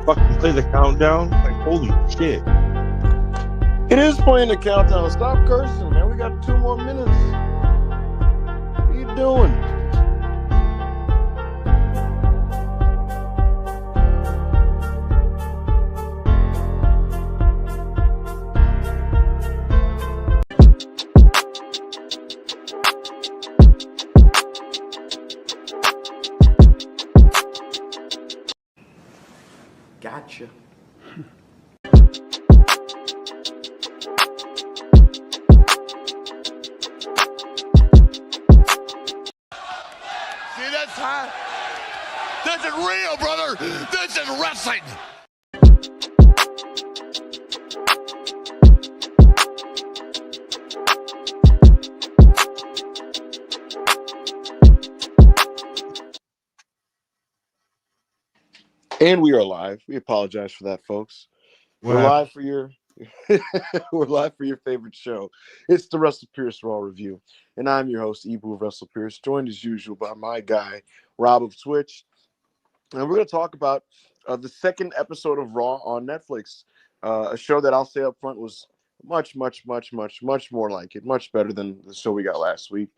Fucking play the countdown. Like, holy shit. It is playing the countdown. Stop cursing, man. We got 2 more minutes. What are you doing? Gotcha. See, that's high. This is real, brother. This is wrestling. And we are live. We apologize for that, folks. We're live for your we're live for your favorite show. It's the Russell Pierce Raw Review. And I'm your host, Ebu of Russell Pierce, joined as usual by my guy, Rob of Twitch. And we're going to talk about the second episode of Raw on Netflix. A show that I'll say up front was much more like it, much better than the show we got last week.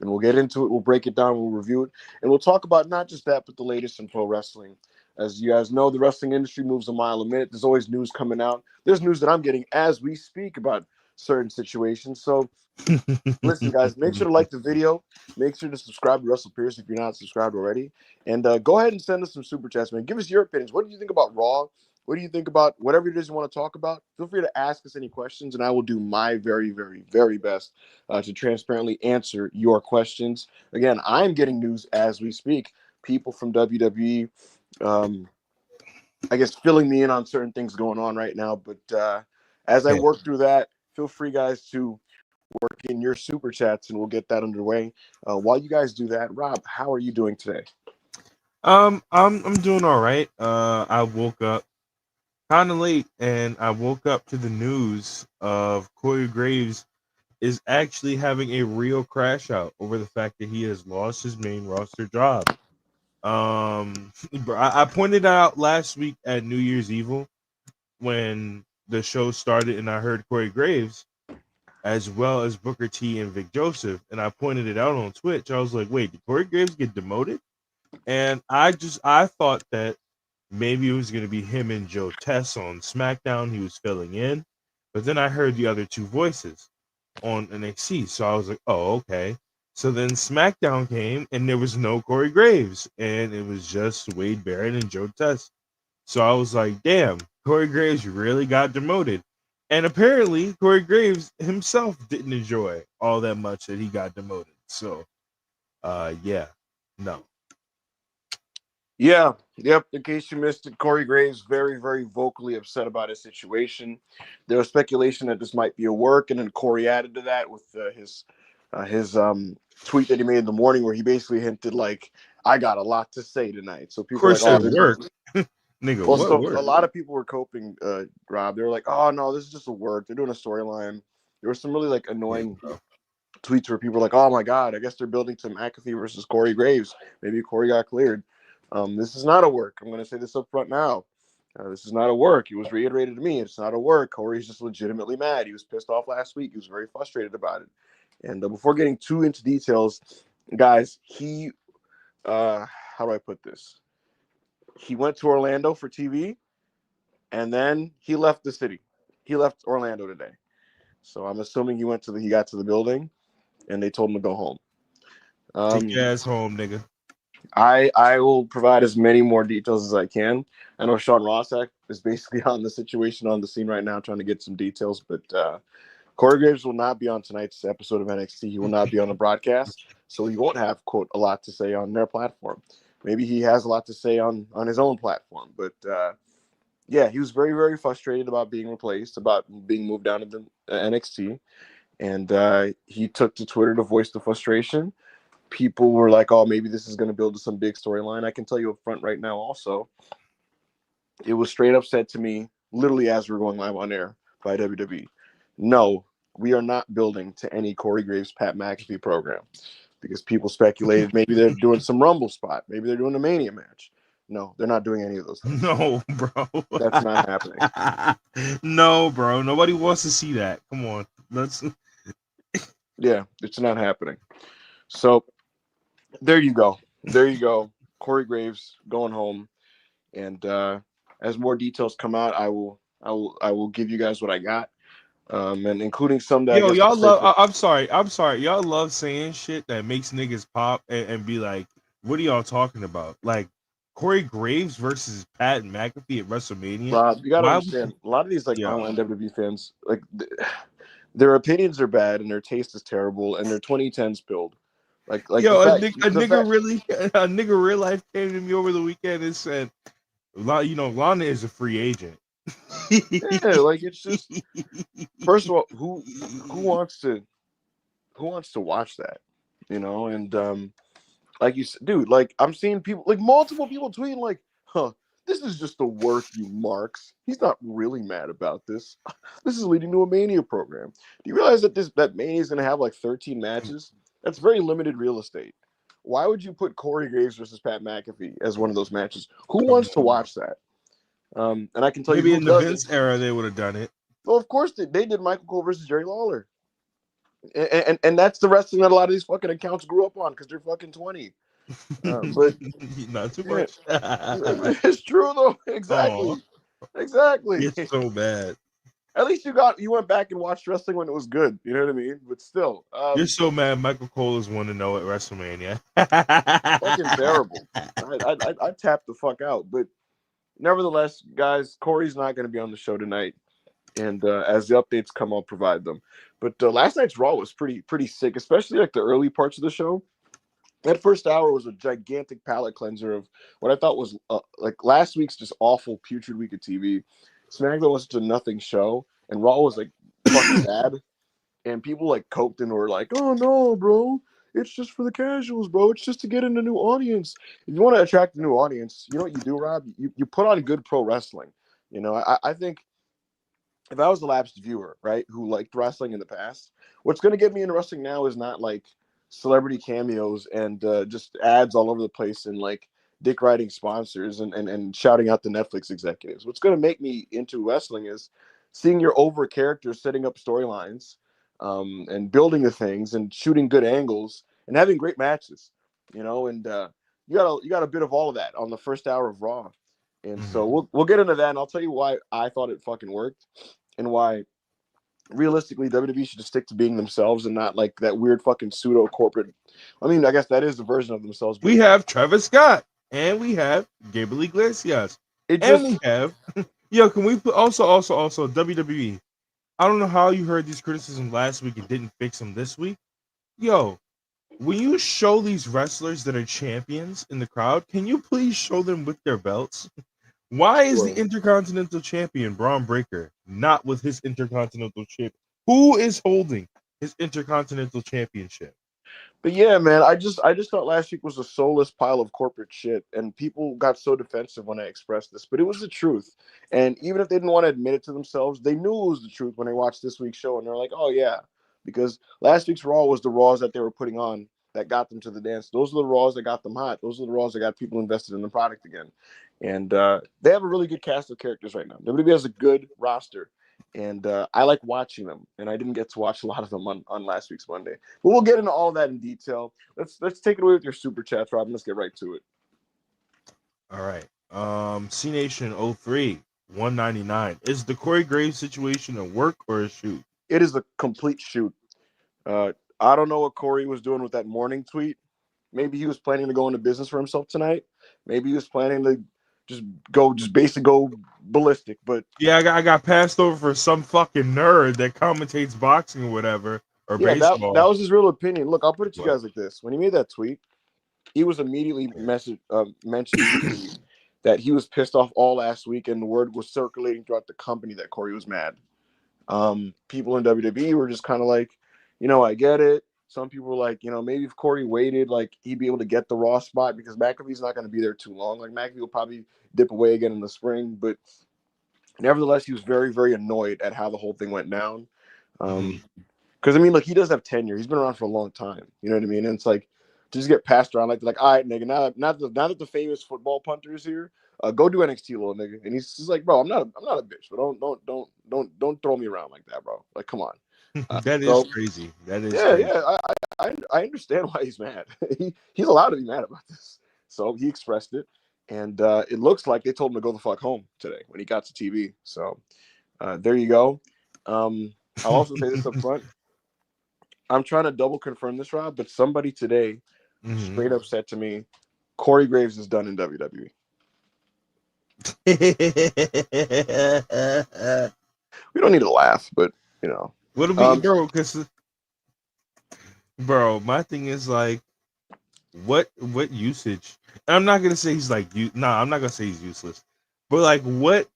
And we'll get into it. We'll break it down. We'll review it. And we'll talk about not just that, but the latest in pro wrestling. As you guys know, the wrestling industry moves a mile a minute. There's always news coming out. There's news that I'm getting as we speak about certain situations. So listen, guys, make sure to like the video. Make sure to subscribe to Russell Pierce if you're not subscribed already. And go ahead and send us some super chats, man. Give us your opinions. What do you think about Raw? What do you think about whatever it is you want to talk about? Feel free to ask us any questions, and I will do my very best to transparently answer your questions. Again, I'm getting news as we speak. People from WWE, I guess, filling me in on certain things going on right now. But as I work through that, feel free, guys, to work in your super chats, and we'll get that underway. While you guys do that, Rob, how are you doing today? I'm doing all right. I woke up kind of late, and I woke up to the news of Corey Graves is actually having a real crash out over the fact that he has lost his main roster job. I pointed out last week at New Year's Evil when the show started, and I heard Corey Graves as well as Booker T and Vic Joseph, and I pointed it out on Twitch. I was like, "Wait, did Corey Graves get demoted?" And I thought that maybe it was going to be him and Joe Tess on SmackDown. He was filling in, but then I heard the other two voices on NXT, so I was like, "Oh, okay." So then SmackDown came, and there was no Corey Graves, and it was just Wade Barrett and Joe Tess. So I was like, "Damn, Corey Graves really got demoted." And apparently, Corey Graves himself didn't enjoy all that much that he got demoted. So, yeah, no. Yeah, yep. In case you missed it, Corey Graves very, very vocally upset about his situation. There was speculation that this might be a work, and then Corey added to that with his tweet that he made in the morning, where he basically hinted like, "I got a lot to say tonight." So people were Corey like, "Oh, said work, nigga. well." What So work? a lot of people were coping, Rob. They were like, "Oh no, this is just a work. They're doing a storyline." There was some really like annoying tweets where people were like, "Oh my god, I guess they're building to McAfee versus Corey Graves. Maybe Corey got cleared." This is not a work. I'm going to say this up front now. This is not a work. It was reiterated to me. It's not a work. Corey's just legitimately mad. He was pissed off last week. He was very frustrated about it. And before getting too into details, guys, how do I put this? He went to Orlando for TV, and then he left the city. He left Orlando today. So I'm assuming he got to the building, and they told him to go home. Take your ass home, nigga. I will provide as many more details as I can. I know Sean Rossack is basically on the situation on the scene right now, trying to get some details. But Corey Graves will not be on tonight's episode of NXT. He will not be on the broadcast, so he won't have quote a lot to say on their platform. Maybe he has a lot to say on his own platform. But yeah, he was very, very frustrated about being replaced, about being moved down to the NXT, and he took to Twitter to voice the frustration. People were like, "Oh, maybe this is going to build to some big storyline." I can tell you up front right now. Also, it was straight up said to me, literally as we were going live on air by WWE, "No, we are not building to any Corey Graves, Pat McAfee program," because people speculated maybe they're doing some Rumble spot, maybe they're doing a Mania match. No, they're not doing any of those things. No, bro. That's not happening. No, bro. Nobody wants to see that. Come on. Let's. Yeah, it's not happening. So there you go. There you go. Corey Graves going home. And as more details come out, I will give you guys what I got, and including some that I Yo, guess. y'all love. I'm sorry. I'm sorry. Y'all love saying shit that makes niggas pop and be like, "What are y'all talking about?" Like Corey Graves versus Pat McAfee at WrestleMania. Rob, you got to Why? understand, a lot of these like Yeah. online WWE fans, like their opinions are bad and their taste is terrible and their 2010s build. Like Yo, the fact, a nigga really, a nigga real life came to me over the weekend and said, "You know, Lana is a free agent." yeah, like it's just first of all, who wants to watch that, you know? And like you said, dude, like I'm seeing people, like multiple people tweeting, like, "Huh, this is just a work, you marks. He's not really mad about this. This is leading to a Mania program." Do you realize that that Mania is going to have like 13 matches? That's very limited real estate. Why would you put Corey Graves versus Pat McAfee as one of those matches? Who wants to watch that? And I can tell you Maybe who in the doesn't. Vince era they would have done it. Well, of course they did Michael Cole versus Jerry Lawler. And that's the wrestling that a lot of these fucking accounts grew up on because they're fucking 20. But Not too yeah, much. it's true though. Exactly. Oh, Exactly. it's so bad. At least you went back and watched wrestling when it was good. You know what I mean? But still, You're so mad Michael Cole is 1-0 at WrestleMania. fucking terrible. I tapped the fuck out. But nevertheless, guys, Corey's not going to be on the show tonight. And as the updates come, I'll provide them. But last night's Raw was pretty sick, especially like the early parts of the show. That first hour was a gigantic palate cleanser of what I thought was like last week's just awful, putrid week of TV. SmackDown was such a nothing show, and Raw was like fucking bad. And people like coped and were like, "Oh no, bro, it's just for the casuals, bro. It's just to get in a new audience. If you want to attract a new audience, you know what you do, Rob? You put on good pro wrestling. You know, I think if I was a lapsed viewer, right, who liked wrestling in the past, what's going to get me into wrestling now is not like celebrity cameos and just ads all over the place and like dick riding sponsors and shouting out the Netflix executives. What's going to make me into wrestling is seeing your over characters setting up storylines, and building the things and shooting good angles and having great matches, and you got a bit of all of that on the first hour of Raw. And so we'll get into that, and I'll tell you why I thought it fucking worked, and why realistically WWE should just stick to being themselves and not like that weird fucking pseudo corporate. I mean, I guess that is the version of themselves. We have Travis Scott, and we have Gabriel Iglesias, and we have can we put also WWE? I don't know how you heard these criticisms last week and didn't fix them this week. Yo, when you show these wrestlers that are champions in the crowd, can you please show them with their belts? Why is the Intercontinental Champion Braun Breaker not with his Intercontinental Champion? Who is holding his Intercontinental Championship? But yeah, man, I just thought last week was a soulless pile of corporate shit, and people got so defensive when I expressed this, but it was the truth. And even if they didn't want to admit it to themselves, they knew it was the truth when they watched this week's show, and they're like, "Oh yeah," because last week's Raw was the Raws that they were putting on that got them to the dance. Those are the Raws that got them hot. Those are the Raws that got people invested in the product again. And they have a really good cast of characters right now. WWE has a good roster. And I like watching them, and I didn't get to watch a lot of them on last week's Monday. But we'll get into all that in detail. Let's take it away with your super chats, Robin. Let's get right to it. All right. C Nation 03 199. Is the Corey Graves situation a work or a shoot? It is a complete shoot. I don't know what Corey was doing with that morning tweet. Maybe he was planning to go into business for himself tonight. Maybe he was planning to just basically go ballistic. But yeah, I got passed over for some fucking nerd that commentates boxing or whatever, or baseball. That was his real opinion. Look, I'll put it to you guys like this: when he made that tweet, he was immediately mentioned that he was pissed off all last week, and the word was circulating throughout the company that Corey was mad. People in WWE were just kind of like, I get it. Some people were like, maybe if Corey waited, like he'd be able to get the Raw spot because McAfee's not going to be there too long. Like McAfee will probably dip away again in the spring, but nevertheless, he was very, very annoyed at how the whole thing went down. Because I mean, look, he does have tenure. He's been around for a long time. You know what I mean? And it's like to just get passed around like, all right, nigga. Now that the famous football punter is here, go do NXT, little nigga. And he's just like, bro, I'm not a bitch, but don't throw me around like that, bro. Like, come on. That is crazy. That is crazy. Yeah. I understand why he's mad. He's allowed to be mad about this. So he expressed it, and it looks like they told him to go the fuck home today when he got to TV. So there you go. I'll also say this up front. I'm trying to double confirm this, Rob, but somebody today straight up said to me, Corey Graves is done in WWE. We don't need to laugh, but What'll be, bro? Because, bro, my thing is like, what usage? And I'm not gonna say he's like you. No, I'm not gonna say he's useless. But like, what?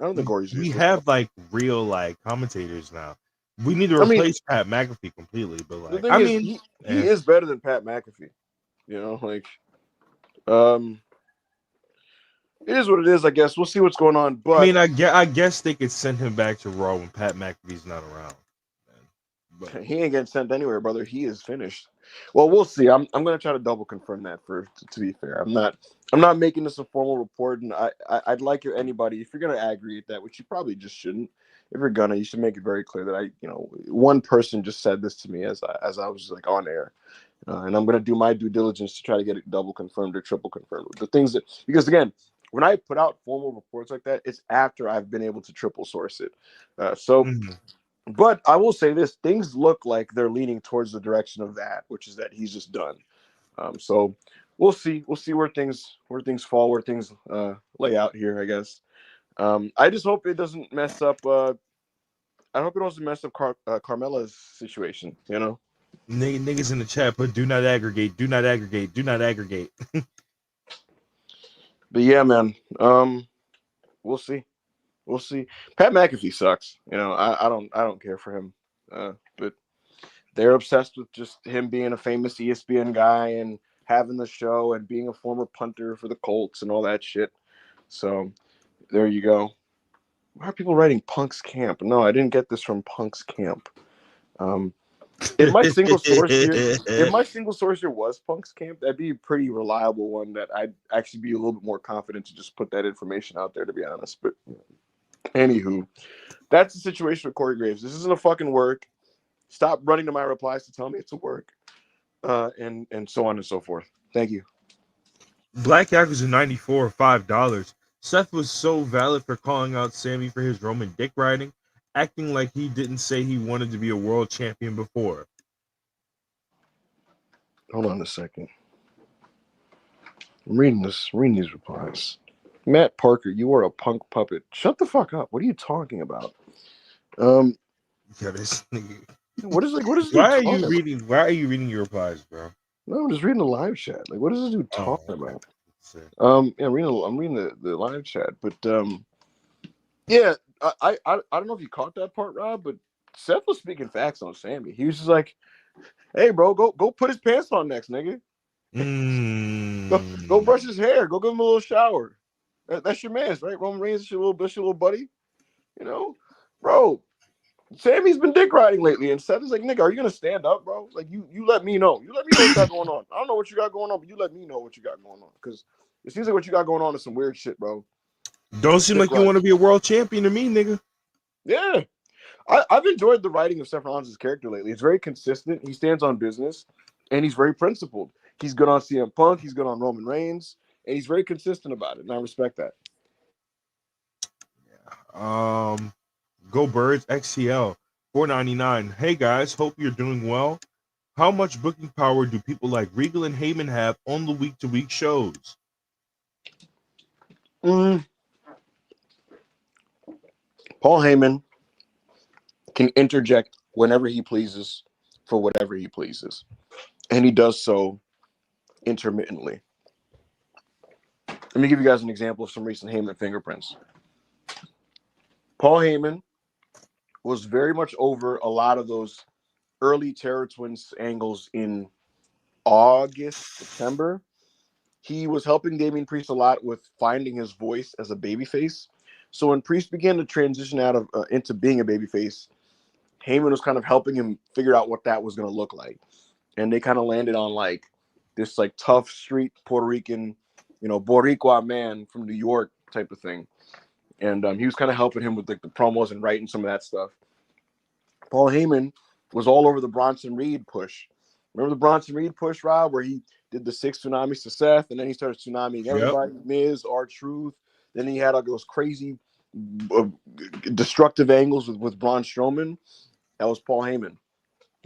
I don't think Corey's useless. We have like real like commentators now. We need to replace Pat McAfee completely. But like, the thing is, he is better than Pat McAfee. It is what it is, I guess. We'll see what's going on. But I mean, I guess they could send him back to Raw when Pat McAfee's not around. But he ain't getting sent anywhere, brother. He is finished. Well, we'll see. I'm gonna try to double confirm that to be fair. I'm not making this a formal report, and I'd like anybody, if you're gonna aggregate that, which you probably just shouldn't. If you're gonna, you should make it very clear that one person just said this to me as I was like on air. And I'm going to do my due diligence to try to get it double confirmed or triple confirmed. The things because again, when I put out formal reports like that, it's after I've been able to triple source it. But I will say this: things look like they're leaning towards the direction of that, which is that he's just done. So we'll see. We'll see where things fall, where things lay out here, I guess. I just hope it doesn't mess up. I hope it doesn't mess up Carmella's situation. Niggas in the chat put do not aggregate, do not aggregate, do not aggregate. But yeah, man. We'll see. Pat McAfee sucks. I don't care for him. But they're obsessed with just him being a famous ESPN guy and having the show and being a former punter for the Colts and all that shit. So there you go. Why are people writing Punk's camp? No, I didn't get this from Punk's camp. If my single source here was Punk's camp, that'd be a pretty reliable one that I'd actually be a little bit more confident to just put that information out there, to be honest. But anywho, that's the situation with Corey Graves. This isn't a fucking work. Stop running to my replies to tell me it's a work. And so on and so forth. Thank you. Black Yakuza 94, $5. Seth was so valid for calling out Sammy for his Roman dick riding, acting like he didn't say he wanted to be a world champion before. Hold on a second. I'm reading these replies. Matt Parker, you are a punk puppet. Shut the fuck up. What are you talking about? Yeah, this nigga. What is Why are you reading your replies, bro? No, I'm just reading the live chat. Like, what is this dude talking about? Yeah, I'm reading the live chat, but yeah, I don't know if you caught that part, Rob, but Seth was speaking facts on Sammy. He was just like, "Hey, bro, go put his pants on next, nigga. Go brush his hair. Go give him a little shower. That's your man's, right? Roman Reigns is your little buddy, you know, bro." Sammy's been dick riding lately, and Seth is like, "Nigga, are you gonna stand up, bro? Like, you let me know. You let me know what you got going on. I don't know what you got going on, but you let me know what you got going on, because it seems like what you got going on is some weird shit, bro. Don't seem like you want to be a world champion to me, nigga." Yeah, I've enjoyed the writing of Seth Rollins' character lately. It's very consistent. He stands on business, and he's very principled. He's good on CM Punk. He's good on Roman Reigns, and he's very consistent about it, and I respect that. Yeah. Go Birds XCL, $4.99. Hey guys, hope you're doing well. How much booking power do people like Regal and Heyman have on the week-to-week shows? Paul Heyman can interject whenever he pleases for whatever he pleases, and he does so intermittently. Let me give you guys an example of some recent Heyman fingerprints. Paul Heyman was very much over a lot of those early Terror Twins angles in August, September. He was helping Damian Priest a lot with finding his voice as a babyface. So when Priest began to transition out of into being a babyface, Heyman was kind of helping him figure out what that was going to look like. And they kind of landed on like this like tough street Puerto Rican, Boricua man from New York type of thing. And he was kind of helping him with like the promos and writing some of that stuff. Paul Heyman was all over the Bronson Reed push. Remember the Bronson Reed push, Rob, where he did the 6 tsunamis to Seth, and then he started tsunamiing everybody, Miz, R-Truth. Then he had like those crazy destructive angles with Braun Strowman. That was Paul Heyman.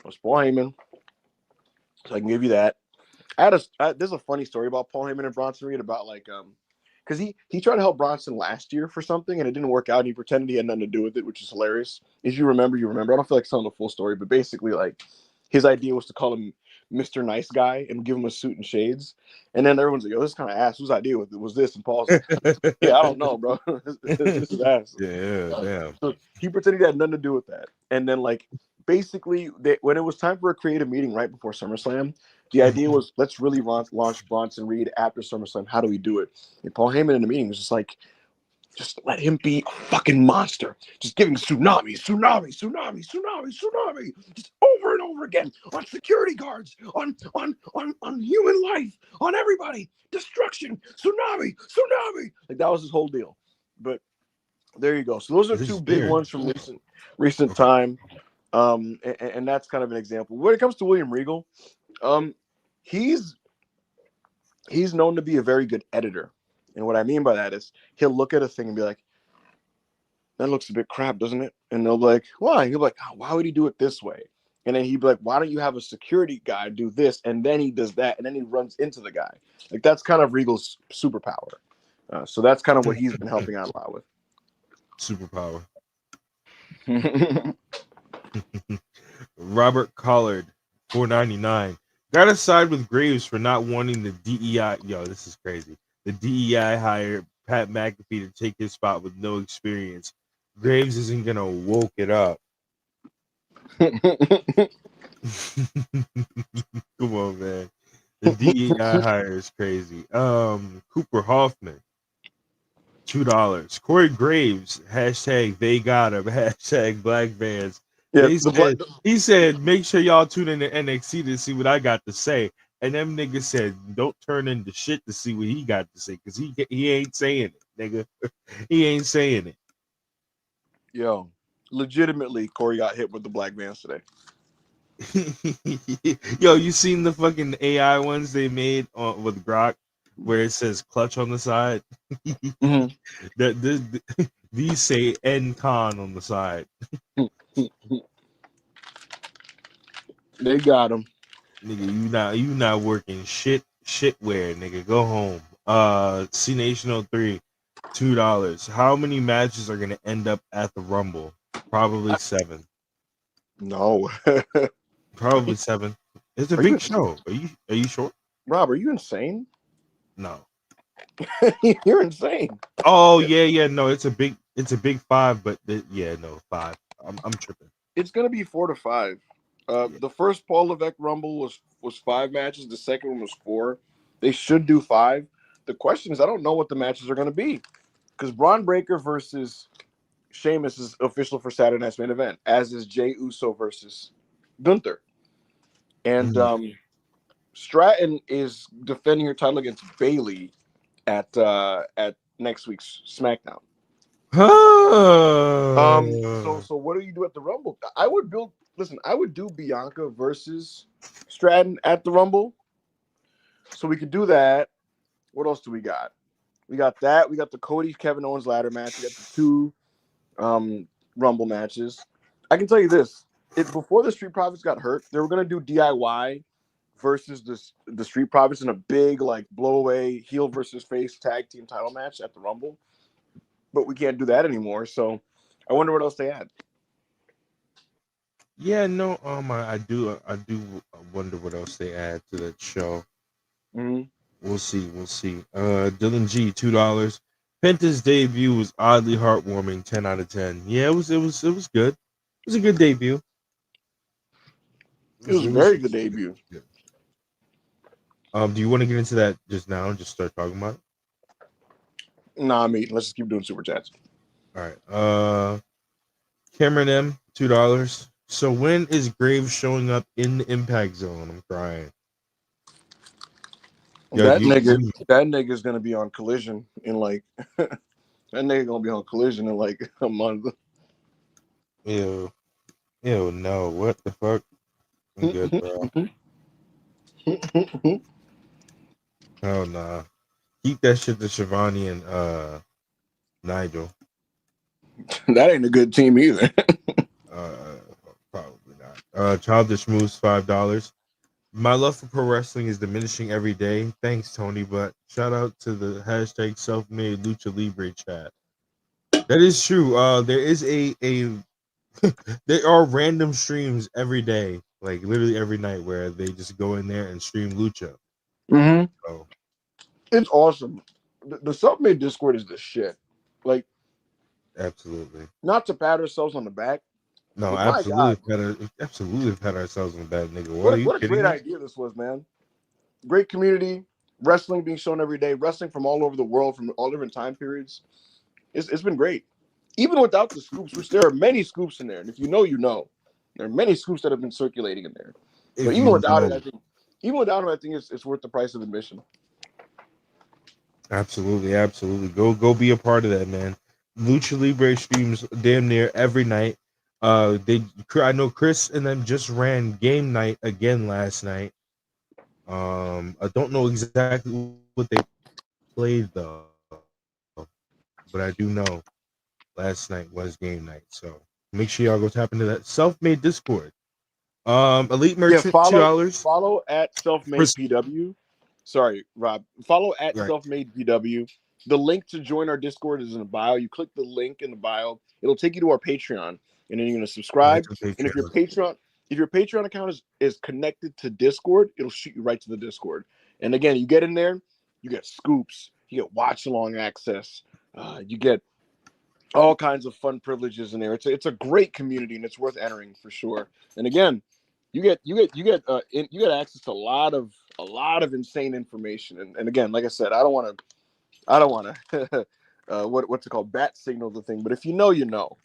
So I can give you that. There's a funny story about Paul Heyman and Bronson Reed about like because he tried to help Bronson last year for something and it didn't work out. And he pretended he had nothing to do with it, which is hilarious. If you remember, you remember. I don't feel like telling the full story, but basically, like his idea was to call him Mr. Nice Guy and give him a suit and shades. And then everyone's like, "Yo, this kind of ass. Whose idea was this?" And Paul's like, "Yeah, I don't know, bro. This is ass." Yeah, damn. So he pretended he had nothing to do with that. And then like basically, when it was time for a creative meeting right before SummerSlam, the idea was, let's really launch Bronson Reed after SummerSlam. How do we do it? And Paul Heyman in the meeting was just like, just let him be a fucking monster. Just giving tsunami, just over and over again on security guards, on human life, on everybody. Destruction, tsunami. Like that was his whole deal. But there you go. So those are two big ones from recent time. And that's kind of an example. When it comes to William Regal, he's known to be a very good editor. And what I mean by that is he'll look at a thing and be like, that looks a bit crap, doesn't it? And they'll be like, why? He'll be like, oh, why would he do it this way? And then he'd be like, why don't you have a security guy do this? And then he does that. And then he runs into the guy. Like that's kind of Regal's superpower. So that's kind of what he's been helping out a lot with. Superpower. Robert Collard, $4.99. Gotta side with Graves for not wanting the DEI. Yo, this is crazy. The DEI hired Pat McAfee to take his spot with no experience. Graves isn't gonna woke it up. Come on, man. The DEI hire is crazy. Cooper Hoffman, $2. Corey Graves, hashtag they got him, hashtag Black Bands. Yeah, He said, make sure y'all tune in to NXT to see what I got to say. And them niggas said, don't turn into shit to see what he got to say, because he ain't saying it, nigga. He ain't saying it. Yo, legitimately, Corey got hit with the black bands today. Yo, you seen the fucking AI ones they made with Grok, where it says clutch on the side? Mm-hmm. These say N-Con on the side. They got him. Nigga, you not working shitware, nigga. Go home. C Nation 03, $2. How many matches are gonna end up at the Rumble? Probably 7. No. Probably 7. It's a Are big you, show. Are you sure? Rob, are you insane? No. You're insane. Oh yeah. No, it's a big 5, but no 5. I'm tripping. It's gonna be 4 to 5. The first Paul Levesque Rumble was 5 matches. The second one was 4. They should do 5. The question is, I don't know what the matches are gonna be, because Braun Breaker versus Sheamus is official for Saturday Night's Main Event, as is Jey Uso versus Gunther. And Stratton is defending her title against Bayley at next week's SmackDown. So what do you do at the Rumble? I would do Bianca versus Stratton at the Rumble. So we could do that. What else do we got? We got that. We got the Cody Kevin Owens ladder match. We got the 2 Rumble matches. I can tell you this: before the Street Profits got hurt, they were gonna do DIY versus the Street Profits in a big like blow away heel versus face tag team title match at the Rumble. But we can't do that anymore. So I wonder what else they had. Yeah, no, I do wonder what else they add to that show. Mm-hmm. We'll see. Dylan G, $2. Penta's debut was oddly heartwarming, 10 out of 10. Yeah, it was good. It was a good debut. It was a very good debut. Good. Do you want to get into that just now and just start talking about it? Nah, let's just keep doing super chats. All right. Cameron M, $2. So when is Graves showing up in the Impact Zone? I'm crying. Yo, that nigga's gonna be on Collision in like that nigga gonna be on Collision in like a month. Ew, no, what the fuck? I'm good, bro. Oh nah. Keep that shit to Shivani and Nigel. That ain't a good team either. Probably not. Childish Moose, $5. My love for pro wrestling is diminishing every day. Thanks, Tony. But shout out to the hashtag self-made Lucha Libre chat. That is true. There is a there are random streams every day, like literally every night, where they just go in there and stream Lucha. Mm-hmm. So it's awesome. The self-made Discord is the shit. Like, absolutely. Not to pat ourselves on the back. No, absolutely. Absolutely pat ourselves on the back, nigga. What a great idea this was, man. Great community, wrestling being shown every day, wrestling from all over the world, from all different time periods. It's been great. Even without the scoops, which there are many scoops in there, and if you know, you know. There are many scoops that have been circulating in there. But even without it, I think it's worth the price of admission. Absolutely. Go be a part of that, man. Lucha Libre streams damn near every night. I know Chris and them just ran game night again last night. I don't know exactly what they played though, but I do know last night was game night. So make sure y'all go tap into that self-made Discord. Elite Merchant, $2. Follow at Self-Made PW. Sorry, Rob. Follow at Self-Made PW. The link to join our Discord is in the bio. You click the link in the bio. It'll take you to our Patreon, and then you're gonna subscribe. And if your Patreon account is connected to Discord, it'll shoot you right to the Discord. And again, you get in there, you get scoops, you get watch along access, you get all kinds of fun privileges in there. It's a great community, and it's worth entering for sure. And again, you get access to a lot of insane information. And again, like I said, I don't want to what's it called? Bat signal the thing. But if you know, you know.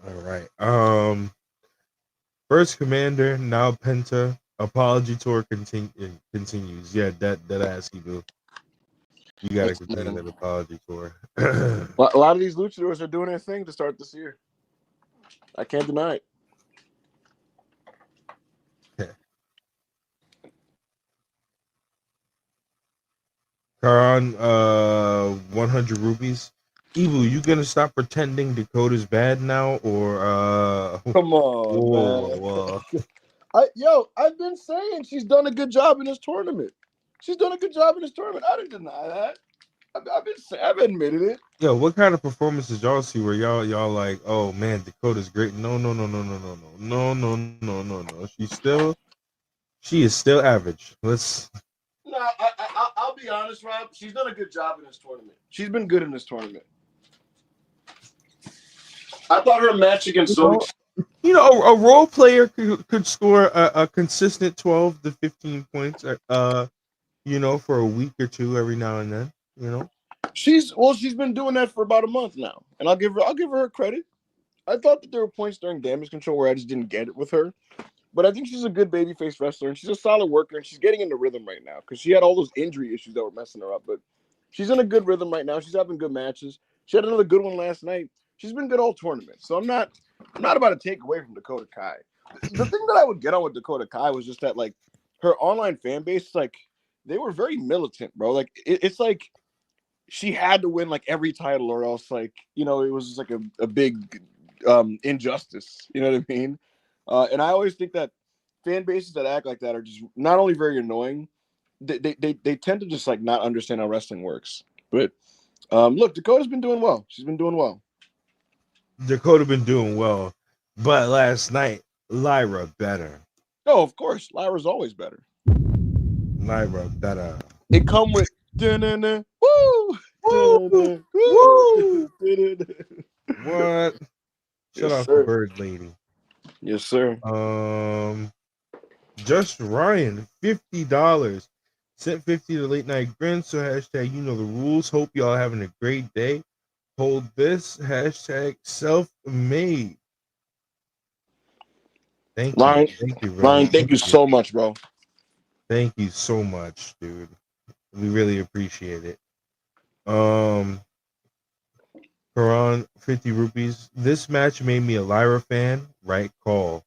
All right. First Commander, now Penta. Apology tour continues. Yeah, that ass you do. You gotta continue that apology tour. A lot of these luchadors are doing their thing to start this year. I can't deny it. Karan, 100 rupees. Evil, you gonna stop pretending Dakota's bad now, or Come on, whoa. I've been saying she's done a good job in this tournament. She's done a good job in this tournament. I didn't deny that. I've admitted it. Yo, what kind of performances y'all see where y'all like, oh man, Dakota's great? No. She is still average. Let's. No, I'll be honest, Rob. She's done a good job in this tournament. She's been good in this tournament. I thought her match against Zoe. A role player could score a consistent 12 to 15 points, for a week or two every now and then, She's been doing that for about a month now, and I'll give her credit. I thought that there were points during damage control where I just didn't get it with her, but I think she's a good babyface wrestler, and she's a solid worker, and she's getting into rhythm right now because she had all those injury issues that were messing her up, but she's in a good rhythm right now. She's having good matches. She had another good one last night. She's been good all tournament, so I'm not about to take away from Dakota Kai. The thing that I would get on with Dakota Kai was just that, like, her online fan base, like, they were very militant, bro. Like, it's like she had to win, like, every title or else, like, it was just like a big injustice. You know what I mean? And I always think that fan bases that act like that are just not only very annoying, they tend to just, like, not understand how wrestling works. But look, Dakota's been doing well. She's been doing well. Dakota been doing well, but last night Lyra better. Oh, of course, Lyra's always better. Lyra better. It come with woo, woo. What? Shut off the bird lady. Yes, sir. Just Ryan, $50. Sent 50 to Late Night Grin. So hashtag, you know the rules. Hope y'all having a great day. Hold this hashtag self-made. Thank Ryan, you. Thank you, bro. Ryan, thank you so much, bro. Thank you so much, dude. We really appreciate it. Karan, 50 rupees. This match made me a Lyra fan. Right call.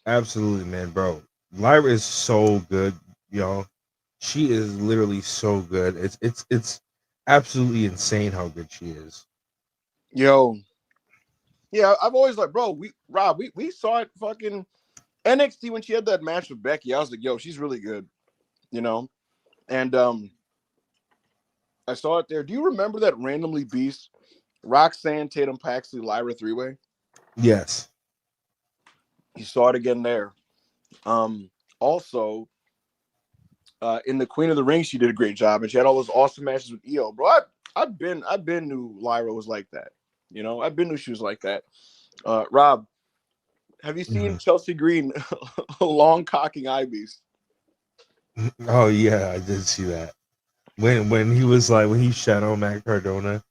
Absolutely, man, bro. Lyra is so good, y'all. She is literally so good. It's absolutely insane how good she is. Yo. Yeah, I've always like, bro, we saw it fucking NXT when she had that match with Becky. I was like, yo, she's really good, And I saw it there. Do you remember that randomly beast Roxanne, Tatum Paxley, Lyra three-way? Yes. You saw it again there. Also, in the Queen of the Ring, she did a great job, and she had all those awesome matches with Io, bro. I've been knew Lyra was like that. I've been knew she was like that. Rob, have you seen Chelsea Green long cocking Ibeast? Oh yeah, I did see that. When he was like, when he shadowed Matt Cardona,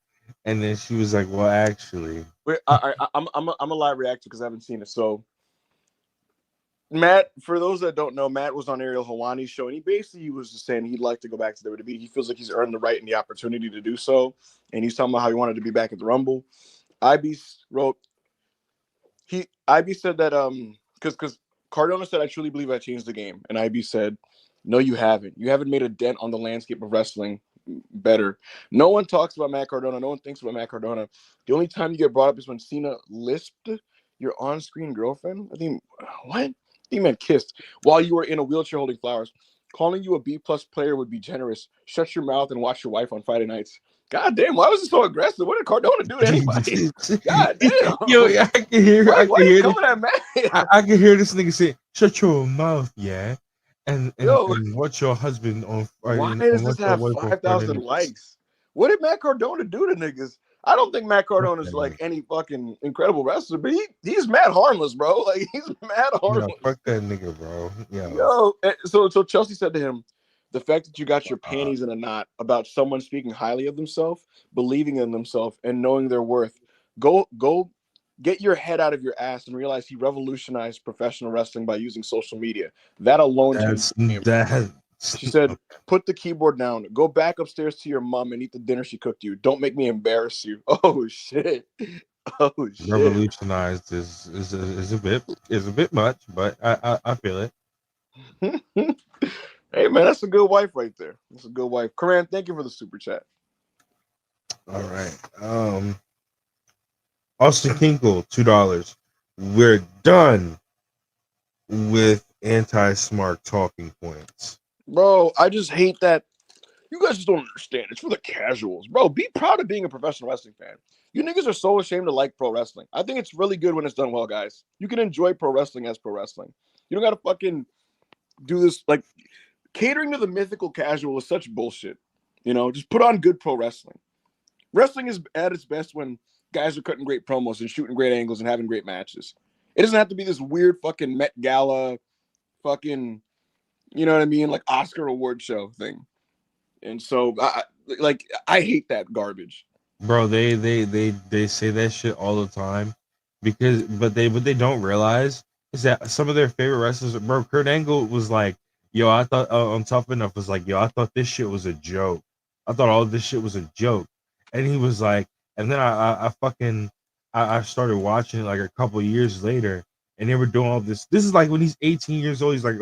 and then she was like, well, actually. Wait, I'm a live reactor because I haven't seen it. So Matt, for those that don't know, Matt was on Ariel Helwani's show, and he basically was just saying he'd like to go back to WWE. He feels like he's earned the right and the opportunity to do so, and he's talking about how he wanted to be back at the Rumble. Ibeast wrote, Ibeast said that because Cardona said, I truly believe I changed the game, and Ibeast said, no, you haven't. You haven't made a dent on the landscape of wrestling better. No one talks about Matt Cardona. No one thinks about Matt Cardona. The only time you get brought up is when Cena lisped your on-screen girlfriend. I think, what? He meant kissed while you were in a wheelchair holding flowers. Calling you a B-plus player would be generous. Shut your mouth and watch your wife on Friday nights. God damn, why was it so aggressive? What did Cardona do to anybody? God damn. Yo, I can hear. Why I can hear coming at Matt? I can hear this nigga say, "Shut your mouth, yeah." And watch your husband on Friday. Why does this have 5,000 likes? What did Matt Cardona do to niggas? I don't think Matt Cardona's like any fucking incredible wrestler, but he's mad harmless, bro. Like, he's mad harmless. Fuck that nigga, bro. Yo, so Chelsea said to him, the fact that you got your panties in a knot about someone speaking highly of themselves, believing in themselves, and knowing their worth. Go get your head out of your ass and realize he revolutionized professional wrestling by using social media. That alone. She said, put the keyboard down, go back upstairs to your mom and eat the dinner she cooked you. Don't make me embarrass you. Oh shit. Oh shit. Revolutionized is a bit much, but I feel it. Hey man, that's a good wife right there. That's a good wife. Karan, thank you for the super chat. All right. Austin Kinkle, $2. We're done with anti-smart talking points. Bro, I just hate that. You guys just don't understand. It's for the casuals. Bro, be proud of being a professional wrestling fan. You niggas are so ashamed to like pro wrestling. I think it's really good when it's done well, guys. You can enjoy pro wrestling as pro wrestling. You don't got to fucking do this. Like, catering to the mythical casual is such bullshit. You know, just put on good pro wrestling. Wrestling is at its best when guys are cutting great promos and shooting great angles and having great matches. It doesn't have to be this weird fucking Met Gala fucking, you know what I mean? Like Oscar award show thing. And so I hate that garbage. Bro, they say that shit all the time because what they don't realize is that some of their favorite wrestlers, bro, Kurt Angle was like, yo, I thought on Tough Enough was like, yo, I thought this shit was a joke. I thought all this shit was a joke. And he was like, and then I started watching it like a couple years later, and they were doing all this. This is like when he's 18 years old. He's like,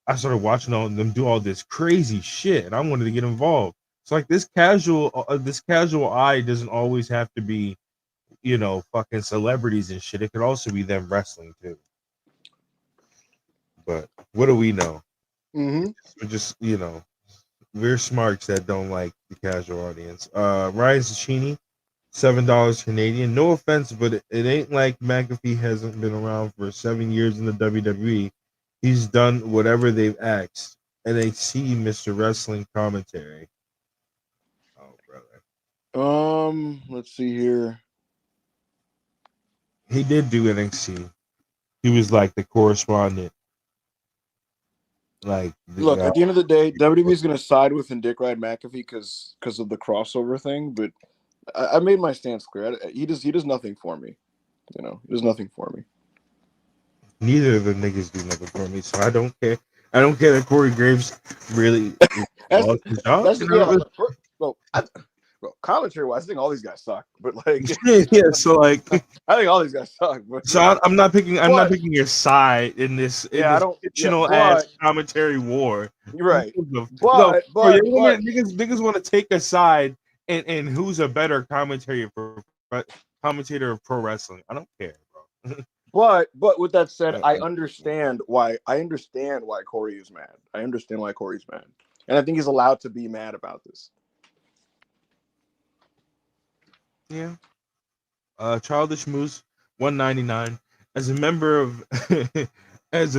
I started watching all them do all this crazy shit, and I wanted to get involved. So like this casual eye doesn't always have to be, you know, fucking celebrities and shit. It could also be them wrestling too. But what do we know? Mm-hmm. We're just, you know, we're smarks that don't like the casual audience. Ryan Cicchini, $7 Canadian. No offense, but it ain't like McAfee hasn't been around for 7 years in the WWE. He's done whatever they've asked. NXT, Mr. Wrestling Commentary. Oh, brother. Let's see here. He did do NXT. He was like the correspondent. Like, Look, at the end of the day, WWE is going to side with and dick ride McAfee because of the crossover thing. But I made my stance clear. He does nothing for me. You know, he does nothing for me. Neither of the niggas do nothing for me, so I don't care. I don't care that Corey Graves really lost his job. Bro, commentary wise, I think all these guys suck. But like, yeah. So like, I think all these guys suck. But so I'm not picking your side in this fictional ass commentary war. You're right. Niggas want to take a side and who's a better commentator of pro wrestling. I don't care, bro. But with that said, I understand why Corey is mad. I understand why Corey's mad. And I think he's allowed to be mad about this. Yeah. Childish Moose, $1.99. As a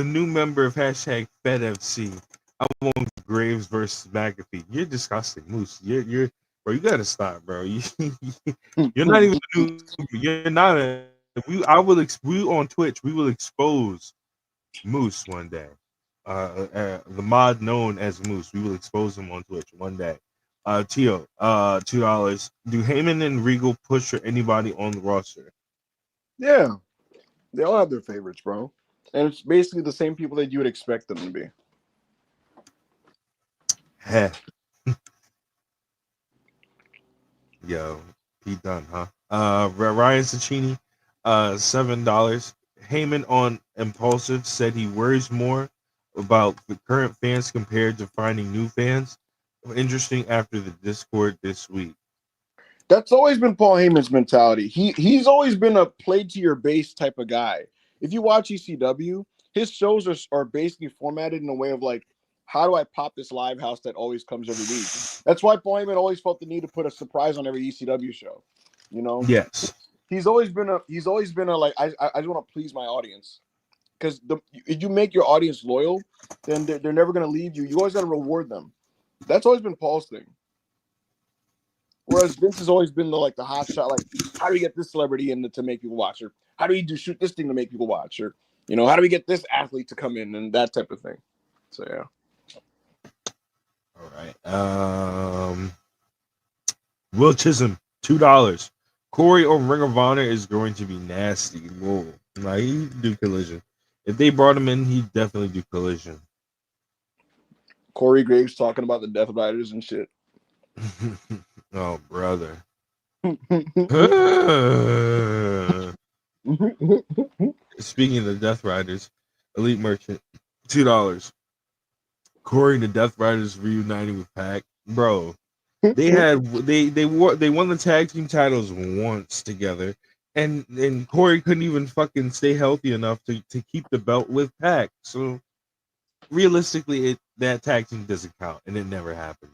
new member of #FedFC, I want Graves versus McAfee. You're disgusting, Moose. You're bro. You gotta stop, bro. You're not even new. You're not a. We on Twitch. We will expose Moose one day. The mod known as Moose. We will expose him on Twitch one day. Tio, $2. Do Heyman and Regal push for anybody on the roster? Yeah, they all have their favorites, bro, and it's basically the same people that you would expect them to be. Heh. Yo, he done, huh? Ryan Cicchini, $7. Heyman on Impulsive said he worries more about the current fans compared to finding new fans. Interesting after the Discord this week. That's always been Paul Heyman's mentality. He's always been a play to your base type of guy. If you watch ECW, his shows are basically formatted in a way of like, how do I pop this live house that always comes every week? That's why Paul Heyman always felt the need to put a surprise on every ECW show. You know? Yes. He's always been a like, I just want to please my audience. Because if you make your audience loyal, then they're never gonna leave you. You always gotta reward them. That's always been Paul's thing. Whereas Vince has always been the hot shot, like, how do we get this celebrity in to make people watch, or how do we shoot this thing to make people watch, or how do we get this athlete to come in and that type of thing. So yeah. All right. Will Chisholm, $2. Corey on Ring of Honor is going to be nasty. Whoa. Like, he'd do Collision. If they brought him in, he'd definitely do Collision. Corey Graves talking about the Death Riders and shit. Oh, brother. Speaking of the Death Riders, Elite Merchant, $2. Corey and the Death Riders reuniting with Pac. Bro, they won the tag team titles once together, and Corey couldn't even fucking stay healthy enough to keep the belt with Pac. So realistically, that tag team doesn't count, and it never happened.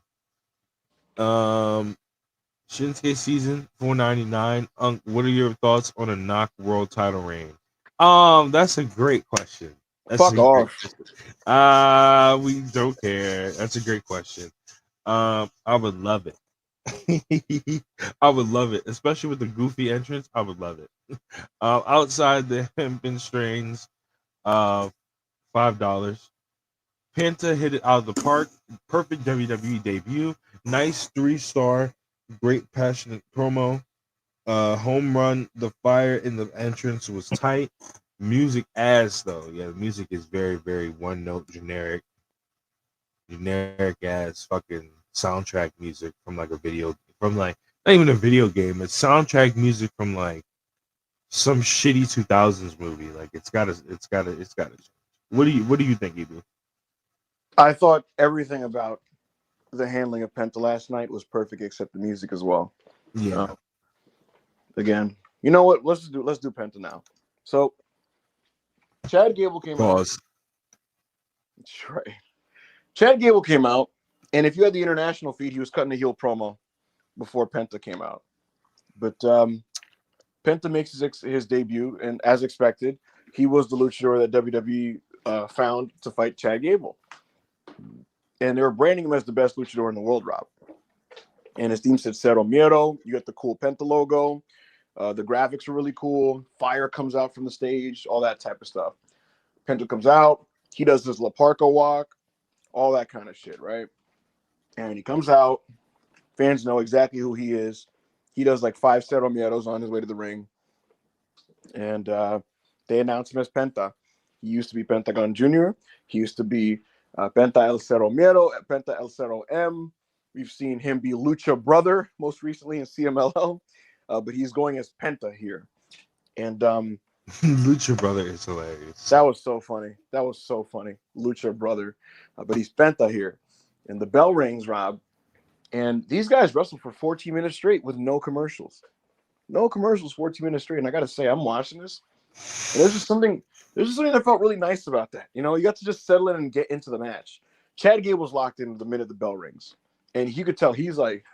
Shinsuke season 499. What are your thoughts on a Knock World title reign? That's a great question. Fuck off. We don't care. That's a great question. I would love it. I would love it, especially with the goofy entrance. I would love it. Outside the hempen strains, $5. Penta hit it out of the park. Perfect WWE debut. Nice 3-star. Great passionate promo. Home run. The fire in the entrance was tight. Music ass though. Yeah, the music is very, very one note generic ass fucking soundtrack music from like a video, from like not even a video game. It's soundtrack music from like some shitty 2000s movie. Like it's gotta. What do you think, Ibu? I thought everything about the handling of Penta last night was perfect, except the music as well. Yeah. Again, you know what? Let's do Penta now. So, Chad Gable came out. That's right. Chad Gable came out, and if you had the international feed, he was cutting a heel promo before Penta came out. But Penta makes his debut, and as expected, he was the luchador that WWE found to fight Chad Gable. And they were branding him as the best luchador in the world, Rob. And his team said Cero Miedo. You got the cool Penta logo. The graphics are really cool. Fire comes out from the stage, all that type of stuff. Penta comes out. He does his La Parka walk, all that kind of shit, right? And he comes out. Fans know exactly who he is. He does like 5 Cero Miedos on his way to the ring. And they announced him as Penta. He used to be Pentagon Jr. He used to be Penta El Cero Miedo, Penta El Cero M. We've seen him be Lucha Brother most recently in CMLL. But he's going as Penta here. And Lucha Brother is hilarious. That was so funny. Lucha Brother. But he's Penta here. And the bell rings, Rob. And these guys wrestled for 14 minutes straight with no commercials. No commercials, 14 minutes straight. And I got to say, I'm watching this. And there's just something that felt really nice about that. You know, you got to just settle in and get into the match. Chad Gable's locked in the minute the bell rings. And you could tell he's like,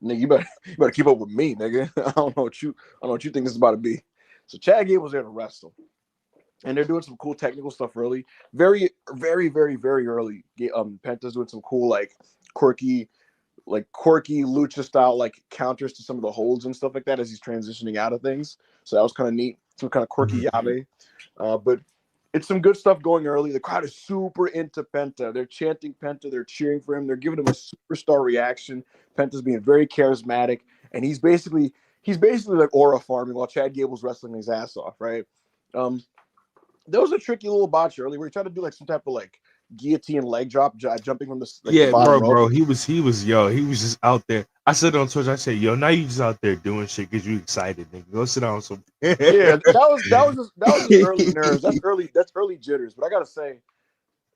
nigga, you better keep up with me, nigga. I don't know what you think this is about to be. So Chad Gable's there to wrestle. And they're doing some cool technical stuff early. Very, very, very, very early. Penta's doing some cool, quirky lucha style, counters to some of the holds and stuff like that as he's transitioning out of things. So that was kind of neat. Some kind of quirky yabe. But it's some good stuff going early. The crowd is super into Penta. They're chanting Penta. They're cheering for him. They're giving him a superstar reaction. Penta's being very charismatic. And he's basically like aura farming while Chad Gable's wrestling his ass off, right? There was a tricky little botch early where he tried to do some type of guillotine leg drop, jumping from the bottom rope. Bro, he was just out there. I said on Twitch, I said, yo, now you just out there doing shit because you excited, nigga. Go sit down some. Yeah, that was just early nerves. That's early jitters. But I gotta say,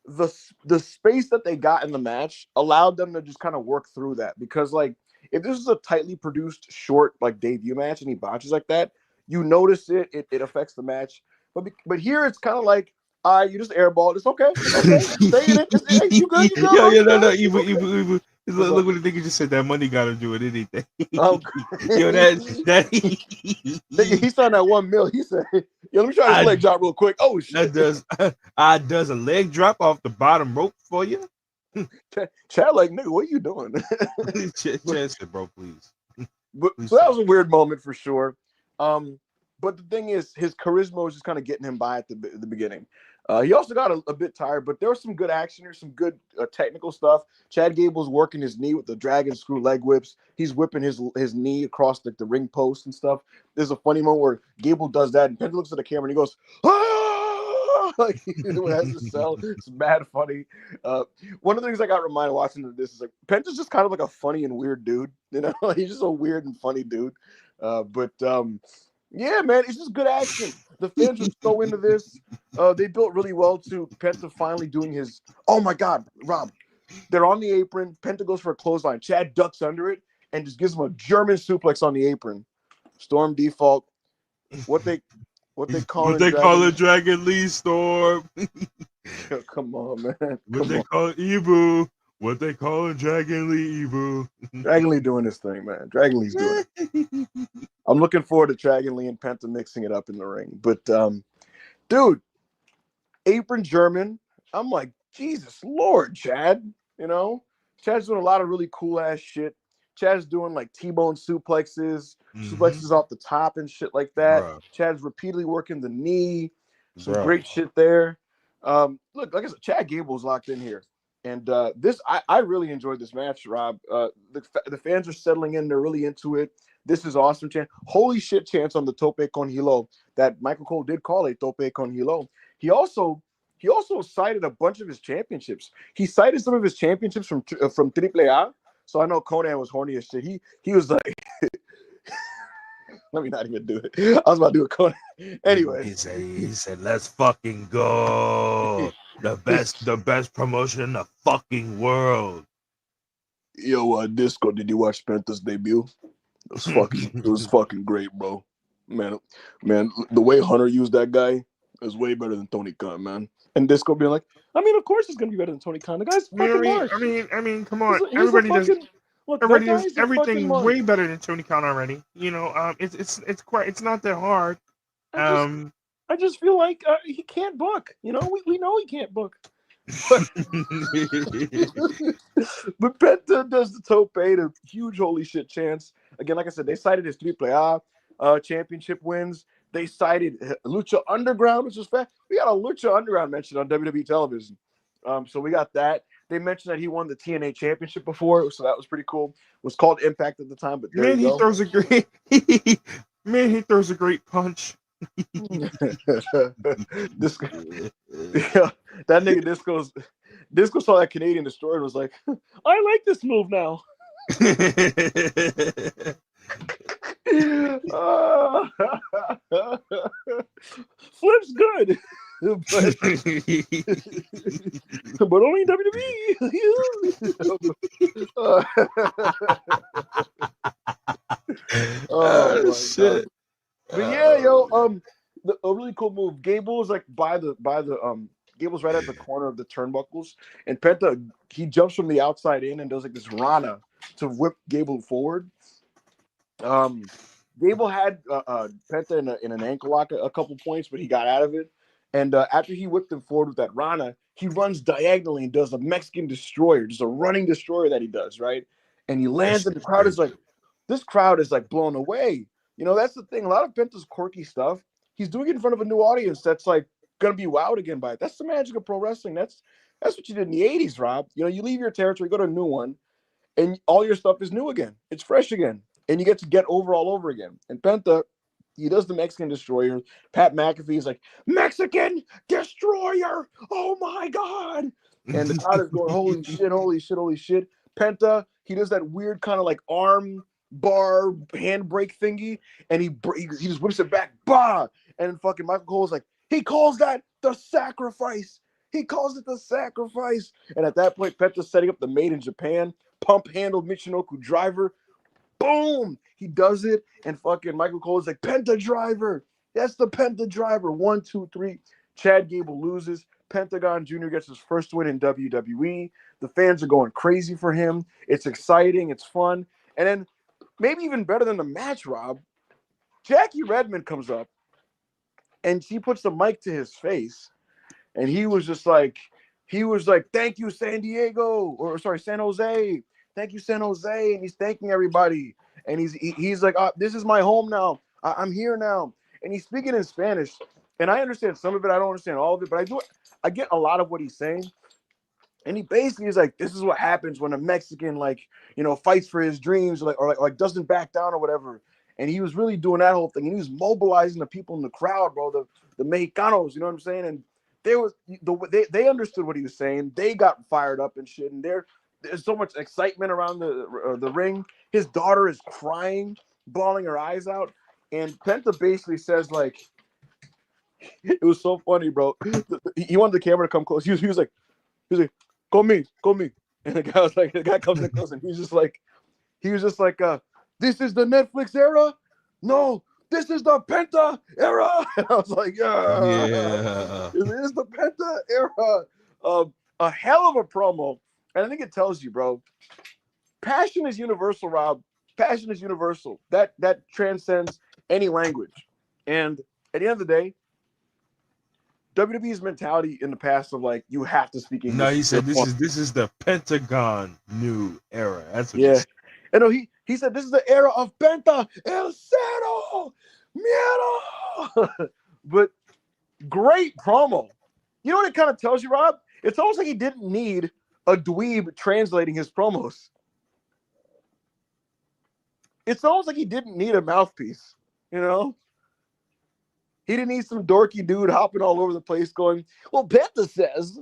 the space that they got in the match allowed them to just kind of work through that, because if this is a tightly produced short debut match and he botches like that, you notice it affects the match. But here it's kind of you just airballed. It's okay. Stay in it. Hey, you good? You good? No. Even. Look what the nigga just said. That money got to do with anything. Oh, yo, that he signed that $1 million. He said, "Yo, let me try this leg drop real quick." Oh shit! That does a leg drop off the bottom rope for you. Chad, nigga, what are you doing? Chad, bro, please. So that was a weird moment for sure. But the thing is, his charisma was just kind of getting him by at the beginning. He also got a bit tired, but there was some good action here, some good technical stuff. Chad Gable's working his knee with the dragon screw leg whips. He's whipping his knee across the ring post and stuff. There's a funny moment where Gable does that, and Penta looks at the camera and he goes, "Ah!" Like he has to sell. It's mad funny. One of the things I got reminded watching this is like Penta's just kind of like a funny and weird dude. You know, he's just a weird and funny dude. Yeah, man, it's just good action. The fans are so into this. They built really well to Penta finally doing his. Oh my God, Rob! They're on the apron. Penta goes for a clothesline. Chad ducks under it and just gives him a German suplex on the apron. Storm default. What they call it Dragon Lee Storm. Come on, man. What they call it Ebu. What they call it Dragon Lee Ebu. Dragon Lee doing this thing, man. Dragon Lee's doing it. I'm looking forward to Dragon Lee and Penta mixing it up in the ring. But dude, apron German. I'm like, Jesus Lord, Chad. You know, Chad's doing a lot of really cool ass shit. Chad's doing like T-bone suplexes, suplexes off the top and shit like that. Bruh. Chad's repeatedly working the knee. Some great shit there. Look, like I said, Chad Gable's locked in here. And I really enjoyed this match, Rob. The fans are settling in. They're really into it. This is awesome, Chance. Holy shit chance on the Tope con Hilo that Michael Cole did call a Tope con Hilo. He also cited a bunch of his championships. He cited some of his championships from AAA. So I know Conan was horny as shit. He was like, let me not even do it. I was about to do it, Conan. Anyway, he said, let's fucking go. The best promotion in the fucking world. Yo, Disco, did you watch Penta's debut? It was fucking great, bro. Man, the way Hunter used that guy is way better than Tony Khan, man. And Disco being like, I mean, of course he's gonna be better than Tony Khan. The guy's fucking harsh. I mean, come on. Everybody does everything way better than Tony Khan already. You know, it's not that hard. I just feel like he can't book. You know, we know he can't book. But Penta does the tope, a huge holy shit chance. Again, like I said, they cited his AAA championship wins. They cited Lucha Underground, which is fast. We got a Lucha Underground mentioned on WWE television. So we got that. They mentioned that he won the TNA championship before, so that was pretty cool. It was called Impact at the time, but there he throws a great he throws a great punch. Disco, yeah, that nigga Disco saw that Canadian Destroyer and was like, I like this move now. Flip's good. but only WWE. Oh shit. God. But yeah, yo, a really cool move. Gable's like by the Gable's right at the corner of the turnbuckles, and Penta, he jumps from the outside in and does like this Rana to whip Gable forward. Gable had Penta in an ankle lock a couple points, but he got out of it. And after he whipped him forward with that Rana, he runs diagonally and does a Mexican destroyer, just a running destroyer that he does, right? And he lands, and the crowd is like, this crowd is like blown away. You know, that's the thing. A lot of Penta's quirky stuff, he's doing it in front of a new audience that's like gonna be wowed again by it. That's the magic of pro wrestling. That's what you did in the 80s, Rob. You know, you leave your territory, go to a new one, and all your stuff is new again. It's fresh again. And you get to get over all over again. And Penta, he does the Mexican destroyer. Pat McAfee is like, Mexican destroyer! Oh my God! And the crowd is going, holy shit, holy shit, holy shit. Penta, he does that weird kind of like arm bar handbrake thingy, and he just whips it back, bah! And fucking Michael Cole is like, he calls that the sacrifice. He calls it the sacrifice. And at that point, Penta's setting up the Made in Japan pump handle Michinoku driver. Boom! He does it, and fucking Michael Cole is like, Penta driver. That's the Penta driver. 1, 2, 3. Chad Gable loses. Pentagon Jr. gets his first win in WWE. The fans are going crazy for him. It's exciting. It's fun. And then, maybe even better than the match, Rob, Jackie Redmond comes up, and she puts the mic to his face, and he was like, thank you, San Diego, or sorry, San Jose. Thank you, San Jose. And he's thanking everybody. And he's like, this is my home now. I'm here now. And he's speaking in Spanish. And I understand some of it. I don't understand all of it, but I get a lot of what he's saying. And he basically is like, this is what happens when a Mexican, like, fights for his dreams, or doesn't back down or whatever. And he was really doing that whole thing. And he was mobilizing the people in the crowd, bro, the Mexicanos, you know what I'm saying? And they understood what he was saying. They got fired up and shit. And there's so much excitement around the ring. His daughter is crying, bawling her eyes out. And Penta basically says, like, it was so funny, bro. He wanted the camera to come close. He was like, call me. And the guy comes in close, and he was just like, this is the Netflix era? No, this is the Penta era. And I was like, yeah. It is the Penta era. A hell of a promo. And I think it tells you, bro, passion is universal, Rob. Passion is universal. That transcends any language. And at the end of the day, WWE's mentality in the past of like, you have to speak English. No, he said this is the Pentagon new era. That's what he said. And no, he said this is the era of Penta El Cero Miedo. But great promo. You know what it kind of tells you, Rob? It's almost like he didn't need a dweeb translating his promos. It's almost like he didn't need a mouthpiece, you know? He didn't need some dorky dude hopping all over the place going, well, Penta says,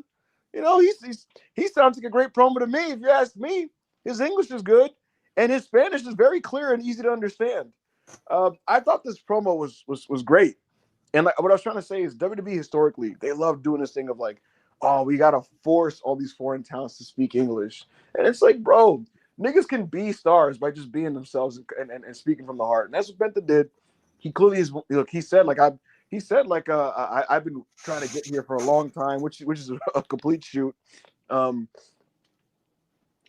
he sounds like a great promo to me. If you ask me, his English is good and his Spanish is very clear and easy to understand. I thought this promo was great. And like, what I was trying to say is WWE historically, they love doing this thing of like, oh, we got to force all these foreign talents to speak English. And it's like, bro, niggas can be stars by just being themselves and speaking from the heart. And that's what Penta did. He clearly is, look, he said, I've been trying to get here for a long time, which is a complete shoot. And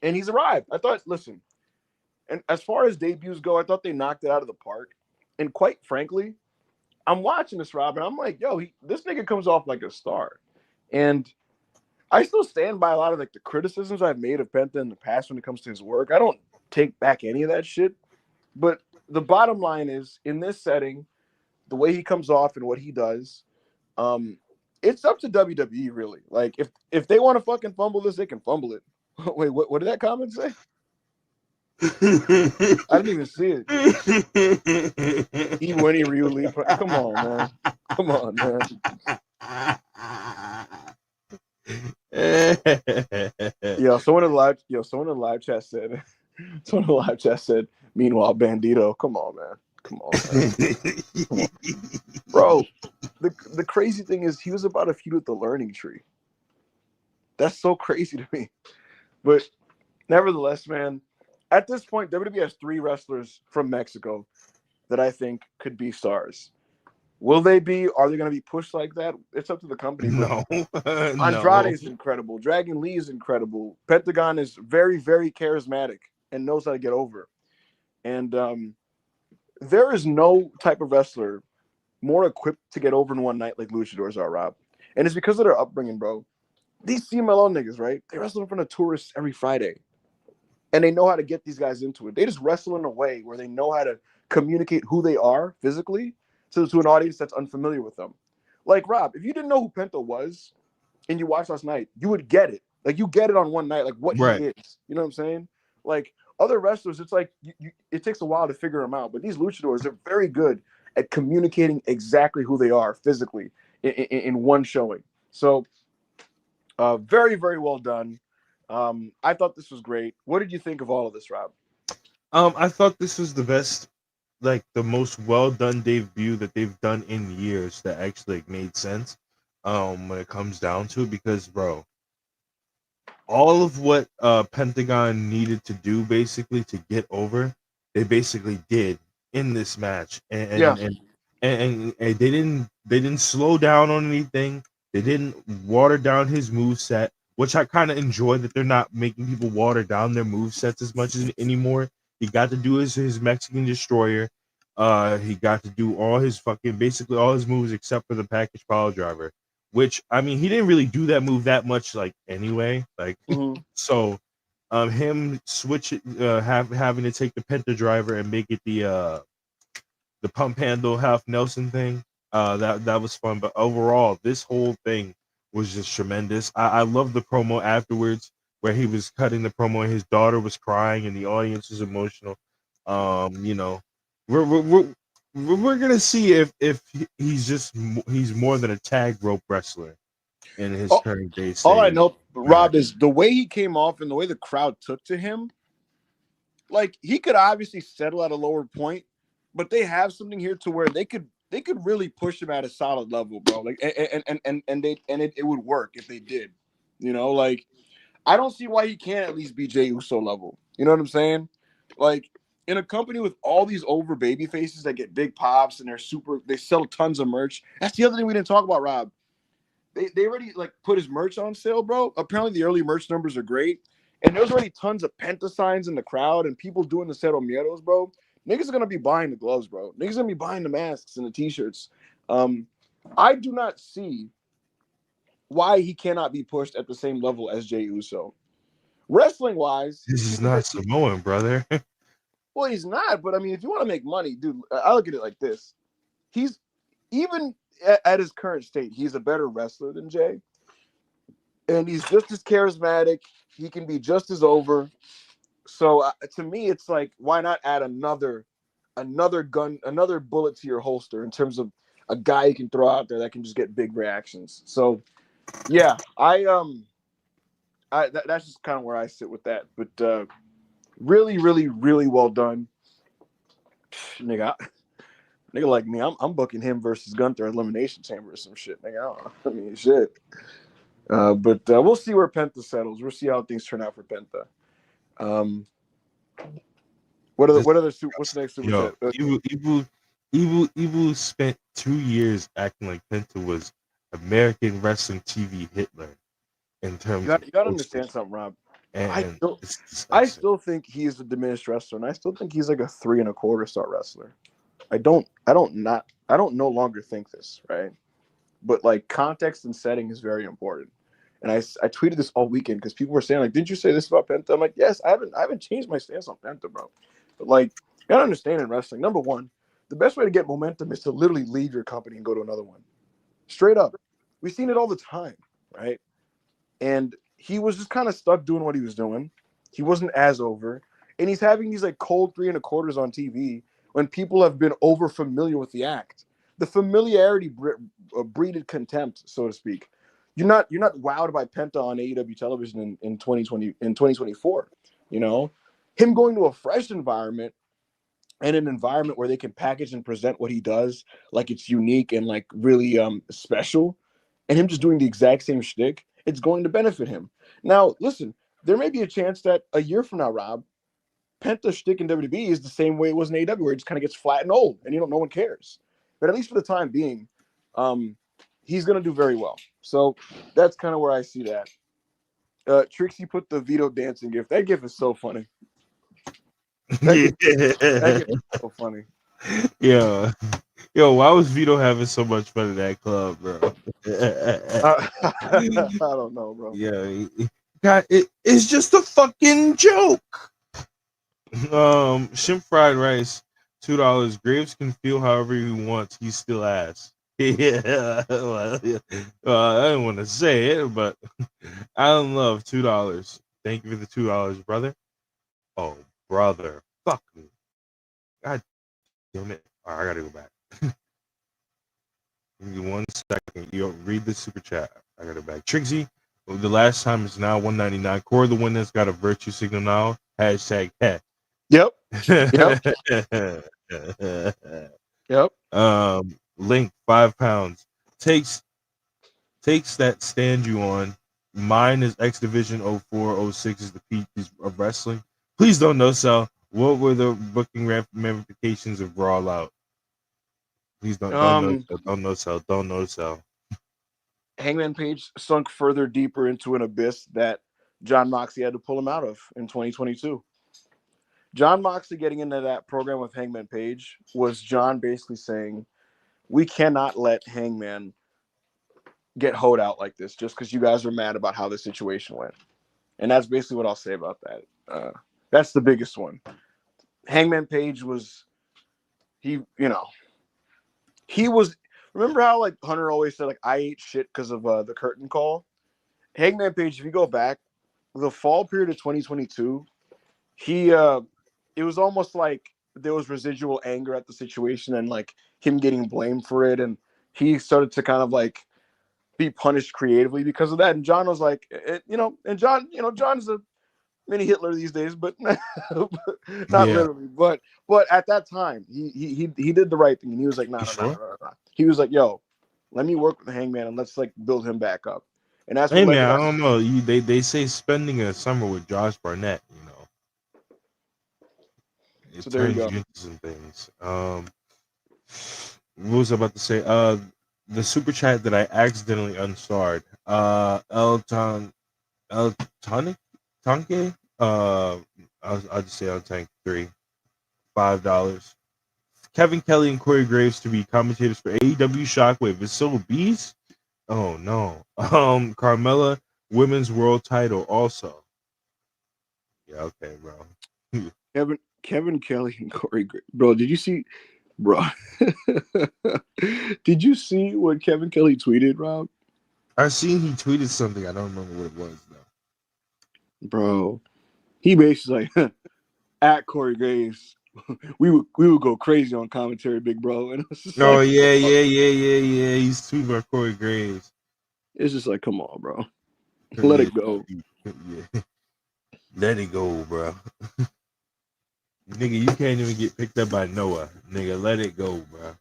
he's arrived. I thought, listen, and as far as debuts go, I thought they knocked it out of the park. And quite frankly, I'm watching this, Rob, and I'm like, yo, this nigga comes off like a star. And I still stand by a lot of like the criticisms I've made of Penta in the past when it comes to his work. I don't take back any of that shit. But the bottom line is, in this setting, the way he comes off and what he does, it's up to WWE, really. Like, if they want to fucking fumble this, they can fumble it. Wait, what did that comment say? I didn't even see it. Winnie Ryu Lee. Come on, man. Come on, man. Someone in the live chat said, meanwhile, Bandito. Come on, man. Come on. Bro, the crazy thing is he was about to feud with the Learning Tree. That's so crazy to me. But nevertheless, man, at this point, WWE has 3 wrestlers from Mexico that I think could be stars. Will they be? Are they going to be pushed like that? It's up to the company. No. Andrade is incredible. Dragon Lee is incredible. Pentagon is very, very charismatic and knows how to get over. And there is no type of wrestler more equipped to get over in one night like luchadors are, Rob. And it's because of their upbringing, bro. These CMLL niggas, right? They wrestle in front of tourists every Friday. And they know how to get these guys into it. They just wrestle in a way where they know how to communicate who they are physically to an audience that's unfamiliar with them. Like, Rob, if you didn't know who Penta was and you watched last night, you would get it. Like, you get it on one night, like what he is. You know what I'm saying? Like, other wrestlers, it's like it takes a while to figure them out. But these luchadors, they're very good at communicating exactly who they are physically in one showing. So, very, very well done. I thought this was great. What did you think of all of this, Rob? I thought this was the best, like the most well done debut that they've done in years that actually made sense. When it comes down to it, because bro, all of what Pentagon needed to do basically to get over, they basically did in this match, and they didn't slow down on anything. They didn't water down his moveset, which I kind of enjoy that they're not making people water down their movesets as much as anymore. He got to do his Mexican Destroyer. He got to do all his basically all his moves except for the package pile driver, which I mean he didn't really do that move that much like anyway. Like so, him having to take the Penta driver and make it the pump handle half Nelson thing. That was fun. But overall, this whole thing was just tremendous. I love the promo afterwards where he was cutting the promo and his daughter was crying and the audience was emotional. You know, we're we're we're, we're gonna see if he's more than a tag rope wrestler in his Oh, current day all I state. know, Rob, is the way he came off and the way the crowd took to him. Like, he could obviously settle at a lower point, but they have something here to where they could really push him at a solid level, bro. Like, it would work if they did. You know, like, I don't see why he can't at least be Jey Uso level. You know what I'm saying? Like, in a company with all these over baby faces that get big pops and they sell tons of merch. That's the other thing we didn't talk about, Rob. They already like put his merch on sale, bro. Apparently the early merch numbers are great. And there's already tons of Penta signs in the crowd and people doing the Cero Miedos, bro. Niggas are gonna be buying the gloves, bro. Niggas are gonna be buying the masks and the t-shirts. I do not see why he cannot be pushed at the same level as Jey Uso. Wrestling wise, This is not Samoan, brother. well, he's not, but I mean, if you want to make money, dude, I look at it like this. He's even at his current state, he's a better wrestler than Jay. And he's just as charismatic. He can be just as over. So to me, it's like, why not add another gun, another bullet to your holster in terms of a guy you can throw out there that can just get big reactions. So yeah, that's just kind of where I sit with that. But really, really, really well done, nigga. Nigga like me, I'm booking him versus Gunther Elimination Chamber or some shit, nigga. I don't know. I mean, shit. But we'll see where Penta settles. We'll see how things turn out for Penta. What's the next super Yo, chat? Evil spent 2 years acting like Penta was American wrestling TV Hitler in terms of You gotta posters. understand something, Rob. And it's I disgusting. still think he's a diminished wrestler, and I still think he's like a 3.25-star wrestler. I don't no longer think this, right? But like, context and setting is very important. And I tweeted this all weekend because people were saying, like, didn't you say this about Penta? I'm like, yes, I haven't changed my stance on Penta, bro. But like, you gotta understand in wrestling, number one, the best way to get momentum is to literally leave your company and go to another one. Straight up. We've seen it all the time, right? And he was just kind of stuck doing what he was doing. He wasn't as over. And he's having these like cold 3.25s on TV when people have been over familiar with the act. The familiarity breeded contempt, so to speak. You're not wowed by Penta on AEW television in 2024. You know, him going to a fresh environment and an environment where they can package and present what he does like it's unique and like really special, and him just doing the exact same shtick, it's going to benefit him. Now, listen, there may be a chance that a year from now, Rob, Penta shtick in WWE is the same way it was in AEW, where it just kind of gets flat and old, and no one cares. But at least for the time being, he's going to do very well. So that's kind of where I see that. Trixie put the Vito dancing gift. That gift is so funny. That gift is so funny. Yeah. Yo, why was Vito having so much fun in that club, bro? I don't know, bro. Yeah, it's just a fucking joke. Shrimp fried rice, $2. Graves can feel however he wants. He's still ass. Yeah, well, I didn't want to say it, but I love $2. Thank you for the $2, brother. Oh, brother, fuck me. God damn it! All right, I gotta go back. Give me 1 second. You read the super chat. I got it back. Trixie, the last time is now 199. Core the one that's got a virtue signal now. Hashtag hat. Yep. Yep. Link £5 takes that stand you on. Mine is X Division 0406 is the peak of wrestling. Please don't no sell. What were the booking ramifications of Raw Out? Please don't no sell. Hangman Page sunk further deeper into an abyss that John Moxley had to pull him out of in 2022. John Moxley getting into that program with Hangman Page was John basically saying, we cannot let Hangman get hoed out like this just because you guys are mad about how the situation went. And that's basically what I'll say about that. That's the biggest one. Hangman Page was, he was, Remember how like Hunter always said like I ate shit because of the curtain call? Hangman Page, if you go back, the fall period of 2022, he it was almost like there was residual anger at the situation and like him getting blamed for it, and he started to kind of like be punished creatively because of that. And John was like, and John, John's a mini Hitler these days, but not Yeah. literally. But at that time, he did the right thing, and he was like, You no. sure? He was like, yo, let me work with the Hangman and let's like build him back up. And that's what Hey led to man, I that. don't know. They say spending a summer with Josh Barnett, it So there you turns go. you into some things. What was I about to say? The super chat that I accidentally unstarred. El Tonic Tonke. I'll just say El Tank 3, $5. Kevin Kelly and Corey Graves to be commentators for AEW Shockwave. Vasilla Beast. Oh no. Carmella Women's World Title also. Yeah, okay, bro. Kevin Kelly and Corey Graves. Bro, did you see, bro? Did you see what Kevin Kelly tweeted, Rob? I seen he tweeted something. I don't remember what it was though. Bro, he basically like at Corey Graves. We would go crazy on commentary, big bro. And it's just Oh like, yeah. He's tweeting about Corey Graves. it's just like, come on, bro. Let Yeah, it go. yeah. Let it go, bro. Nigga, you can't even get picked up by Noah. Nigga, let it go, bro.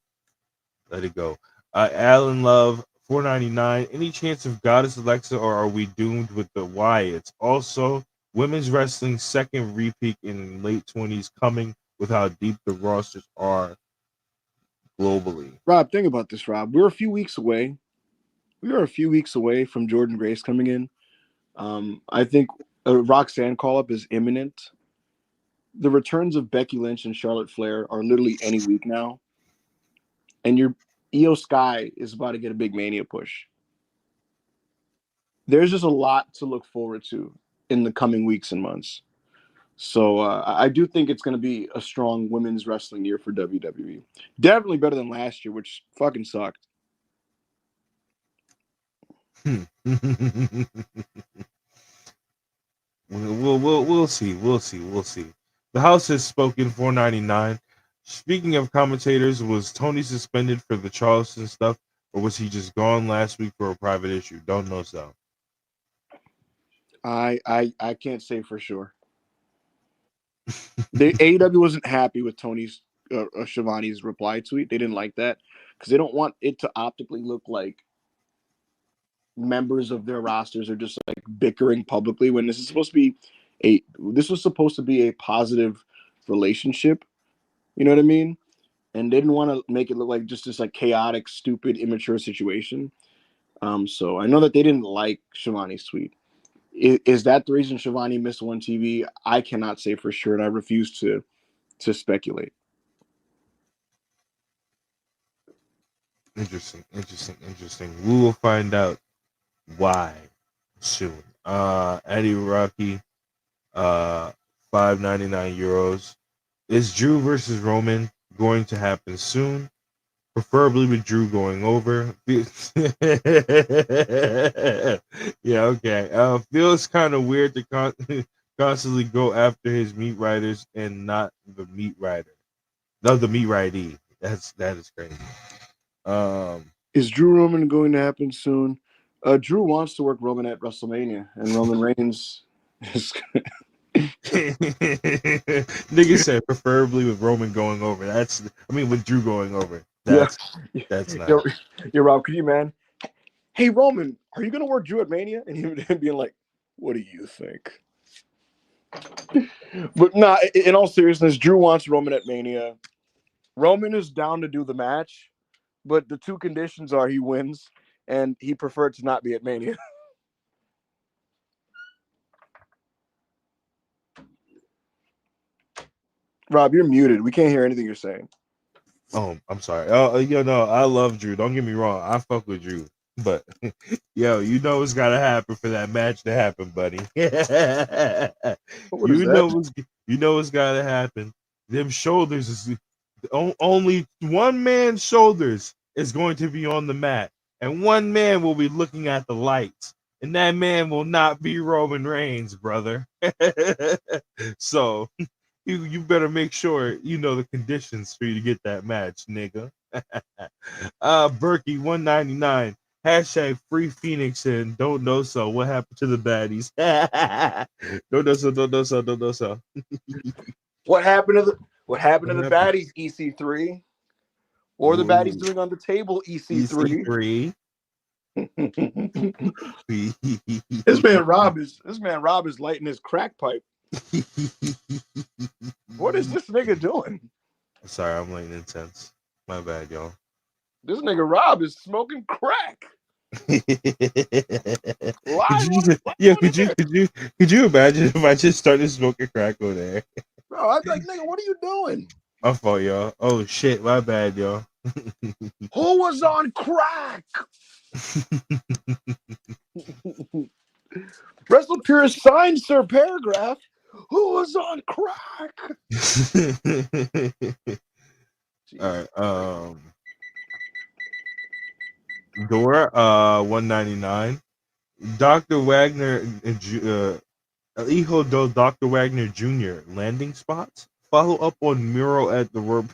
Let it go. Alan Love, $4.99. Any chance of Goddess Alexa, or are we doomed with the Wyatts? Also, women's wrestling second repeat in late 20s coming with how deep the rosters are globally. Rob, think about this, Rob. We're a few weeks away. We are a few weeks away from Jordan Grace coming in. I think a Roxanne call-up is imminent. The returns of Becky Lynch and Charlotte Flair are literally any week now. And your Io Sky is about to get a big Mania push. There's just a lot to look forward to in the coming weeks and months. So I do think it's going to be a strong women's wrestling year for WWE. Definitely better than last year, which fucking sucked. We'll see. The House has spoken. $4.99. Speaking of commentators, was Tony suspended for the Charleston stuff, or was he just gone last week for a private issue? Don't know, so. I can't say for sure. The AEW wasn't happy with Tony's Shivani's reply tweet. They didn't like that because they don't want it to optically look like members of their rosters are just like bickering publicly when this was supposed to be a positive relationship. You know what I mean? And they didn't want to make it look like just this like chaotic, stupid, immature situation. So I know that they didn't like Shivani's tweet. Is that the reason Shivani missed one TV? I cannot say for sure, and I refuse to speculate. Interesting. We will find out why soon. Eddie Rocky, 5.99 euros. Is Drew versus Roman going to happen soon? Preferably with Drew going over. Yeah, okay. Feels kind of weird to constantly go after his meat riders and not the meat rider. No, the meat ridee. That is crazy. Is Drew Roman going to happen soon? Drew wants to work Roman at WrestleMania, and Roman Reigns is. Nigga said preferably with Roman going over. With Drew going over. That's nice. Yo, Rob, could you, man? Hey, Roman, are you going to work Drew at Mania? And him being like, what do you think? But nah, in all seriousness, Drew wants Roman at Mania. Roman is down to do the match, but the two conditions are he wins, and he preferred to not be at Mania. Rob, you're muted. We can't hear anything you're saying. Oh, I'm sorry. No, I love Drew. Don't get me wrong. I fuck with Drew. But, yo, it's got to happen for that match to happen, buddy. What is that? It's got to happen. Them shoulders is only one man's shoulders is going to be on the mat, and one man will be looking at the lights, and that man will not be Roman Reigns, brother. So you better make sure you know the conditions for you to get that match, nigga. Berkey 199. Hashtag free Phoenix and don't know so. What happened to the baddies? Don't know so, don't know so, don't know so. What happened to the What baddies, EC3? Or the baddies doing on the table, EC3? This man Rob is lighting his crack pipe. What is this nigga doing? Sorry, I'm lighting intense. My bad, y'all. This nigga Rob is smoking crack. Could you imagine if I just started smoking crack over there? Bro, I'd be like, nigga, what are you doing? My fault, y'all. Oh shit, my bad, y'all. Who was on crack? Wrestle Purist signed Sir Paragraph. Who was on crack? All right. Dora, 199. Dr. Wagner, Hijo do Dr. Wagner Jr. landing spots. Follow up on Miro at the rope.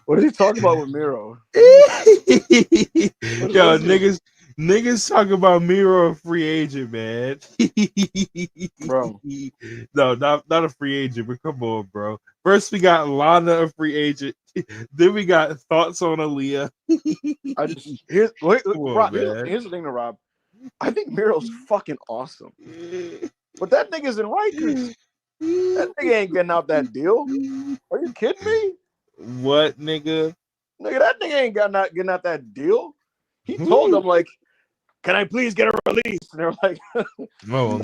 What is he talking about with Miro? Yo, niggas talking about Miro a free agent, man. Bro. No, not a free agent, but come on, bro. First we got Lana a free agent, then we got thoughts on Aaliyah. Here's the thing to Rob. I think Miro's fucking awesome. But that nigga's in Rikers. That nigga ain't getting out that deal. Are you kidding me? What, nigga? Nigga, that nigga ain't getting out that deal. He told them, like, can I please get a release? And they're like, no.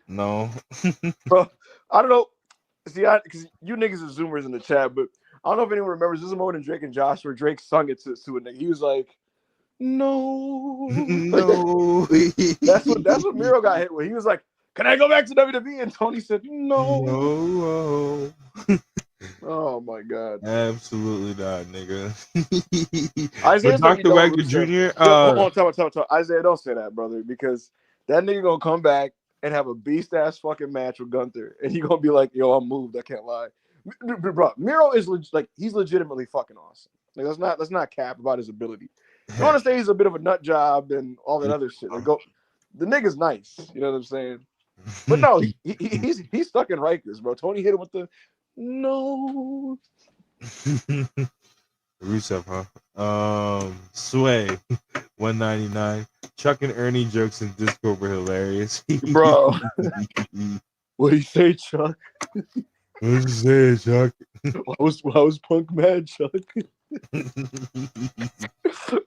No. Bro, I don't know. See, because you niggas are Zoomers in the chat, but I don't know if anyone remembers. This is more than Drake and Josh, where Drake sung it to a nigga. He was like, no. That's what Miro got hit with. He was like, can I go back to WWE? And Tony said, no. Oh my god. Absolutely not, nigga. Isaiah Dr. Wagner Jr. Hold on, tell me. Isaiah, don't say that, brother, because that nigga gonna come back and have a beast ass fucking match with Gunther, and he gonna be like, yo, I'm moved. I can't lie. Bro, Miro is he's legitimately fucking awesome. Like, let's not cap about his ability. You want to say he's a bit of a nut job and all that other shit. Like, the nigga's nice. You know what I'm saying? But no, he's stuck in Rikers, bro. Tony hit him with the no. Rusev, huh? Sway, 199. Chuck and Ernie jokes in Discord were hilarious. Bro. What do you say, Chuck? What did you say, Chuck? Why was Punk mad, Chuck?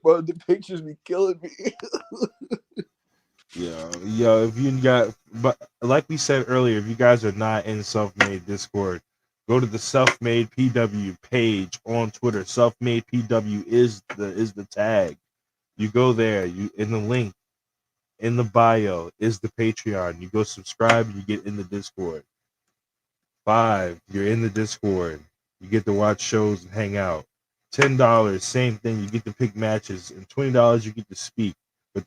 Bro, the pictures be killing me. Yo, if you got, but like we said earlier, if you guys are not in Self-Made Discord, go to the Self-Made PW page on Twitter. Self-Made PW is the tag. You go there. You in the link in the bio is the Patreon. You go subscribe. You get in the Discord. 5, you're in the Discord. You get to watch shows and hang out. $10, same thing. You get to pick matches, and $20 you get to speak. But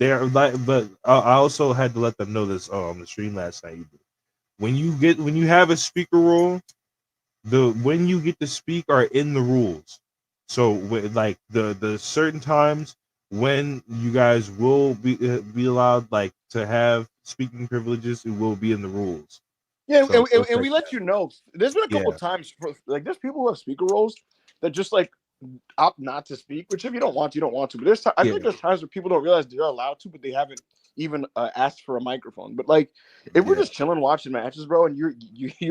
I also had to let them know this on the stream last night. When you have a speaker role, when you get to speak are in the rules. So like the certain times when you guys will be allowed like to have speaking privileges, it will be in the rules. Yeah, so, and we let you know. There's been a couple of times like there's people who have speaker roles that just like opt not to speak, which if you don't want to, you don't want to. But I think there's times where people don't realize they're allowed to, but they haven't even asked for a microphone. But like, if we're just chilling watching matches, bro, and you're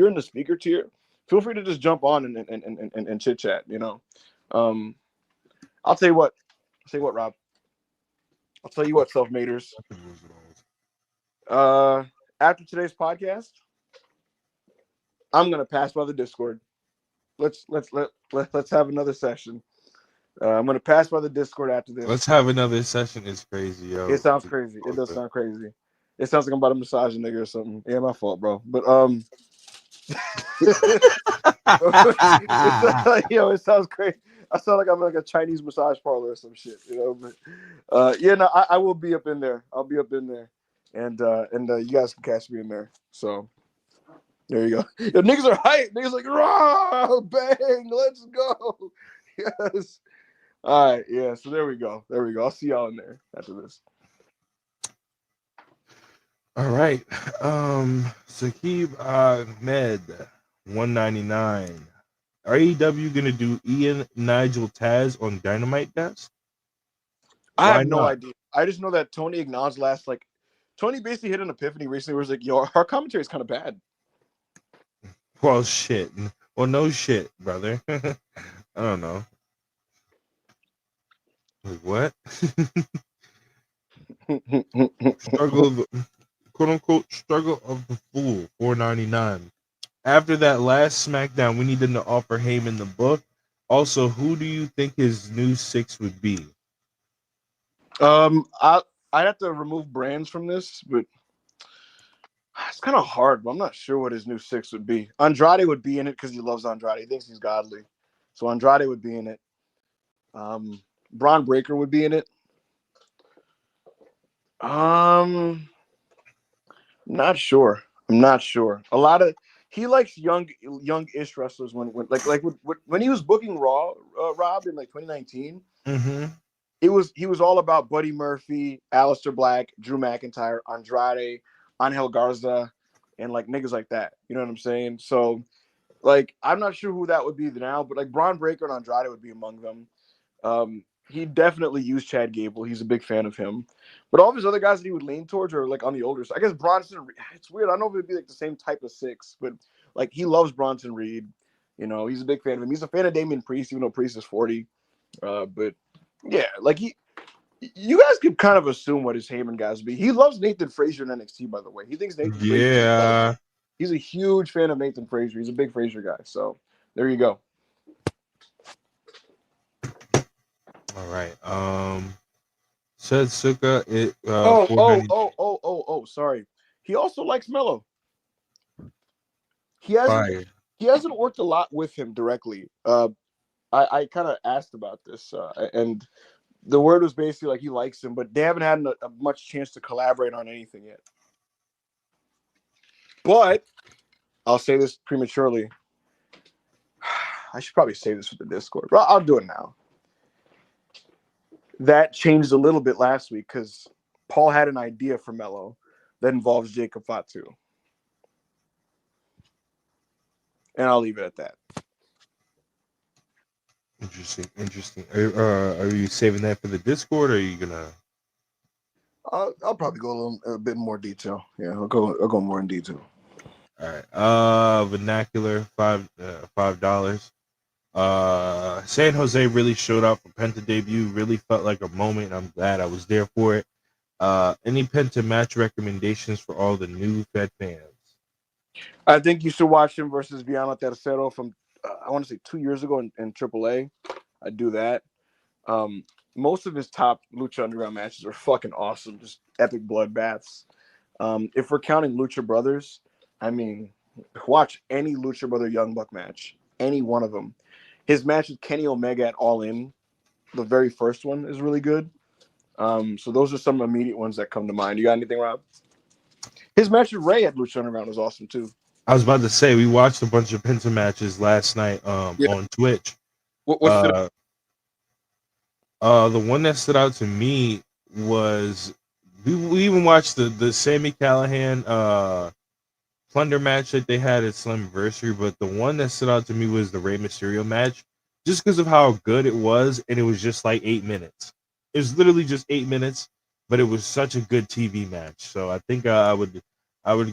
in the speaker tier, feel free to just jump on and chit chat. You know, I'll tell you what. Rob. I'll tell you what, self-maders. After today's podcast, I'm gonna pass by the Discord. Let's have another session. I'm gonna pass by the Discord after this. Let's have another session. It's crazy, yo. It sounds crazy. It does sound crazy. It sounds like I'm about to massage a nigga or something. Yeah, my fault, bro. But It sounds great. I sound like I'm like a Chinese massage parlor or some shit, But yeah, no, I will be up in there. I'll be up in there, and you guys can catch me in there. So there you go. Yo, niggas are hype. Niggas like, rah, bang, let's go. Yes. All right, yeah. So there we go. I'll see y'all in there after this. All right. Saqib Ahmed, 199. Are AEW gonna do Ian Nigel Taz on Dynamite Desk? I Why have no not? idea. I just know that Tony acknowledged Tony basically hit an epiphany recently where he's like, yo, our commentary is kind of bad. Well, shit. Well, no shit, brother. I don't know. Like, what? Struggle, quote unquote, struggle of the fool, 499. After that last SmackDown, we need them to offer Heyman the book. Also, who do you think his new 6 would be? I'd have to remove brands from this, but it's kind of hard. But I'm not sure what his new 6 would be. Andrade would be in it because he loves Andrade. He thinks he's godly, so Andrade would be in it. Braun Breaker would be in it. Not sure. I'm not sure. He likes young-ish wrestlers when he was booking Raw, Rob, in like 2019. Mm-hmm. He was all about Buddy Murphy, Aleister Black, Drew McIntyre, Andrade, Angel Garza, and like niggas like that. You know what I'm saying? So like I'm not sure who that would be now, but like Braun Breaker and Andrade would be among them. He definitely used Chad Gable. He's a big fan of him. But all of his other guys that he would lean towards are like on the older side. I guess Bronson, it's weird. I don't know if it'd be like the same type of 6, but like he loves Bronson Reed. He's a big fan of him. He's a fan of Damian Priest, even though Priest is 40. But yeah, like you guys could kind of assume what his Heyman guys would be. He loves Nathan Frazier in NXT, by the way. He thinks Nathan Frazier. He's a huge fan of Nathan Frazier. He's a big Frazier guy. So there you go. All right. Said Suka. Sorry. He also likes Mello. He hasn't worked a lot with him directly. I kind of asked about this, and the word was basically like he likes him, but they haven't had a much chance to collaborate on anything yet. But I'll say this prematurely. I should probably say this with the Discord, but I'll do it now. That changed a little bit last week because Paul had an idea for Mello that involves Jacob Fatu. And I'll leave it at that. Interesting. Are you saving that for the Discord, or are you gonna? I'll probably go a bit more detail. Yeah, I'll go more in detail. All right. Vernacular, $5. San Jose really showed up for Penta debut. Really felt like a moment. I'm glad I was there for it. Any Penta match recommendations for all the new Fed fans? I think you should watch him versus Viana Tercero from I want to say 2 years ago in AAA. I'd do that. Most of his top Lucha Underground matches are fucking awesome. Just epic bloodbaths. If we're counting Lucha Brothers, I mean, watch any Lucha Brother Young Buck match. Any one of them. His match with Kenny Omega at All In, the very first one, is really good. So those are some immediate ones that come to mind. You got anything, Rob? His match with Ray at Lucha Underground was awesome, too. I was about to say, we watched a bunch of Penta matches last night on Twitch. What's the one that stood out to me was we even watched the Sami Callihan plunder match that they had at Slammiversary, but the one that stood out to me was the Rey Mysterio match, just because of how good it was, and it was just like 8 minutes. It was literally just 8 minutes, but it was such a good TV match. So I think I would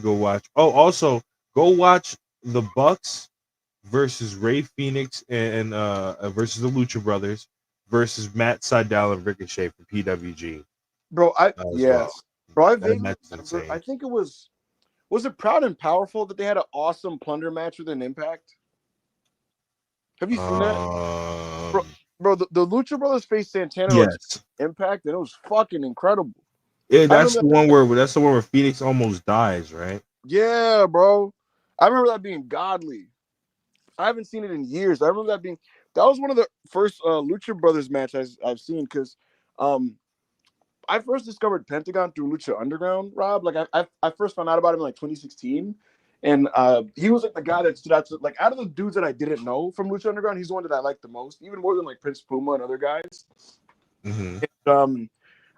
go watch. Oh, also go watch the Bucks versus Ray Phoenix and versus the Lucha Brothers versus Matt Sydal and Ricochet for PWG. Bro, Bro, I think it was it Proud and Powerful that they had an awesome plunder match with an Impact? Have you seen that? Bro, the Lucha Brothers faced Santana Impact, and it was fucking incredible. Yeah, that's the one where Phoenix almost dies, right? Yeah, bro. I remember that being godly. I haven't seen it in years. I remember that was one of the first Lucha Brothers match I've seen because I first discovered Pentagon through Lucha Underground, Rob. Like I first found out about him in like 2016. And he was like the guy that stood out to, like, out of the dudes that I didn't know from Lucha Underground, he's the one that I liked the most, even more than like Prince Puma and other guys. Mm-hmm. And,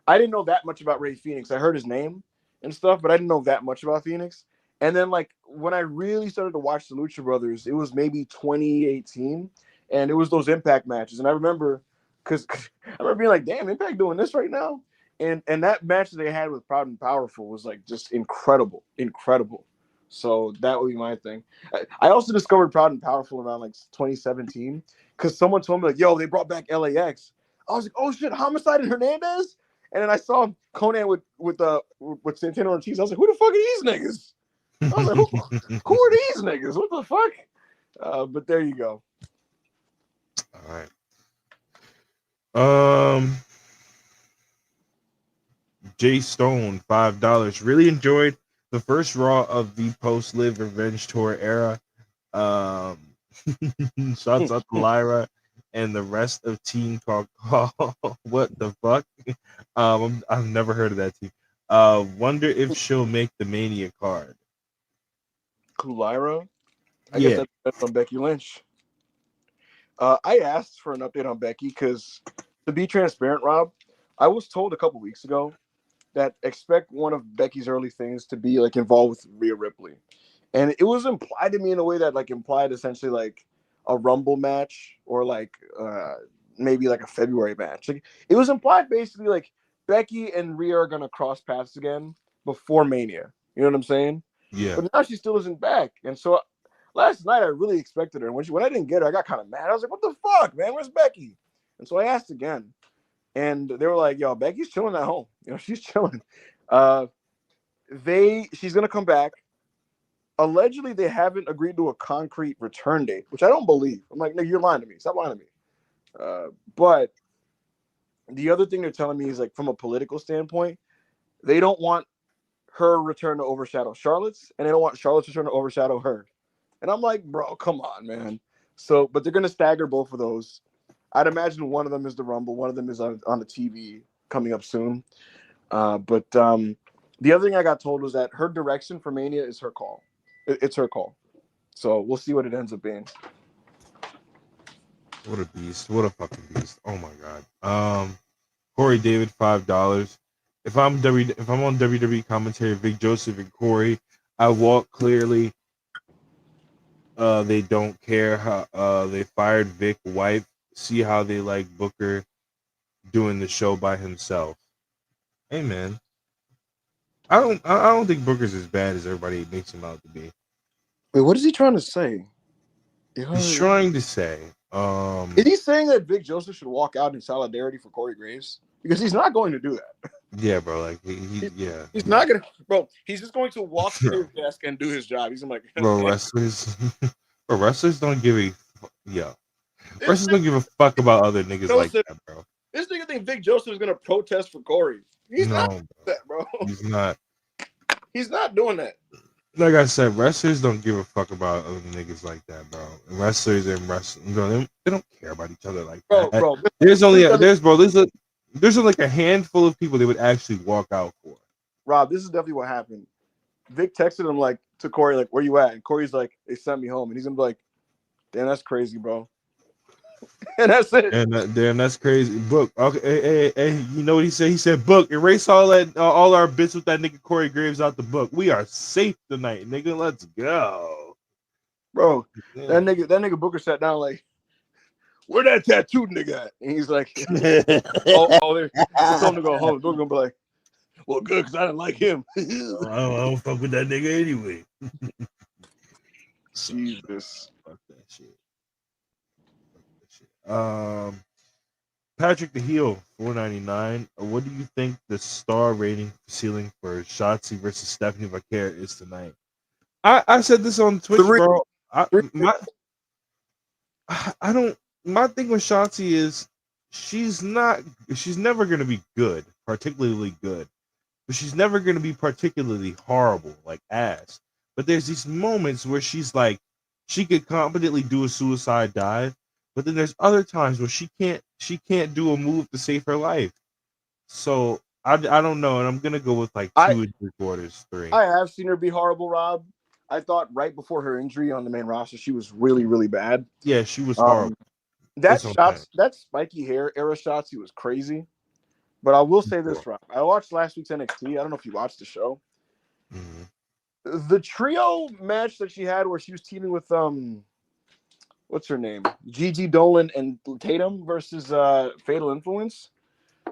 I didn't know that much about Ray Phoenix. I heard his name and stuff, but I didn't know that much about Phoenix. And then, like, when I really started to watch the Lucha Brothers, it was maybe 2018, and it was those Impact matches. And I remember, because I remember being like, "Damn, Impact doing this right now." And that match that they had with Proud and Powerful was like just incredible. So that would be my thing. I also discovered Proud and Powerful around like 2017 because someone told me like, "Yo, they brought back LAX." I was like, "Oh shit, Homicide and Hernandez." And then I saw Conan with Santana Ortiz. I was like, "Who the fuck are these niggas?" I was like, "Who are these niggas? What the fuck?" But there you go. All right. Jay Stone, $5. Really enjoyed the first Raw of the post Live Revenge Tour era. Shouts out to Lyra and the rest of Team Talk. What the fuck? I've never heard of that team. Wonder if she'll make the Mania card. Lyra? I Yeah. guess that's on Becky Lynch. I asked for an update on Becky because, to be transparent, Rob, I was told a couple weeks ago that expect one of Becky's early things to be like involved with Rhea Ripley. And it was implied to me in a way that like implied essentially like a Rumble match or like maybe like a February match. Like it was implied basically like Becky and Rhea are gonna cross paths again before Mania. You know what I'm saying? Yeah. But now she still isn't back. And so last night I really expected her. And when I didn't get her, I got kind of mad. I was like, "What the fuck, man? Where's Becky?" And so I asked again. And they were like, "Yo, Becky's chilling at home. You know, she's chilling." She's gonna come back. Allegedly, they haven't agreed to a concrete return date, which I don't believe. I'm like, "No, you're lying to me. Stop lying to me." But the other thing they're telling me is like from a political standpoint, they don't want her return to overshadow Charlotte's, and they don't want Charlotte's return to overshadow her. And I'm like, bro, come on, man. So, but they're gonna stagger both of those. I'd imagine one of them is the Rumble, one of them is on the TV coming up soon. But the other thing I got told was that her direction for Mania is her call. It's her call. So we'll see what it ends up being. What a beast. What a fucking beast. Oh my god. Corey David, $5. If I'm on WWE commentary, Vic Joseph and Corey, I walk clearly. They don't care how they fired Vic wife. See how they like Booker doing the show by himself. Hey man. I don't think Booker's as bad as everybody makes him out to be. Wait, what is he trying to say? He's trying to say, is he saying that Vic Joseph should walk out in solidarity for Corey Graves? Because he's not going to do that. Yeah, bro. Like he's not gonna, bro. He's just going to walk to his desk and do his job. He's like, bro, wrestlers don't give a wrestlers don't give a fuck about other niggas like that, bro. This nigga think Vic Joseph is gonna protest for Corey. He's not doing that, bro. He's not. He's not doing that. Like I said, wrestlers don't give a fuck about other niggas like that, bro. Wrestlers and wrestling, they don't care about each other like that. Bro, there's only like a handful of people they would actually walk out for. Rob, this is definitely what happened. Vic texted him like to Corey, like, "Where you at?" And Corey's like, "They sent me home," and he's gonna be like, "Damn, that's crazy, bro." And that's it. And damn, that's crazy. Book, okay, hey, you know what he said? He said, "Book, erase all our bits with that nigga Corey Graves out the book. We are safe tonight, nigga. Let's go, bro." Yeah. That nigga Booker sat down like, "Where that tattooed nigga at?" And he's like, "Oh, they're telling him to go home." Booker gonna be like, "Well, good, because I didn't like him." I don't fuck with that nigga anyway. Jesus, fuck that shit. Patrick the Heel, $4.99. What do you think the star rating ceiling for Shotzi versus Stephanie Vaquer is tonight? I said this on Twitch, bro. My thing with Shotzi is she's never gonna be good, particularly good, but she's never gonna be particularly horrible, like ass. But there's these moments where she's like, she could competently do a suicide dive, but then there's other times where she can't do a move to save her life. So I don't know, and I'm gonna go with like 2 3/4, 3. I have seen her be horrible, Rob. I thought right before her injury on the main roster, she was really, really bad. Yeah, she was horrible. That spiky hair era Shotzi was crazy. But I will say this, Rob. I watched last week's NXT. I don't know if you watched the show. Mm-hmm. The trio match that she had where she was teaming with what's her name? Gigi Dolan and Tatum versus Fatal Influence.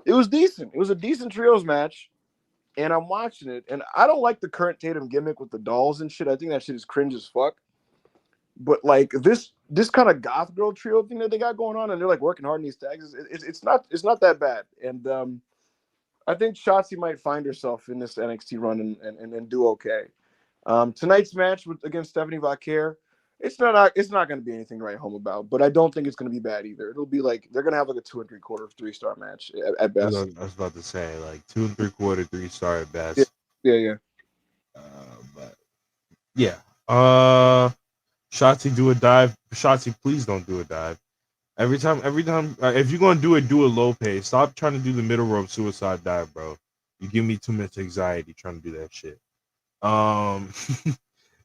It was decent. It was a decent trios match. And I'm watching it, and I don't like the current Tatum gimmick with the dolls and shit. I think that shit is cringe as fuck. But like this kind of goth girl trio thing that they got going on, and they're like working hard in these tags. It's not that bad. And I think Shotzi might find herself in this NXT run and do okay. Tonight's match against Stephanie Vaquer, it's not going to be anything to write home about, but I don't think it's going to be bad either. It'll be like they're going to have like a 2 3/4, 3-star match at best. I was about to say like 2 3/4, 3-star at best. Yeah. But yeah. Shotzi, do a dive. Shotzi, please don't do a dive. Every time, if you're gonna do it, do a low pace. Stop trying to do the middle rope suicide dive, bro. You give me too much anxiety trying to do that shit.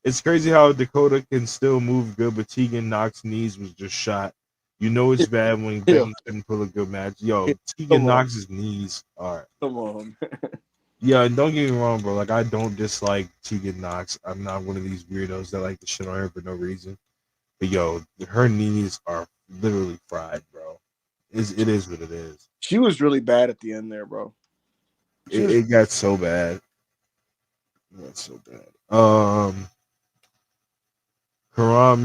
It's crazy how Dakota can still move good, but Tegan Knox's knees was just shot. You know it's bad when Becky couldn't pull a good match. Yo, Tegan Knox's knees are. Come on. Yeah, and don't get me wrong, bro. Like, I don't dislike Tegan Knox. I'm not one of these weirdos that like to shit on her for no reason. But yo, her knees are literally fried, bro. It is what it is. She was really bad at the end there, bro. It got so bad. It got so bad. Karam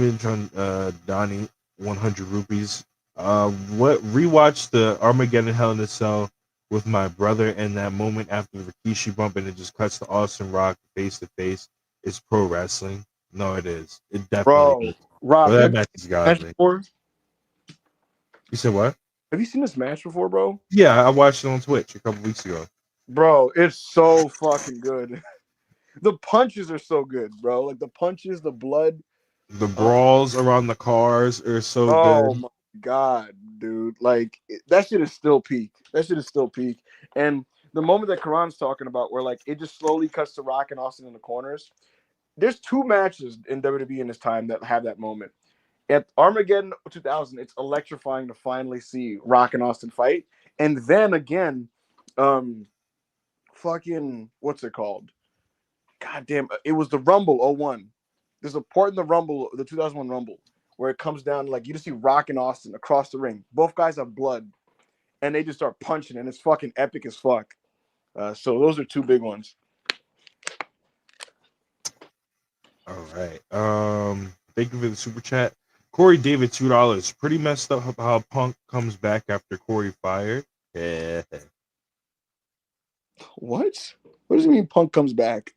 Donnie 100 rupees. Rewatched the Armageddon Hell in a Cell with my brother, and that moment after the Rikishi bump and it just cuts to Austin Rock face to face. It's pro wrestling. No, it is. It definitely is. Rob, that match is godly. You said what? Have you seen this match before, bro? Yeah, I watched it on Twitch a couple weeks ago. Bro, it's so fucking good. The punches are so good, bro. Like the punches, the blood. The brawls around the cars are so good. Oh my god, dude. Like that shit is still peak. And the moment that Karan's talking about where like it just slowly cuts to Rock and Austin in the corners. There's 2 matches in WWE in this time that have that moment. At Armageddon 2000, it's electrifying to finally see Rock and Austin fight. And then again, fucking, what's it called? God damn, it was the Rumble 01. There's a part in the Rumble, the 2001 Rumble, where it comes down like you just see Rock and Austin across the ring. Both guys have blood, and they just start punching, and it's fucking epic as fuck. So those are 2 big ones. All right. Thank you for the super chat. Corey David, $2. Pretty messed up how Punk comes back after Corey fired. Yeah. What? What does it mean Punk comes back?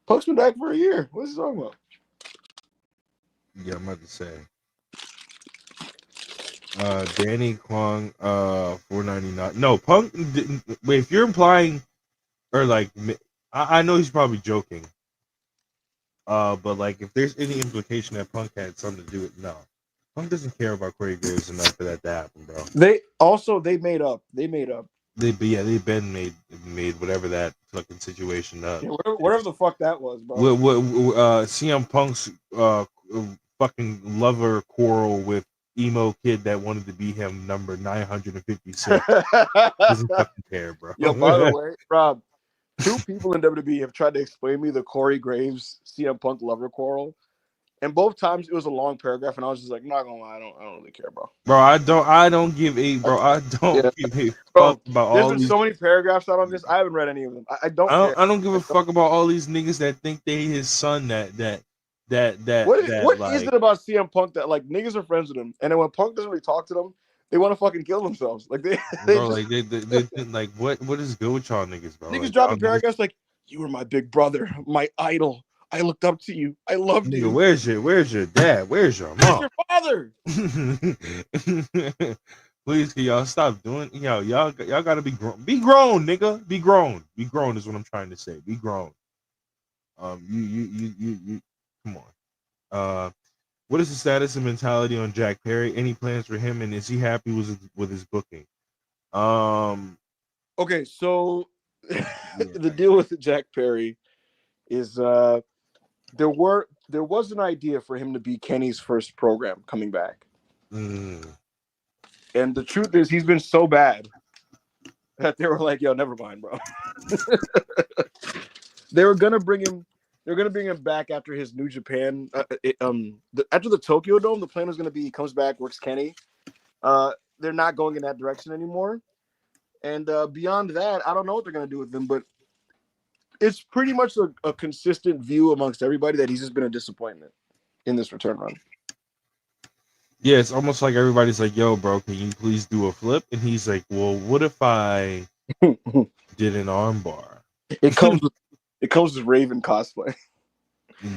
Punk's been back for a year. What is he talking about? Yeah, I'm about to say. Danny Kwong, $4.99. No, Punk didn't. Wait, if you're implying, or like, I know he's probably joking. But like, if there's any implication that Punk had something to do with, no, Punk doesn't care about Corey Graves enough for that to happen, bro. They made up. They've been made whatever that fucking situation up. Yeah, whatever the fuck that was, bro. CM Punk's fucking lover quarrel with emo kid that wanted to be him number 956 doesn't fucking care, bro. Yo, by the way, Rob, 2 people in WWE have tried to explain me the Corey Graves CM Punk lover quarrel, and both times it was a long paragraph, and I was just like, not gonna lie, I don't really care, bro. Bro, I don't give a give a fuck about all these. There's been so many paragraphs out on this. I haven't read any of them. I don't give a fuck about all these niggas that think they his son. What is it about CM Punk that like niggas are friends with him, and then when Punk doesn't really talk to them, they want to fucking kill themselves. Like they like what is good with y'all niggas, bro? Niggas like, dropping paragraphs like, "You were my big brother, my idol. I looked up to you. I loved you." Where's your dad? Where's your mom? Where's your father? Please, can y'all stop doing? Y'all gotta be grown. Be grown, nigga. Be grown. Be grown is what I'm trying to say. Be grown. You come on. What is the status and mentality on Jack Perry? Any plans for him, and is he happy with his booking? Okay, so Yeah. the deal with Jack Perry is there was an idea for him to be Kenny's first program coming back. And the truth is he's been so bad that they were like, yo, never mind, bro. They were gonna bring him. They're gonna bring him back after his New Japan. After the Tokyo Dome, the plan was gonna be he comes back, works Kenny. They're not going in that direction anymore. And beyond that, I don't know what they're gonna do with him, but it's pretty much a consistent view amongst everybody that he's just been a disappointment in this return run. Yeah, it's almost like everybody's like, "Yo, bro, can you please do a flip?" And he's like, "Well, what if I did an armbar?" It comes with Raven cosplay.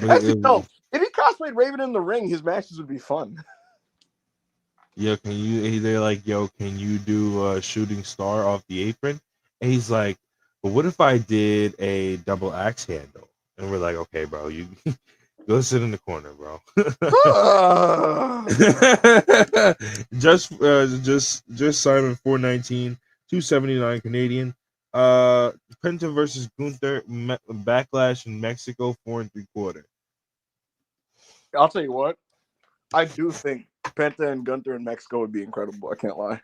Actually, no. If he cosplayed Raven in the ring, his matches would be fun. Yeah, can you? They're like, "Yo, can you do a shooting star off the apron?" And he's like, "But what if I did a double axe handle?" And we're like, "Okay, bro, you go sit in the corner, bro." just Simon 419 279 Canadian. Penta versus Gunther Backlash in Mexico 4 3/4. I'll tell you what, I do think Penta and Gunther in Mexico would be incredible. I can't lie.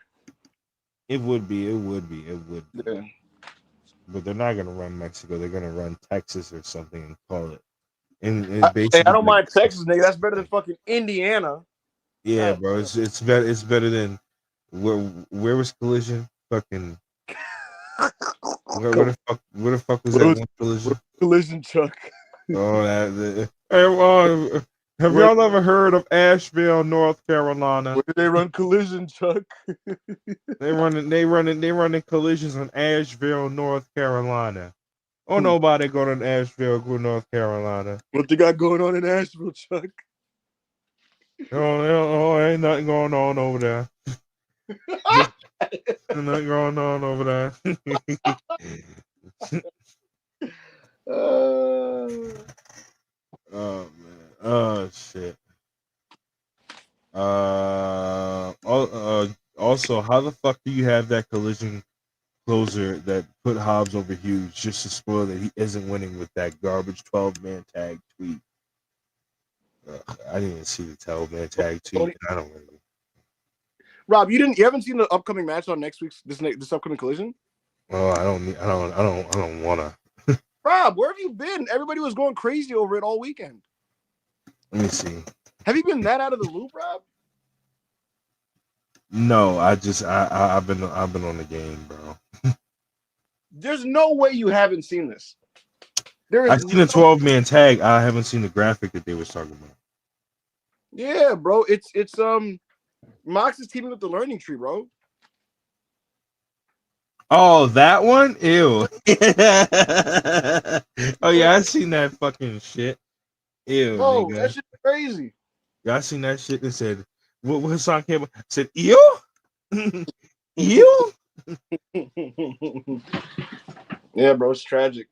It would be. Yeah. But they're not gonna run Mexico. They're gonna run Texas or something and call it. And Hey, I don't mind Texas, nigga. That's better than fucking Indiana. Yeah, bro. It's better. It's better than where was Collision? Fucking. Where the fuck was that one Collision? Collision Chuck. Oh, hey, have y'all ever heard of Asheville, North Carolina? Where did they run Collision Chuck? They running collisions in Asheville, North Carolina. Oh, nobody going to Asheville, North Carolina. What they got going on in Asheville, Chuck? Ain't nothing going on over there. Nothing going on over there. Oh man. Oh shit. Also, how the fuck do you have that collision closer that put Hobbs over Hughes just to spoil that he isn't winning with that garbage 12-man tag tweet? I didn't even see the 12-man tag tweet. I don't really. Rob, you haven't seen the upcoming match on next week's this upcoming Collision? Oh, I don't wanna. Rob, where have you been? Everybody was going crazy over it all weekend. Let me see. Have you been that out of the loop, Rob? No, I've been on the game, bro. There's no way you haven't seen this. I've seen a 12-man tag. I haven't seen the graphic that they was talking about. Yeah, bro. It's Mox is teaming with the Learning Tree, bro. Oh, that one? Ew. Oh yeah, I seen that fucking shit. Ew, bro, nigga. that shit's crazy. Yeah, I seen that shit and said, what song came up? Said, ew? Ew? Yeah, bro, it's tragic.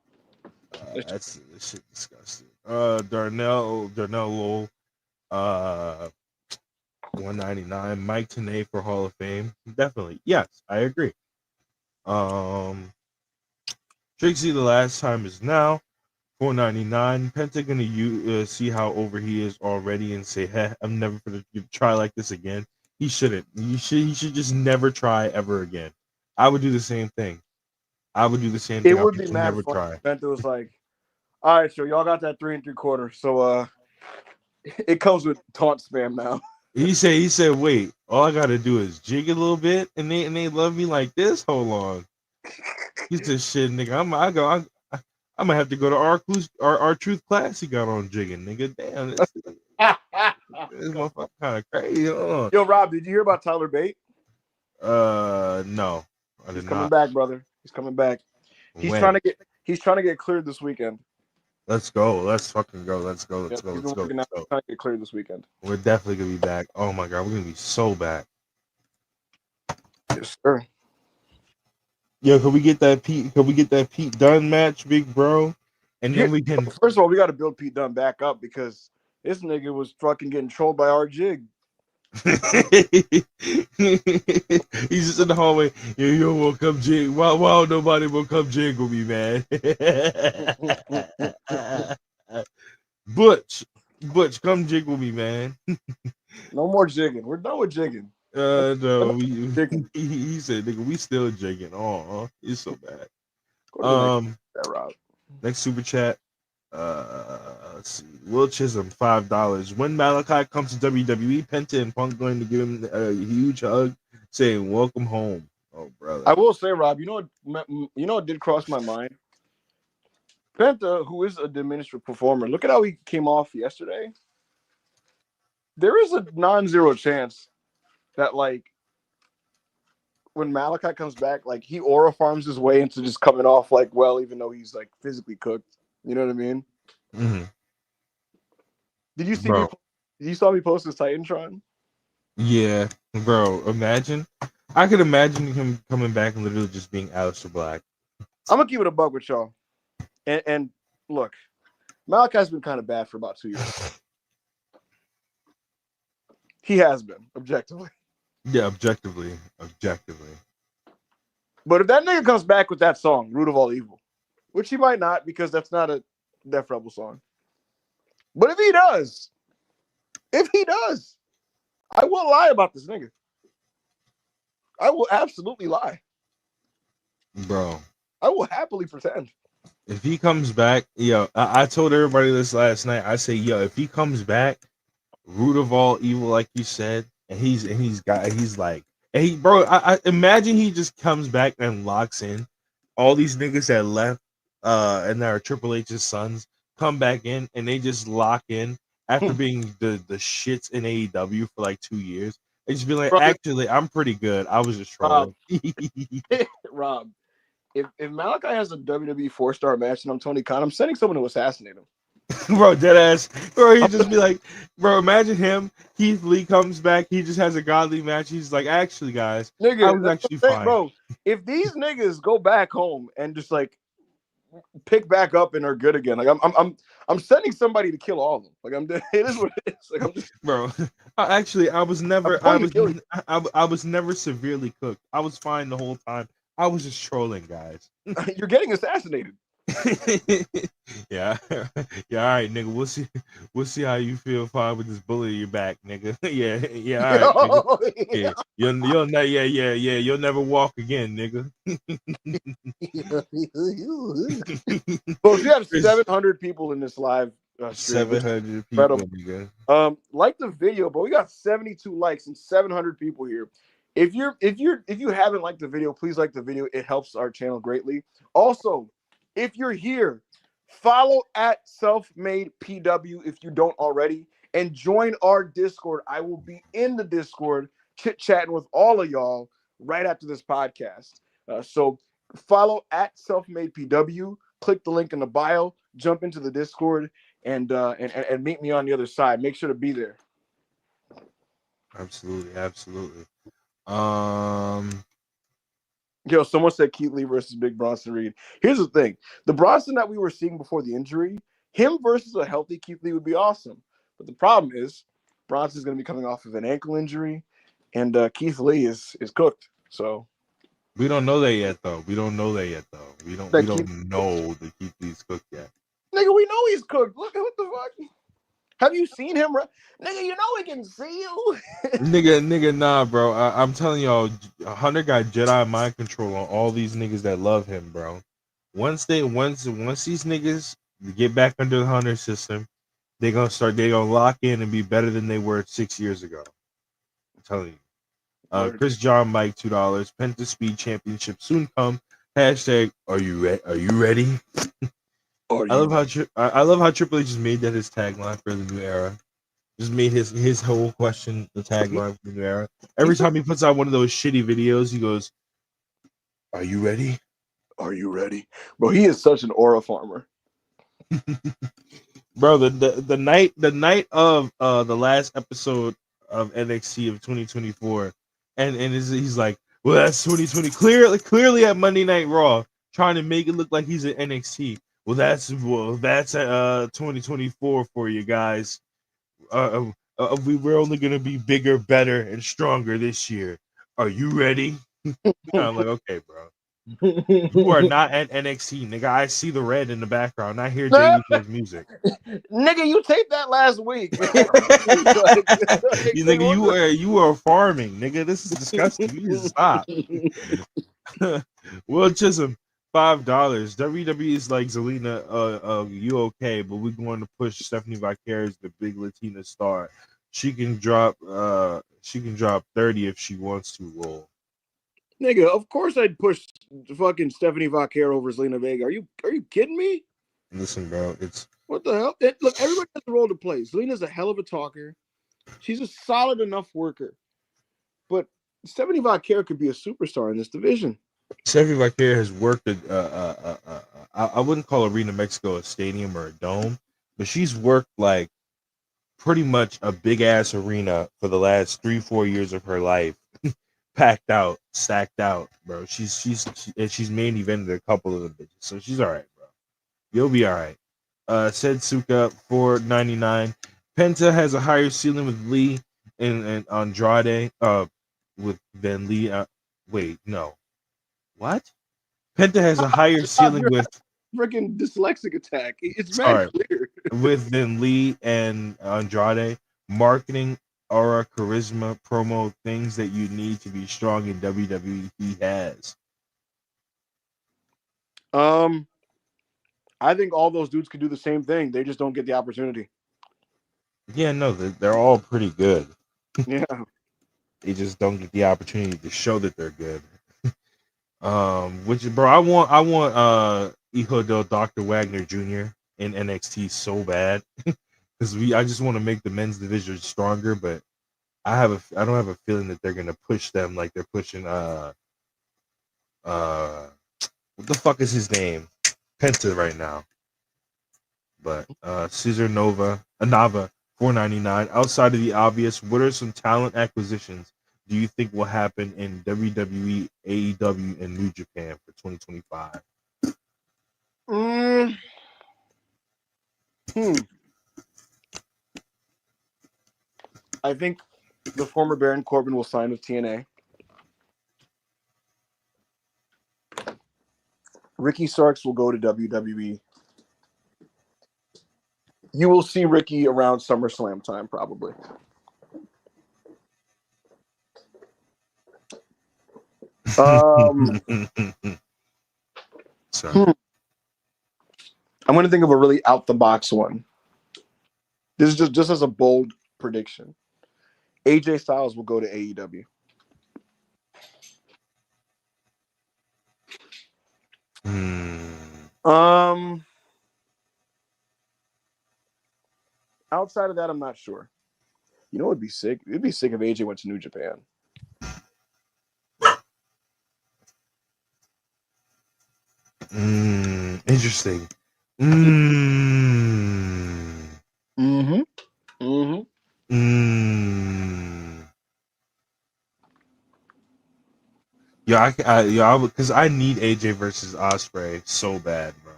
That's shit disgusting. Darnell Lowell, 199. Mike Tenay for Hall of Fame. Definitely. Yes, I agree. Trixie, the last time is now. 499. Penta gonna see how over he is already and say, "Hey, I'm never gonna try like this again." He shouldn't. He should just never try ever again. I would do the same thing. I would do the same thing. It would be mad never fun. try. Penta was like, "All right, so y'all got that 3 3/4. So it comes with taunt spam now." He said, "Wait, all I gotta do is jig a little bit, and they love me like this. Hold on." He said, "Shit, nigga, I'm gonna have to go to our truth class he got on jigging, nigga. Damn, this motherfucker kind of crazy. Yo, Rob, did you hear about Tyler Bate? No, I did not. He's coming back, brother. He's coming back. He's trying to get cleared this weekend. Let's go. Let's fucking go. Let's go. He's trying to get cleared this weekend. We're definitely gonna be back. Oh my god, we're gonna be so back. Yes, sir. Yo, can we get that Pete Dunne match, big bro? and then we can. First of all, we got to build Pete Dunne back up because this nigga was fucking getting trolled by our jig. He's just in the hallway. Yo, will come jig. Why nobody will come jiggle me, man? Butch, come jiggle me, man. No more jigging. We're done with jigging. No, he said, nigga, we still jigging. Oh, it's so bad. Next super chat. Let's see. Will Chisholm, $5. When Malachi comes to WWE, Penta and Punk going to give him a huge hug, saying "Welcome home." Oh, brother. I will say, Rob, you know what did cross my mind? Penta, who is a diminished performer, look at how he came off yesterday. There is a non-zero chance that, like, when Malachi comes back, like, he aura farms his way into just coming off like well, even though he's like physically cooked. You know what I mean? Mm-hmm. Did you see me? You saw me post this Titantron? Yeah, bro. Imagine. I could imagine him coming back and literally just being Aleister Black. I'm gonna keep it a buck with y'all. And look, Malachi's been kind of bad for about 2 years. He has been, objectively. Yeah, objectively. But if that nigga comes back with that song, Root of All Evil, which he might not because that's not a Def Rebel song. But if he does, I will lie about this nigga. I will absolutely lie. Bro. I will happily pretend. If he comes back, I told everybody this last night. I say, if he comes back, Root of All Evil, like you said, and I imagine he just comes back and locks in all these niggas that left, and that are Triple H's sons come back in and they just lock in after being the shits in AEW for like 2 years. They just be like, actually, I'm pretty good. I was just trolling. Rob, if Malachi has a WWE 4-star match and I'm Tony Khan, I'm sending someone to assassinate him. Bro, dead ass. Bro, he just be like, bro, imagine him. Keith Lee comes back. He just has a godly match. He's like, actually, guys, nigga, I was actually fine. Bro, if these niggas go back home and just like pick back up and are good again, like I'm sending somebody to kill all of them. Like it is what it is. Like I'm just, bro. I was never severely cooked. I was fine the whole time. I was just trolling, guys. You're getting assassinated. Yeah. All right, nigga. We'll see how you feel fine with this bullet in your back, nigga. Yeah. All right, nigga. Yeah. You'll never walk again, nigga. Well, you have 700 people in this live stream. 700 people, nigga. Like the video, but we got 72 likes and 700 people here. If you haven't liked the video, please like the video. It helps our channel greatly. Also, if you're here, follow at SelfMadePW if you don't already, and join our Discord. I will be in the Discord chit-chatting with all of y'all right after this podcast. So follow at SelfMadePW, click the link in the bio, jump into the Discord, and meet me on the other side. Make sure to be there. Absolutely. Yo, someone said Keith Lee versus Big Bronson Reed. Here's the thing. The Bronson that we were seeing before the injury, him versus a healthy Keith Lee would be awesome. But the problem is Bronson's going to be coming off of an ankle injury, and Keith Lee is cooked. So we don't know that yet, though. We don't know that that Keith Lee's cooked yet. Nigga, we know he's cooked. Look at what the fuck. Have you seen him? Nigga, you know we can see you. nigga, nah, bro. I'm telling y'all, Hunter got Jedi mind control on all these niggas that love him, bro. Once these niggas get back under the Hunter system, they're gonna lock in and be better than they were 6 years ago. I'm telling you. Chris John Mike, $2. Penta Speed Championship soon come. Hashtag Are you ready? I love how Triple H just made that his tagline for the new era. Just made his whole question the tagline for the new era. Every time he puts out one of those shitty videos, he goes, "Are you ready? Are you ready?" Bro, he is such an aura farmer. Bro, the night of the last episode of NXT of 2024, and he's like, "Well, that's 2020." Clearly at Monday Night Raw, trying to make it look like he's at NXT. Well, that's 2024 for you guys. We're only gonna be bigger, better, and stronger this year. Are you ready? I'm like, okay, bro. You are not at NXT, nigga. I see the red in the background. I hear Jay Uso's music. Nigga, you taped that last week, man. You nigga, you are farming, nigga. This is disgusting. You need to stop. Will Chisholm, $5. WWE is like, Zelina, you okay, but we're going to push Stephanie Vicarious, the big Latina star. She can drop 30 if she wants to roll. Nigga, of course I'd push fucking Stephanie Vaquero over Zelina Vega. Are you kidding me? Listen, bro, what the hell? Look, everybody has a role to play. Zelina's a hell of a talker. She's a solid enough worker. But Stephanie Vaquero could be a superstar in this division. Stephanie Vaquero has worked at I wouldn't call Arena Mexico a stadium or a dome, but she's worked like pretty much a big ass arena for the last 3-4 years of her life. Packed out, stacked out, bro. She's main evented a couple of the bitches, so she's all right, bro. You'll be all right. Said Suka $4.99. Penta has a higher ceiling with Lee and Andrade. With Van Lee. Wait, no. What? Penta has a higher ceiling with freaking dyslexic attack. It's very clear. With Van Lee and Andrade. Marketing, aura, charisma, promo, things that you need to be strong in WWE. He has. I think all those dudes could do the same thing. They just don't get the opportunity. Yeah, no, they're all pretty good. Yeah. They just don't get the opportunity to show that they're good. Which, bro, I want Hijo del Dr. Wagner Jr. in NXT so bad. Because I just want to make the men's division stronger, but I don't have a feeling that they're gonna push them like they're pushing what the fuck is his name? Penta right now. But Cesar Nava $4.99. Outside of the obvious, what are some talent acquisitions do you think will happen in WWE, AEW, and New Japan for 2025? I think the former Baron Corbin will sign with TNA. Ricky Starks will go to WWE. You will see Ricky around SummerSlam time, probably. Sorry. I'm going to think of a really out-the-box one. This is just as a bold prediction. AJ Styles will go to AEW. Outside of that, I'm not sure. You know, it'd be sick. It'd be sick if AJ went to New Japan. Interesting. Yeah, because I need AJ versus Ospreay so bad, bro.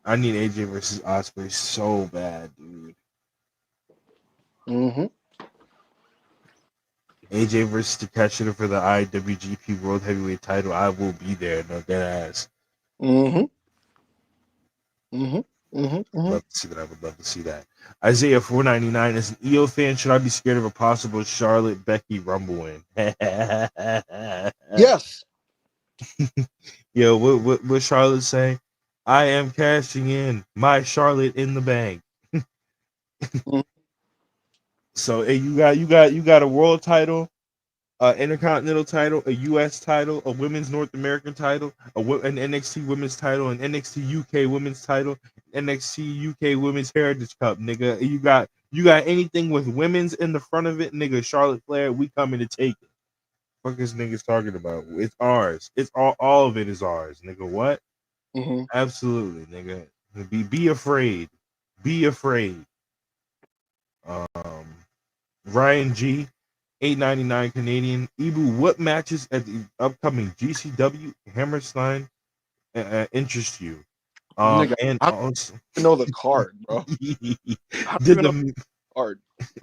I need AJ versus Ospreay so bad, dude. AJ versus Takeshita for the IWGP World Heavyweight title. I will be there, no dead ass. Love to see that. I would love to see that. Isaiah $4.99 as an EO fan. Should I be scared of a possible Charlotte Becky Rumble win? Yes. Yo, what Charlotte say? I am cashing in my Charlotte in the bank. So hey, you got a world title, intercontinental title, a U.S. title, a women's North American title, an NXT women's title, an NXT UK women's title, NXT UK women's Heritage Cup, nigga. You got anything with women's in the front of it, nigga. Charlotte Flair, we coming to take it. Fuck this nigga's talking about. It's ours. It's all of it is ours, nigga. What? Absolutely, nigga. Be afraid. Be afraid. Ryan G, $8.99 Canadian. Ibu, what matches at the upcoming GCW Hammerstein interest you? Nigga, And I also don't know the card, bro. I don't did even know the the card.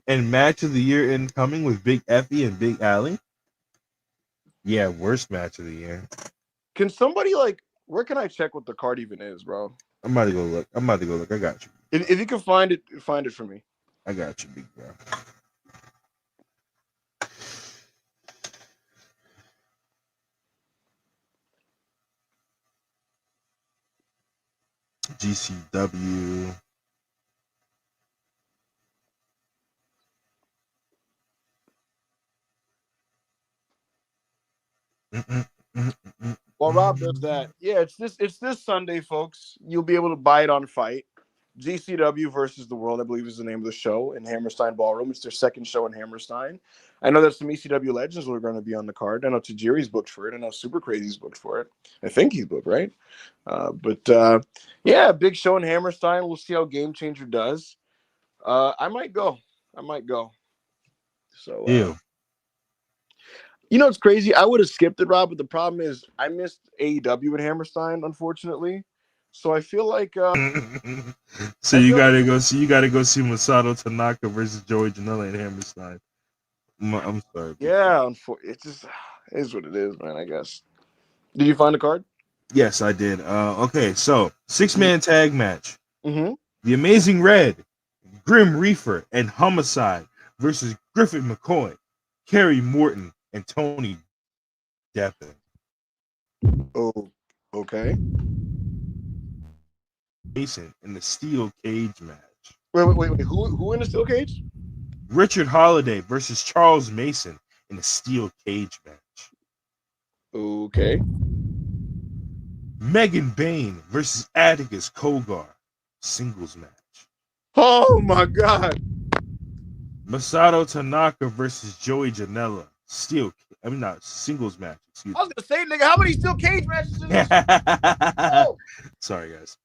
and match of the year incoming with Big Effie and Big Allie. Yeah, worst match of the year. Can somebody where can I check what the card even is, bro? I'm about to go look. I got you. If you can find it for me. I got you, big bro. GCW. While Rob does that, yeah, it's this Sunday, folks. You'll be able to buy it on Fight. GCW versus the World, I believe, is the name of the show in Hammerstein Ballroom. It's their second show in Hammerstein. I know that some ECW legends are going to be on the card. I know Tajiri's booked for it. I know Super Crazy's booked for it. I think he's booked, right? Yeah, big show in Hammerstein. We'll see how Game Changer does. I might go. So, Ew. you know, it's crazy. I would have skipped it, Rob, but the problem is I missed AEW in Hammerstein, unfortunately. So I feel like So you gotta go see Masato Tanaka versus Joey Janela in Hammerstein. I'm sorry. Yeah, it just is what it is, man, I guess. Did you find the card? Yes, I did. Okay, so 6-man tag match. Mm-hmm. The Amazing Red, Grim Reaper, and Homicide versus Griffin McCoy, Kerry Morton, and Tony Deppen. Oh, okay. Mason in the steel cage match. Wait. Who in the steel cage? Richard Holiday versus Charles Mason in the steel cage match. Okay. Megan Bain versus Atticus Kogar, singles match. Oh my God. Masato Tanaka versus Joey Janela, singles match. Excuse I was gonna say, nigga, how many steel cage matches in this? me. Sorry, guys.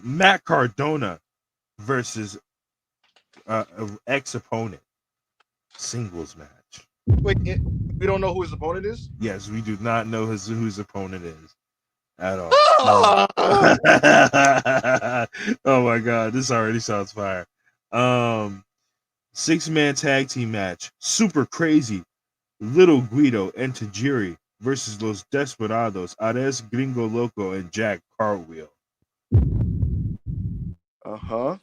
Matt Cardona versus ex-opponent, singles match. Wait, we don't know who his opponent is? Yes, we do not know who his opponent is at all. Ah! Oh my God, this already sounds fire. 6-man tag team match. Super Crazy, Little Guido, and Tajiri versus Los Desperados, Ares Gringo Loco, and Jack Cartwheel. Uh-huh.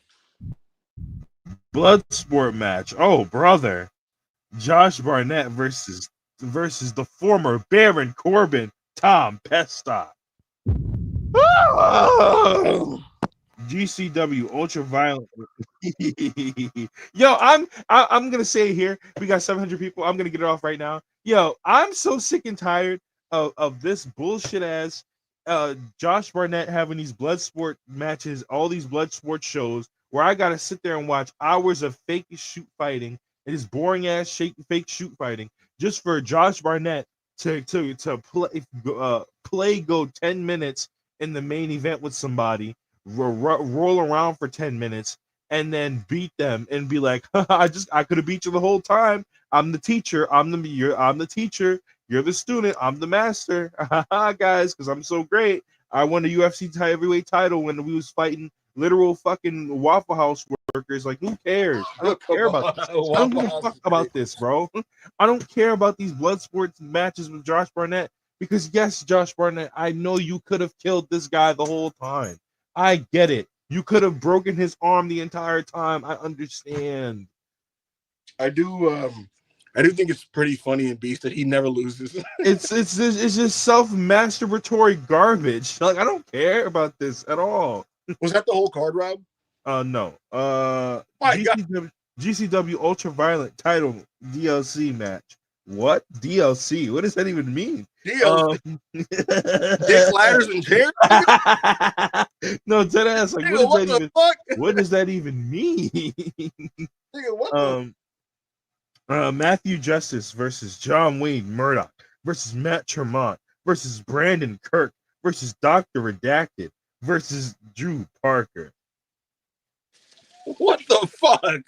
Bloodsport match. Oh, brother. Josh Barnett versus the former Baron Corbin, Tom Pesta. GCW Ultraviolet. Yo, I'm gonna say it here. We got 700 people. I'm gonna get it off right now. Yo, I'm so sick and tired of this bullshit ass Josh Barnett having these blood sport matches, all these blood sport shows where I gotta sit there and watch hours of fake shoot fighting. It is boring ass fake shoot fighting just for Josh Barnett to play go 10 minutes in the main event with somebody, roll around for 10 minutes, and then beat them and be like, I could have beat you the whole time. I'm the teacher. I'm the teacher. You're the student. I'm the master. Guys, because I'm so great. I won the UFC heavyweight title when we was fighting literal fucking Waffle House workers. Like, who cares? I don't care about this. I don't give a fuck about this, bro. I don't care about these blood sports matches with Josh Barnett because, yes, Josh Barnett, I know you could have killed this guy the whole time. I get it. You could have broken his arm the entire time. I understand. I do think it's pretty funny in Beast that he never loses. It's just self-masturbatory garbage. Like, I don't care about this at all. Was that the whole card, Rob? No. God. GCW Ultraviolet title DLC match. What? DLC? What does that even mean? DLC. Dick, ladders, and chairs? No, dead ass. Like, Nigga, what does that even mean? Nigga, what Matthew Justice versus John Wayne Murdoch versus Matt Tremont versus Brandon Kirk versus Dr. Redacted versus Drew Parker. What the fuck?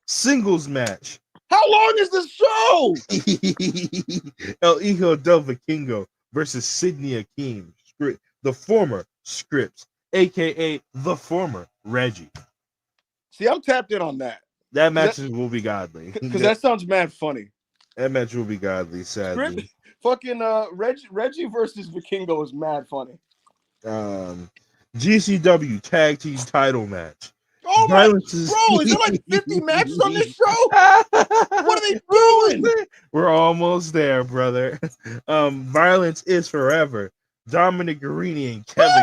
Singles match. How long is this show? El Hijo del Vikingo versus Sidney Akeem, the former Scripps, aka the former Reggie. See, I'm tapped in on that. That match will be godly. Because that sounds mad funny. That match will be godly, sadly. Fucking Reggie versus Vikingo is mad funny. GCW tag team title match. Oh my, bro, is there like 50 matches on this show? What are they doing? We're almost there, brother. Violence is forever. Dominic Garrini and Kevin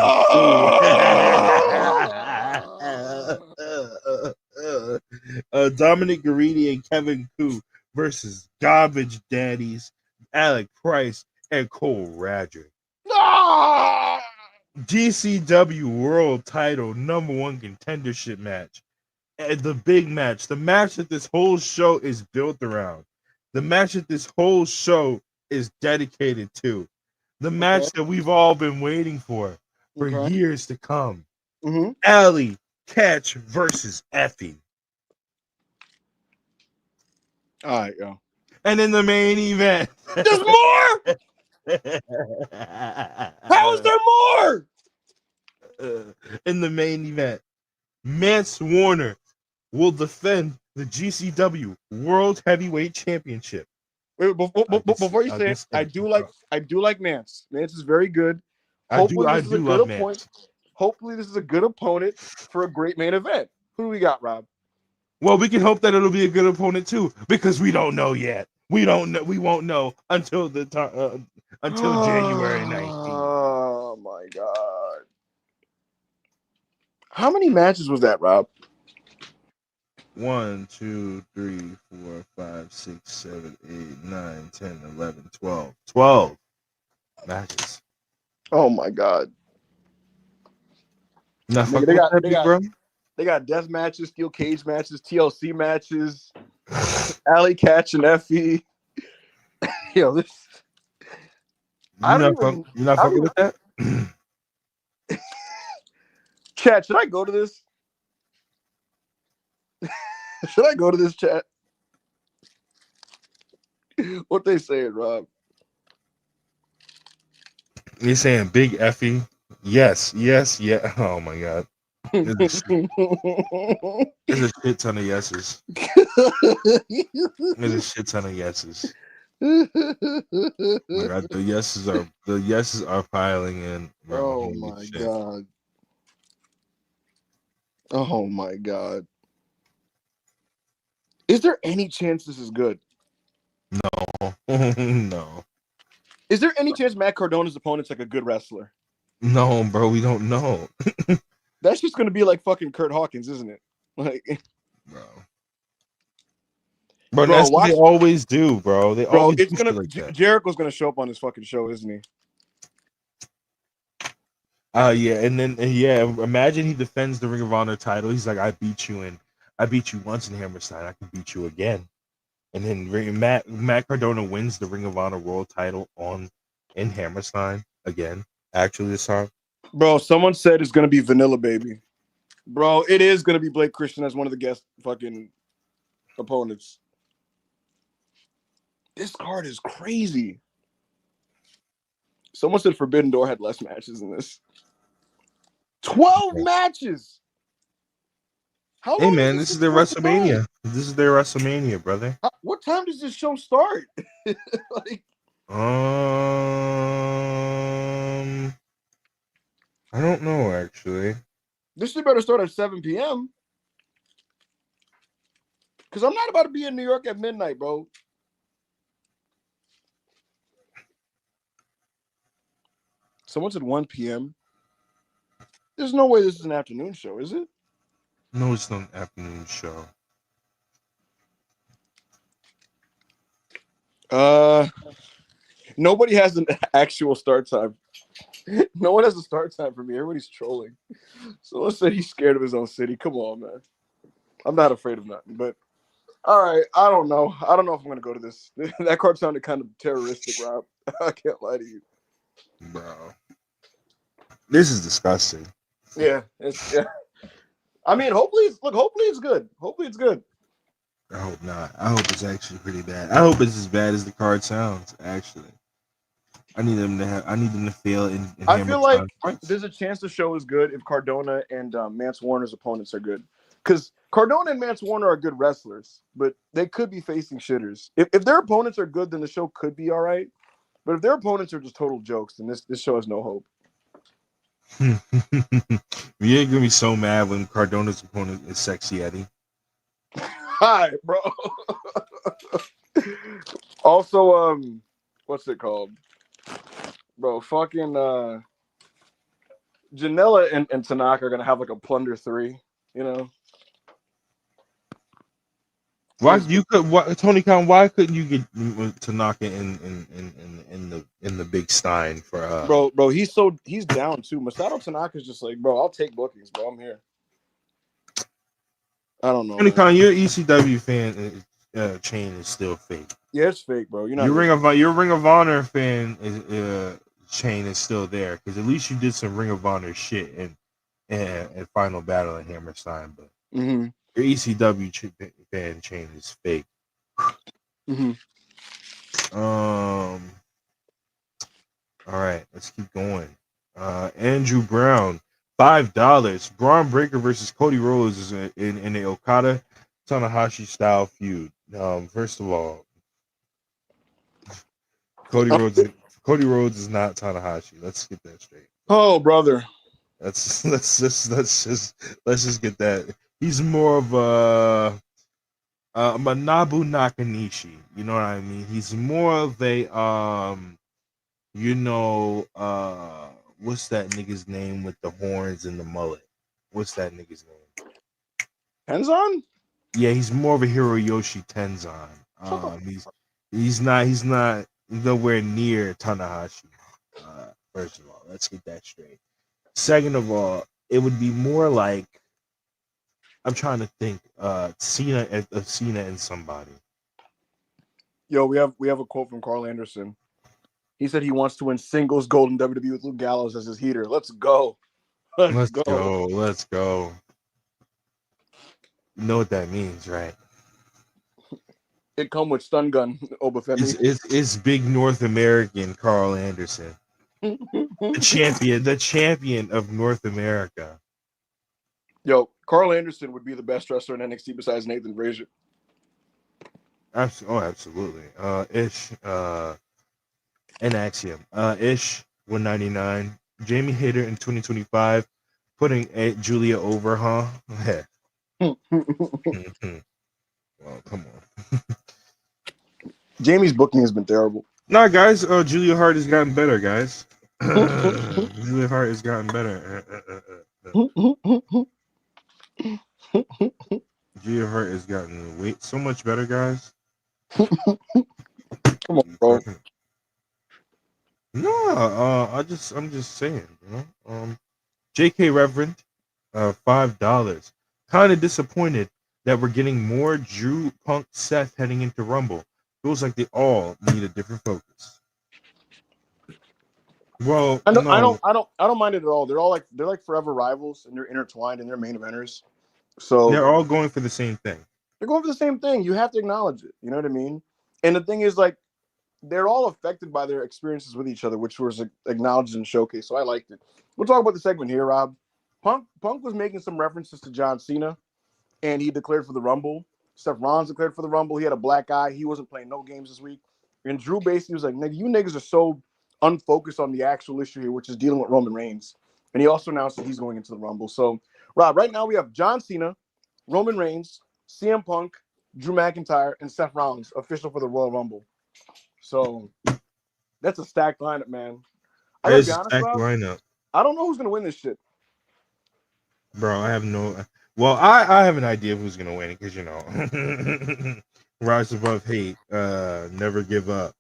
Dominic Garrini and Kevin Koo versus Garbage Daddies, Alec Price, and Cole Radrick. GCW World Title #1 contendership match. And the big match, the match that this whole show is built around, the match that this whole show is dedicated to, the match that we've all been waiting for years to come. Allie Catch versus Effie. All right, yo. And in the main event, there's more. How is there more? In the main event, Mance Warner will defend the GCW World Heavyweight Championship. Wait, before you say it, I do like Mance. Mance is very good. Hopefully this is a good opponent. Hopefully this is a good opponent for a great main event. Who do we got, Rob? Well, we can hope that it'll be a good opponent too, because we don't know yet. We don't know. We won't know until January 19th. Oh my God! How many matches was that, Rob? 1, 2, 3, 4, 5, 6, 7, 8, 9, 10, 11, 12. 12 matches. Oh my God! They got death matches, steel cage matches, TLC matches, Alley Catch and Effie. Yo, this. You're not fucking with that? Chat, should I go to this? Should I go to this, chat? What they saying, Rob? You're saying Big Effie? Yes. Yeah. Oh my God. There's a shit ton of yeses. There's a shit ton of yeses. Oh my God, the yeses are piling in. Bro. Oh my God. Oh my God. Is there any chance this is good? No. No. Is there any chance Matt Cardona's opponent's like a good wrestler? No, bro, we don't know. That's just gonna be like fucking Kurt Hawkins, isn't it? Like, bro, that's what they always do, bro. Jericho's gonna show up on this fucking show, isn't he? Yeah, imagine he defends the Ring of Honor title. He's like, I beat you once in Hammerstein, I can beat you again. And then Matt Cardona wins the Ring of Honor World title in Hammerstein again. Actually, this time. Bro, someone said it's gonna be Vanilla Baby. Bro, it is gonna be Blake Christian as one of the guest fucking opponents. This card is crazy. Someone said Forbidden Door had less matches than this. 12 matches. How long man, this is their WrestleMania. This is their WrestleMania, brother. What time does this show start? Like, I don't know actually. This should better start at 7 p.m. Because I'm not about to be in New York at midnight, bro. Someone said 1 p.m. There's no way this is an afternoon show, is it? No, it's not an afternoon show. Nobody has an actual start time. No one has a start time for me. Everybody's trolling. Someone said he's scared of his own city. Come on, man. I'm not afraid of nothing, but all right. I don't know. I don't know if I'm gonna go to this. That card sounded kind of terroristic, Rob. I can't lie to you. Bro. This is disgusting. Yeah, I mean, hopefully it's good. Hopefully it's good. I hope not. I hope it's actually pretty bad. I hope it's as bad as the card sounds. Actually, I need them to have. I need them to fail in I Hammer feel like Time twice. there's a chance the show is good if Cardona and Mance Warner's opponents are good. Because Cardona and Mance Warner are good wrestlers, but they could be facing shitters. If their opponents are good, then the show could be all right. But if their opponents are just total jokes, then this show has no hope. You ain't gonna be so mad when Cardona's opponent is Sexy Eddie. Hi, bro. Also, what's it called? Bro, fucking Janela and Tanaka are gonna have like a plunder 3, you know? Why you could? Why, Tony Khan? Why couldn't you get Tanaka in the big Stein for? Bro, he's down too. Masato Tanaka's just like, bro, I'll take bookings, bro. I'm here. I don't know, Tony man. Khan, your ECW fan chain is still fake. Yeah, it's fake, bro. You're not Your Ring of Honor fan chain is still there because at least you did some Ring of Honor shit and Final Battle at Hammerstein, but Mm-hmm. your ECW fan chain is fake. Mm-hmm. All right, let's keep going. Andrew Brown, $5. Braun Breaker versus Cody Rhodes is in the Okada Tanahashi style feud. First of all, Cody Rhodes is not Tanahashi. Let's get that straight. Oh, brother. Let's just get that. He's more of a Manabu Nakanishi. You know what I mean? He's more of a what's that nigga's name with the horns and the mullet? What's that nigga's name? Tenzan? Yeah, he's more of a Hiroyoshi Tenzan. He's not nowhere near Tanahashi. First of all, let's get that straight. Second of all, it would be more like I'm trying to think. Cena and somebody. Yo, we have a quote from Carl Anderson. He said he wants to win singles gold in WWE with Luke Gallows as his heater. Let's go. Let's go. Let's go. You know what that means, right? It come with stun gun, Obafemi. It's big North American Carl Anderson, the champion of North America. Yo, Carl Anderson would be the best wrestler in NXT besides Nathan Frazier. Absolutely. Ish. An Axiom. Ish 199. Jamie Hayter in 2025, putting Julia over, huh? Well, come on. Jamie's booking has been terrible. Nah, guys. Julia Hart has gotten better, guys. Julia Hart has gotten better. Julia Hart has gotten so much better, guys. Come on, bro. No, I'm just saying, you know. J.K. Reverend, $5. Kind of disappointed that we're getting more Drew Punk Seth heading into Rumble. Feels like they all need a different focus. Well, I don't mind it at all. They're like forever rivals and they're intertwined and they're main eventers. So they're all going for the same thing. They're going for the same thing. You have to acknowledge it. You know what I mean? And the thing is, like, they're all affected by their experiences with each other, which was acknowledged and showcased. So I liked it. We'll talk about the segment here, Rob. Punk was making some references to John Cena, and he declared for the Rumble. Seth Rollins declared for the Rumble. He had a black eye. He wasn't playing no games this week. And Drew basically was like, nigga, you niggas are so unfocused on the actual issue here, which is dealing with Roman Reigns. And he also announced that he's going into the Rumble. So, Rob, right now we have John Cena, Roman Reigns, CM Punk, Drew McIntyre, and Seth Rollins official for the Royal Rumble. So that's a stacked lineup, man. I gotta be honest, Rob, lineup. I don't know who's gonna win this shit. Bro, I have no. Well, I have an idea of who's gonna win it because you know, rise above hate, never give up.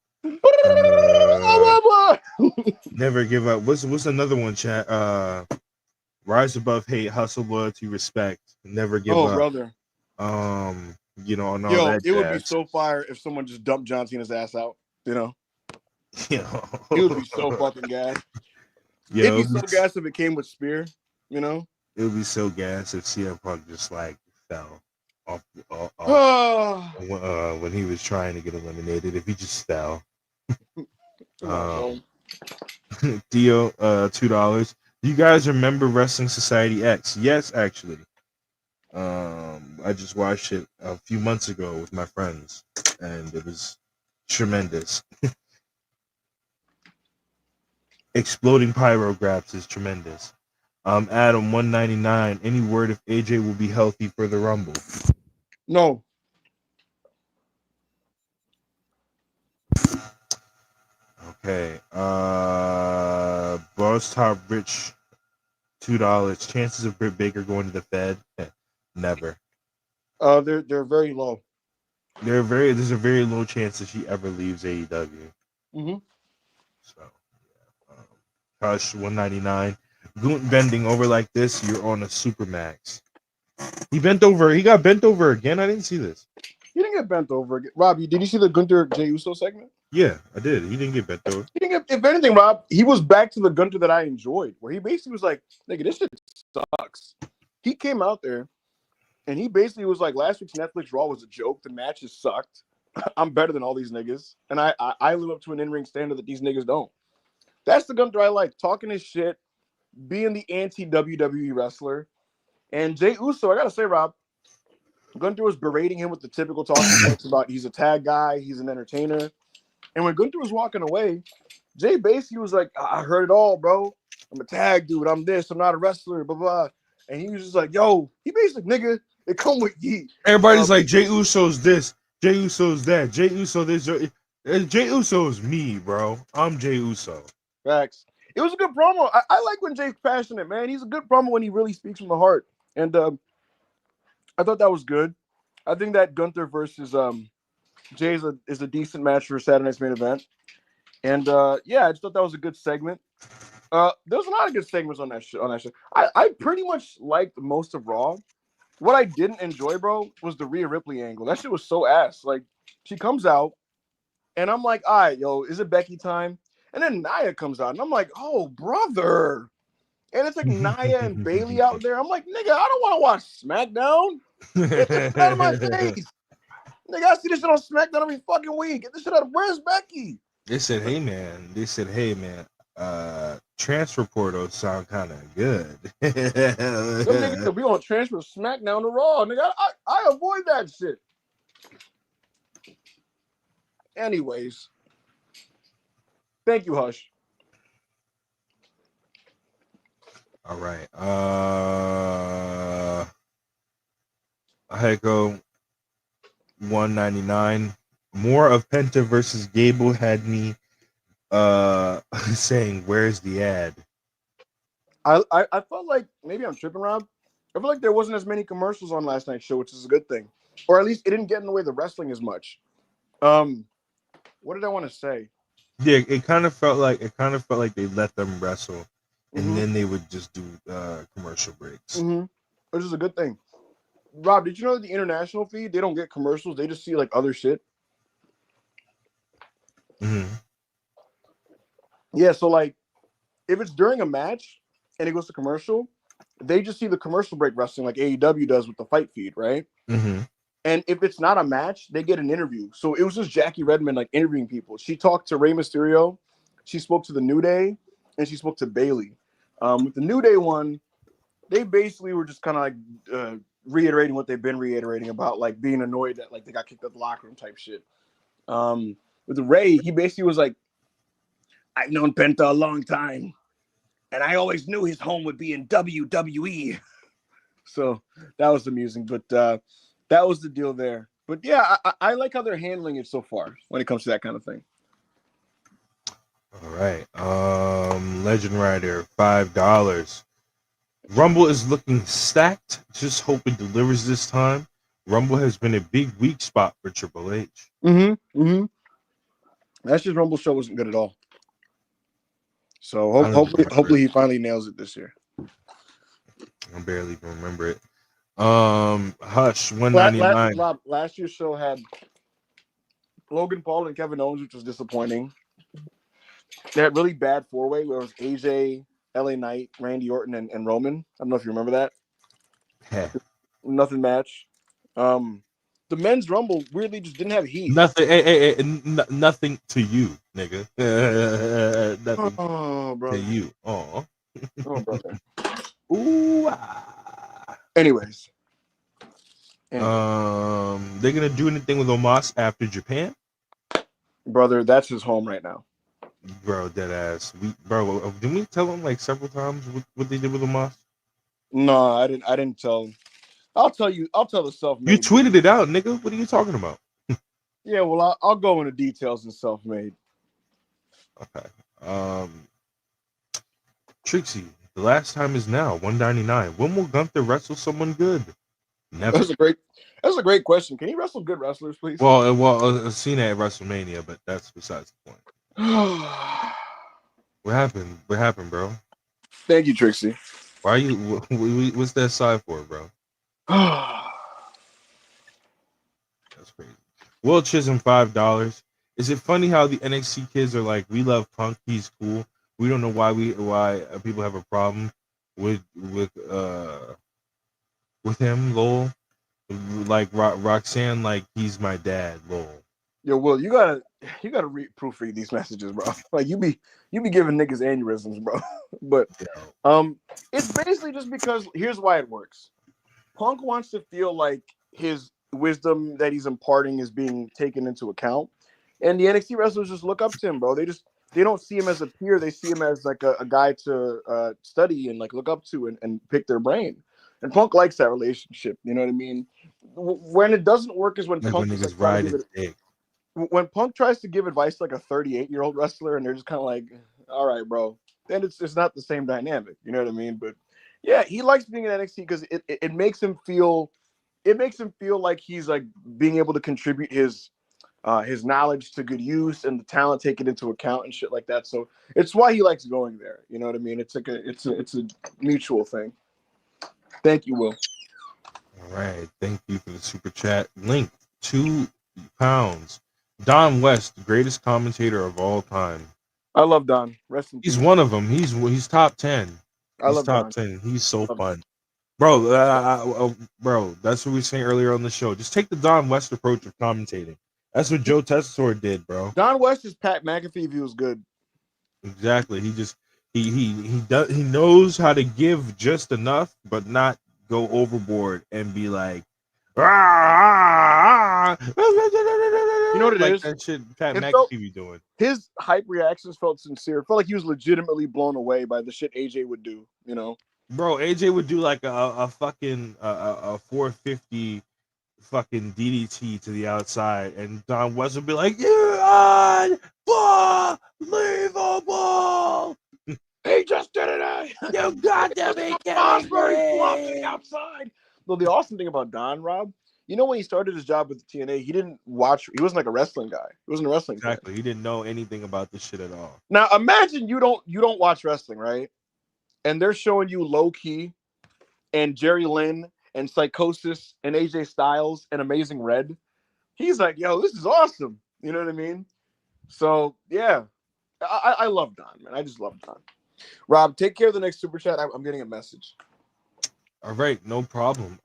Never give up. What's another one, chat? Rise above hate, hustle, loyalty, respect, never give up. Oh, brother. You know, and all Yo, that it would be so fire if someone just dumped John Cena's ass out. You know, it would be so fucking gas. Yo, it'd be so gas if it came with Spear. You know, it would be so gas if CM Punk just like fell. off, Oh, when he was trying to get eliminated. If he just fell. come on, Theo, $2. You guys remember Wrestling Society X? Yes, actually. I just watched it a few months ago with my friends, and it was tremendous. Exploding pyrographs is tremendous. Adam 199. Any word if AJ will be healthy for the Rumble? no. Okay. Boss Top Rich $2. Chances of Britt Baker going to the Fed? Never. They're very low. There's a very low chance that she ever leaves AEW. Mm-hmm. So Hush 199. Goon bending over like this, you're on a supermax. He bent over. He got bent over again. I didn't see this. He didn't get bent over again. Rob, did you see the Gunther Jey Uso segment? Yeah, I did. He didn't get bent over. He didn't get, if anything, Rob, he was back to the Gunther that I enjoyed, where he basically was like, nigga, this shit sucks. He came out there and he basically was like, last week's Netflix Raw was a joke. The matches sucked. I'm better than all these niggas. And I live up to an in-ring standard that these niggas don't. That's the Gunther I like. Talking his shit, being the anti-WWE wrestler. And Jey Uso, I gotta say, Rob, Gunther was berating him with the typical talking points about he's a tag guy, he's an entertainer. And when Gunther was walking away, Jay basically was like, I heard it all, bro. I'm a tag dude. I'm this. I'm not a wrestler, blah, blah. And he was just like, yo, he basically, nigga, it come with ye. Everybody's like, Jey Uso's this, Jey Uso's that, Jey Uso this. Jey Uso's me, bro. I'm Jey Uso. Facts. It was a good promo. I like when Jay's passionate, man. He's a good promo when he really speaks from the heart. And I thought that was good. I think that Gunther versus Jay is a decent match for Saturday night's main event. And yeah, I just thought that was a good segment. There's a lot of good segments on that show. I pretty much liked most of Raw. What I didn't enjoy, bro, was the Rhea Ripley angle. That shit was so ass. Like, she comes out, and I'm like, all right, yo, is it Becky time? And then Nia comes out, and I'm like, oh, brother. And it's like Nia and Bailey out there. I'm like, nigga, I don't want to watch SmackDown. Get this shit out of my face. Nigga, I see this shit on SmackDown every fucking week. Get this shit out of, where's Becky? They said, hey, man. Transfer portals sound kind of good. Them niggas that we on transfer SmackDown to Raw. Nigga, I avoid that shit. Anyways. Thank you, Hush. All right. Heiko 199. More of Penta versus Gable had me saying, where's the ad? I felt like, maybe I'm tripping, Rob. I feel like there wasn't as many commercials on last night's show, which is a good thing. Or at least it didn't get in the way of the wrestling as much. What did I want to say? Yeah, it kind of felt like they let them wrestle, and then they would just do commercial breaks. Which is a good thing. Rob, did you know that the international feed, they don't get commercials, they just see like other shit? Yeah, so like if it's during a match and it goes to commercial, they just see the commercial break wrestling like AEW does with the fight feed, right? And if it's not a match, they get an interview. So it was just Jackie Redmond like interviewing people. She talked to Rey Mysterio, she spoke to the New Day, and she spoke to Bayley. With the New Day one, they basically were just kind of like reiterating what they've been reiterating about like being annoyed that like they got kicked out of the locker room type shit. With the Rey, he basically was like, I've known Penta a long time, and I always knew his home would be in WWE. So that was amusing, but that was the deal there. But yeah, I like how they're handling it so far when it comes to that kind of thing. All right. Legend Rider, $5. Rumble is looking stacked. Just hope it delivers this time. Rumble has been a big weak spot for Triple H. That's just Rumble show wasn't good at all. So hopefully he finally nails it this year. I barely even remember it. Hush 199. Last year's show had Logan Paul and Kevin Owens, which was disappointing. They had really bad four-way where it was AJ, LA Knight, Randy Orton, and Roman. I don't know if you remember that. Nothing match. The men's rumble weirdly just didn't have heat. Nothing. Nothing to you, nigga. Nothing Oh, to brother. you. Oh. Oh, brother. Ooh. Anyways. They're gonna do anything with Omos after Japan, Brother, that's his home right now. bro. Dead ass. Didn't we tell him like several times what they did with Omos? No, I didn't tell him. I'll tell you. I'll tell the self-made. You tweeted it out, nigga. What are you talking about? Yeah, well, I'll go into details in self-made. Okay. Trixie, the last time is now. 199. When will Gunther wrestle someone good? Never. That's a great question. Can he wrestle good wrestlers, please? Well, Cena at WrestleMania, but that's besides the point. What happened? What happened, bro? Thank you, Trixie. Why are you? What's that side for, bro? That's crazy. Will Chisholm, $5. Is it funny how the NXT kids are like, we love Punk, he's cool. We don't know why people have a problem with him, lol. Like Roxanne, like he's my dad, lol. Yo, Will, you gotta proofread these messages, bro. Like you be giving niggas aneurysms, bro. But it's basically just because here's why it works. Punk wants to feel like his wisdom that he's imparting is being taken into account, and the NXT wrestlers just look up to him, bro. They don't see him as a peer. They see him as like a guy to study and like look up to and pick their brain. And Punk likes that relationship. You know what I mean? When it doesn't work is when Like Punk when is niggas like trying ride to give his it. dick. When Punk tries to give advice to like a 38-year-old wrestler, and they're just kind of like, "All right, bro," then it's not the same dynamic. You know what I mean? But yeah, he likes being in NXT because it makes him feel. It makes him feel like he's like being able to contribute his knowledge to good use and the talent taken into account and shit like that. So it's why he likes going there. You know what I mean? It's like it's a mutual thing. Thank you, Will. All right, thank you for the super chat. Link, £2. Don West, the greatest commentator of all time. I love Don. Rest in He's peace. one of them. He's top 10. I He's love top Don. 10. He's so fun. Bro, bro, that's what we were saying earlier on the show. Just take the Don West approach of commentating. That's what Joe Tessitore did, bro. Don West is Pat McAfee if he was good. Exactly. He knows how to give just enough, but not go overboard and be like, you know what it like is? that shit Pat It McAfee felt, be doing. his hype reactions felt sincere. It felt like he was legitimately blown away by the shit AJ would do, you know? Bro, AJ would do like a fucking a 450 fucking DDT to the outside, and Don West would be like, "You're unbelievable! He just did it! You got to be kidding Osprey flopped to me!" the outside. Well, the awesome thing about Don, Rob, you know when he started his job with the TNA, he wasn't like a wrestling guy. He wasn't a wrestling fan. Exactly. He didn't know anything about this shit at all. Now imagine you don't watch wrestling, right? And they're showing you Low Key and Jerry Lynn and Psychosis and AJ Styles and Amazing Red. He's like, yo, this is awesome. You know what I mean? So yeah, I love Don, man. I just love Don. Rob, take care of the next super chat. I'm getting a message. All right, no problem.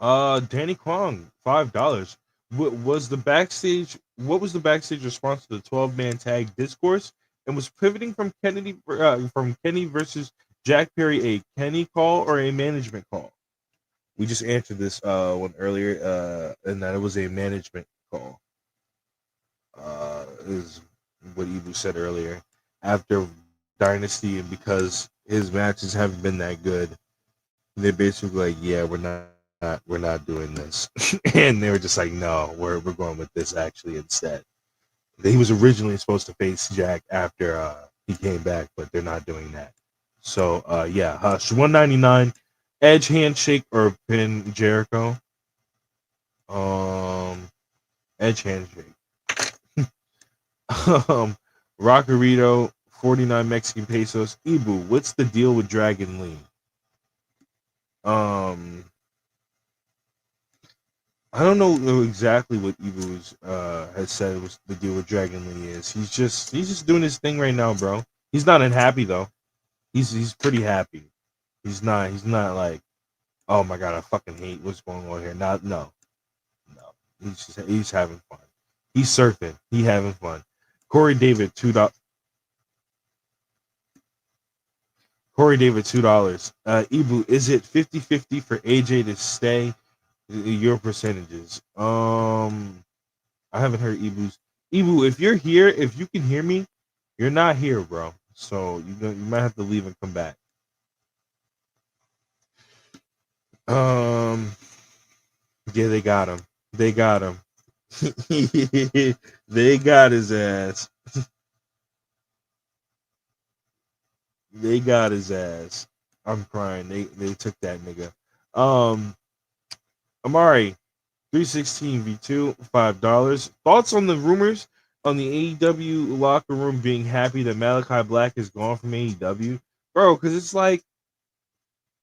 Danny Kwong, $5. What was the backstage response to the 12-man tag discourse, and was pivoting from Kenny versus Jack Perry a Kenny call or a management call? We just answered this one earlier, and that it was a management call. Is what Ibu said earlier. After Dynasty, and because his matches haven't been that good, they're basically like, yeah, we're not doing this. And they were just like, no, we're going with this actually instead. He was originally supposed to face Jack after he came back, but they're not doing that. So yeah, Hush, 199. Edge handshake or pin Jericho. Edge handshake. Rockerito, 49 Mexican pesos. Ibu, what's the deal with Dragon Lee? I don't know exactly what Ibu has said was the deal with Dragon Lee is. He's just doing his thing right now, bro. He's not unhappy though. He's pretty happy. He's not like, oh my god, I fucking hate what's going on here. No. He's having fun. He's surfing. He having fun. Corey David $2. Corey David $2. Ibu, is it 50-50 for AJ to stay? Your percentages. I haven't heard Ibu's. Ibu, if you're here, if you can hear me, you're not here, bro. So you might have to leave and come back. Yeah, they got him. They got him. They got his ass. They got his ass. I'm crying. They took that nigga. Amari, 316 V2, $5. Thoughts on the rumors on the AEW locker room being happy that Malachi Black is gone from AEW, bro? Because it's like,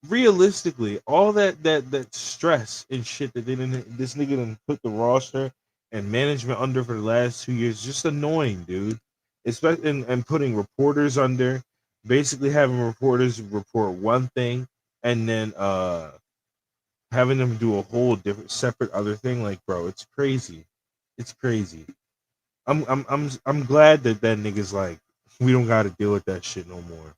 realistically, all that stress and shit that this nigga done put the roster and management under for the last 2 years, just annoying, dude. Especially and putting reporters under, basically having reporters report one thing and then having them do a whole different separate other thing. Like, bro, it's crazy. It's crazy. I'm glad that nigga's like, we don't got to deal with that shit no more.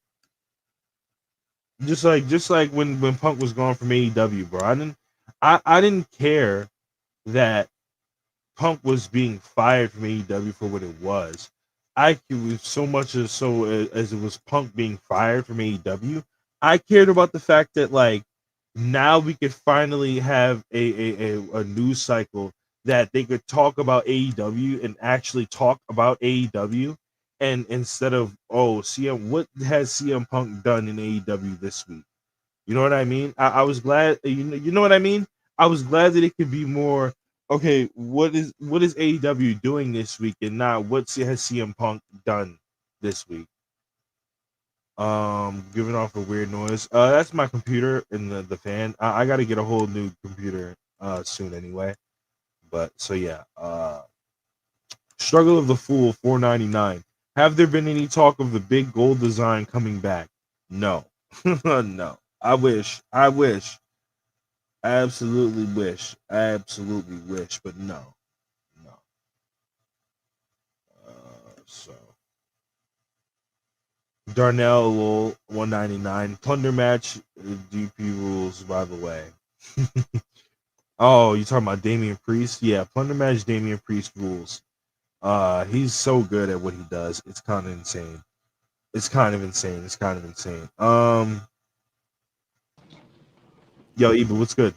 Just like when Punk was gone from AEW, bro. I didn't care that Punk was being fired from AEW for what it was. I was so much as it was Punk being fired from AEW. I cared about the fact that, like, now we could finally have a news cycle that they could talk about AEW and actually talk about AEW, and instead of, oh, CM, what has CM Punk done in AEW this week? You know what I mean? I was glad, you know what I mean? I was glad that it could be more, okay, what is AEW doing this week, and not what has CM Punk done this week. Giving off a weird noise. That's my computer and the fan. I got to get a whole new computer soon anyway. But so yeah. Struggle of the Fool, $4.99. Have there been any talk of the big gold design coming back? No. No. I wish. Absolutely wish. But no. No. So Darnell Lowell, $1.99. Plunder match, DP rules, by the way. Oh, you talking about Damian Priest? Yeah, Plunder match, Damian Priest rules. He's so good at what he does. It's kind of insane. Yo, Eva, what's good?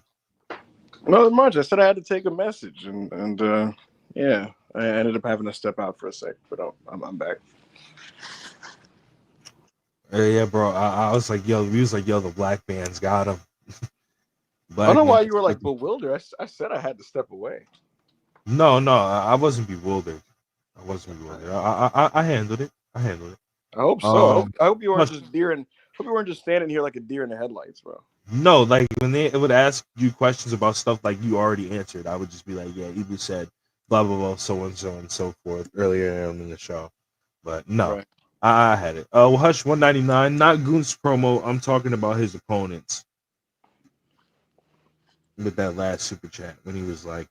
Not much. I said I had to take a message, and yeah, I ended up having to step out for a sec, but I'm back. Yeah, bro. I was like, yo, the black man's got him. I don't know why you were like bewildered. I said I had to step away. No, I wasn't bewildered. I handled it. I hope so. I hope you weren't just standing here like a deer in the headlights, bro. No, like when they would ask you questions about stuff like you already answered, I would just be like, yeah, Ibu said blah blah blah, so and so forth earlier in the show. But no, right. I had it. Well, Hush, $1.99, not Goon's promo. I'm talking about his opponents. With that last super chat when he was like,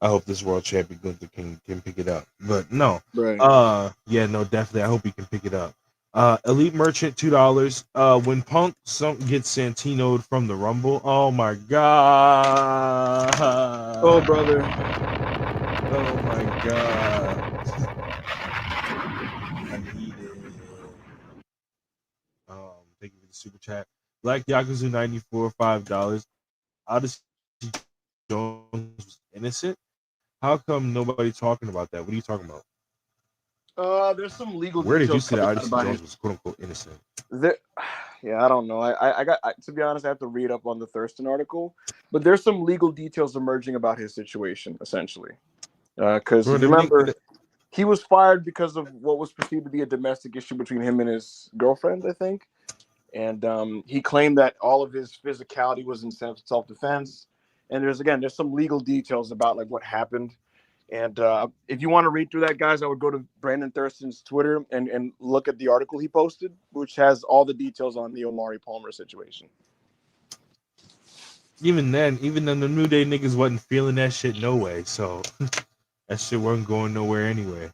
I hope this world champion Gunther can pick it up. But no. Right. Yeah, no, definitely. I hope he can pick it up. Elite Merchant, $2. When Punk gets Santino'd from the Rumble. Oh my god. Oh brother. Oh my god. I need it. Thank you for the super chat. Black Yakuza 94, $5. Odyssey Jones was innocent. How come nobody talking about that? What are you talking about? There's some legal. Where did you say that Odyssey Jones was quote unquote innocent? Yeah, I don't know. I got to be honest, I have to read up on the Thurston article, but there's some legal details emerging about his situation, essentially. Because remember, he was fired because of what was perceived to be a domestic issue between him and his girlfriend, I think. And he claimed that all of his physicality was in self-defense. And there's some legal details about like what happened. And if you want to read through that, guys, I would go to Brandon Thurston's Twitter and look at the article he posted, which has all the details on the Omari Palmer situation. Even then, the New Day niggas wasn't feeling that shit no way. So that shit wasn't going nowhere anyway.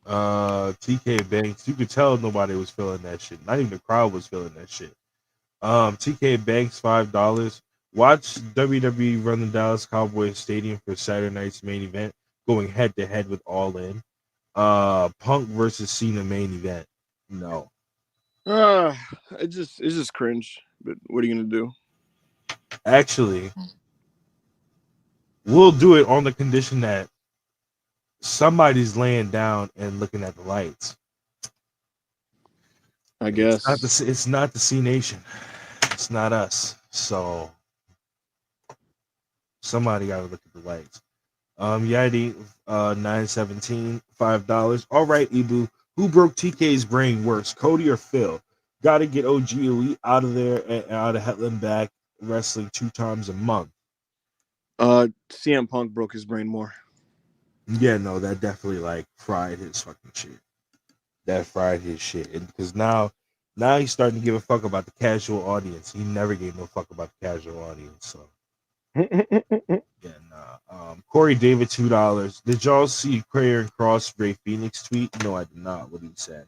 TK Banks, you could tell nobody was feeling that shit. Not even the crowd was feeling that shit. TK Banks, $5. Watch WWE run the Dallas Cowboys Stadium for Saturday night's main event, going head to head with All In. Punk versus Cena main event. No. It's just cringe. But what are you gonna do? Actually, we'll do it on the condition that somebody's laying down and looking at the lights. I guess It's not the C Nation. It's not us. So somebody got to look at the lights. Yadi, 917, $5. All right, Ibu. Who broke TK's brain worse, Cody or Phil? Got to get OG Elite out of there and out of Hetland back wrestling 2 times a month. CM Punk broke his brain more. Yeah, no, that definitely like fried his fucking shit. That fried his shit, and because now he's starting to give a fuck about the casual audience. He never gave no fuck about the casual audience. So yeah, nah. Corey David, $2. Did y'all see Karrion Kross Ray Phoenix tweet? No, I did not. What he said.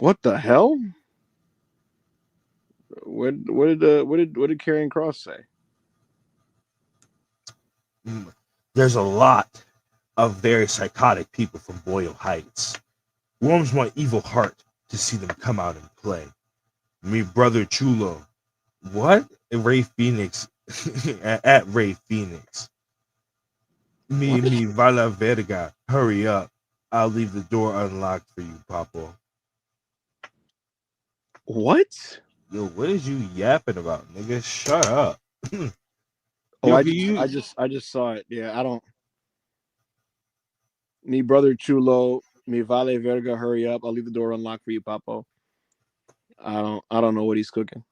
What the hell? What did Karrion Kross say? There's a lot of very psychotic people from Boyle Heights. Warms my evil heart to see them come out and play. Me brother Chulo. What? Ray Phoenix at Ray Phoenix. Me Vala Verga. Hurry up. I'll leave the door unlocked for you, Papo. What? Yo, what is you yapping about, nigga? Shut up. Oh, I just saw it. Yeah, I don't. Me brother Chulo, me Vale Verga, hurry up! I'll leave the door unlocked for you, Papo. I don't know what he's cooking.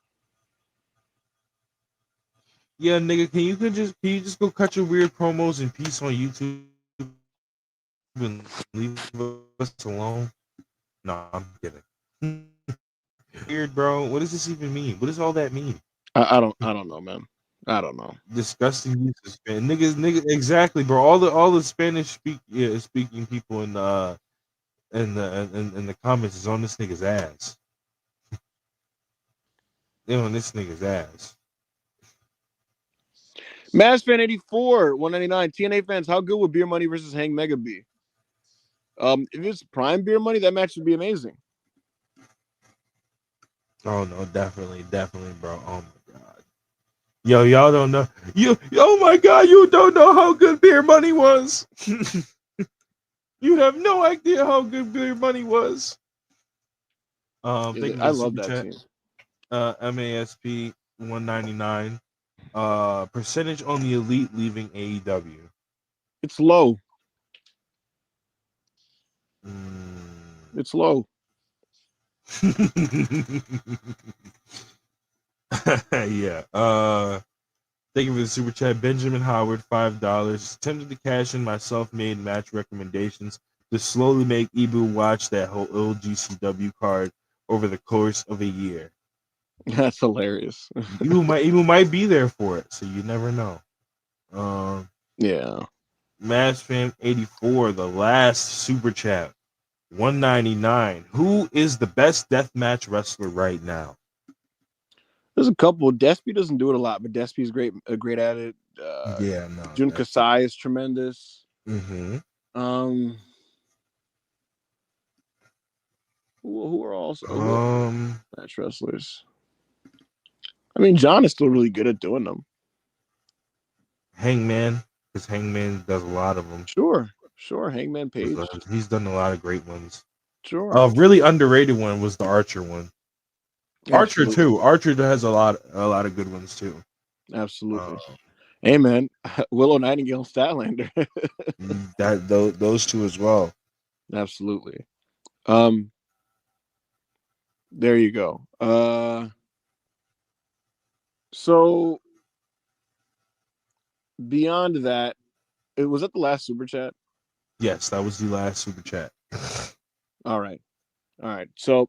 Yeah, nigga, can you just go cut your weird promos in peace on YouTube and leave us alone? No, I'm kidding. Weird, bro. What does this even mean? What does all that mean? I don't know, man. I don't know. Disgusting use of Spanish. Niggas, exactly, bro. All the Spanish speaking people in the comments is on this nigga's ass. They're on this nigga's ass. Massfan 84, 199. TNA fans, how good would Beer Money versus Hang Mega be? If it's prime Beer Money, that match would be amazing. Oh no, definitely, bro. Oh my god. Yo, y'all don't know. Oh my god, you don't know how good Beer Money was. You have no idea how good Beer Money was. I love that team. MASP 199. Percentage on the Elite leaving AEW. It's low. It's low. Yeah. Thank you for the super chat. Benjamin Howard, $5. Tempted to cash in my self-made match recommendations to slowly make Ibu watch that whole old GCW card over the course of a year. That's hilarious. Ibu might be there for it, so you never know. Yeah. Mass Fam 84, the last super chat. 199. Who is the best deathmatch wrestler right now? There's a couple. Despy doesn't do it a lot, but Despy's great at it. Yeah, no. Jun Kasai is tremendous. Mm-hmm. Who are also match wrestlers? I mean, John is still really good at doing them. Hangman, because Hangman does a lot of them. Sure. Hangman Page. He's done a lot of great ones. Sure. A really underrated one was the Archer one. Absolutely. Archer too. Archer has a lot of good ones too. Absolutely. Hey man, Willow Nightingale, Statlander. Those two as well. Absolutely. There you go. So beyond that, was that the last super chat? Yes, that was the last super chat. All right. So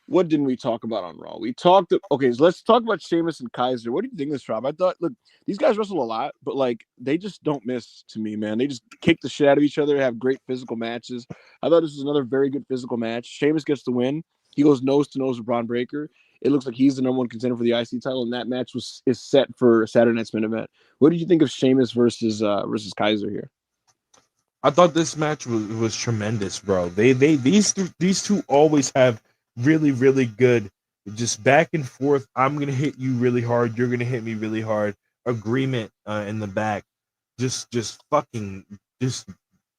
what didn't we talk about on Raw? We talked. Okay, so let's talk about Sheamus and Kaiser. What do you think of this, Rob? I thought, look, these guys wrestle a lot, but like they just don't miss to me, man. They just kick the shit out of each other, have great physical matches. I thought this was another very good physical match. Sheamus gets the win. He goes nose to nose with Braun Breaker. It looks like he's the number one contender for the IC title, and that match is set for Saturday Night's main event. What did you think of Sheamus versus Kaiser here? I thought this match was tremendous, bro. These two always have really good, just back and forth. I'm gonna hit you really hard. You're gonna hit me really hard. Agreement in the back. Just fucking just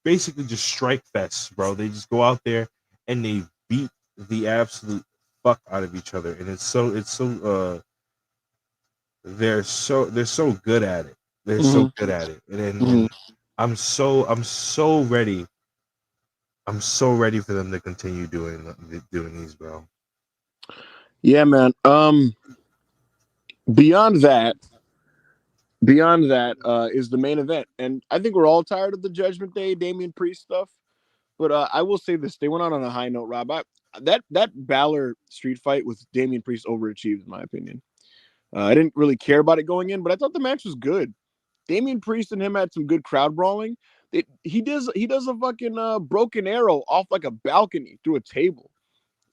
basically just strike fests, bro. They just go out there and they beat the absolute fuck out of each other, and it's so they're so good at it. They're so good at it, and I'm so ready. I'm so ready for them to continue doing these, bro. Yeah, man. Beyond that is the main event, and I think we're all tired of the Judgment Day Damian Priest stuff. But I will say this: they went out on a high note, Rob. That Balor street fight with Damian Priest overachieved, in my opinion. I didn't really care about it going in, but I thought the match was good. Damian Priest and him had some good crowd brawling. He does a fucking broken arrow off like a balcony through a table,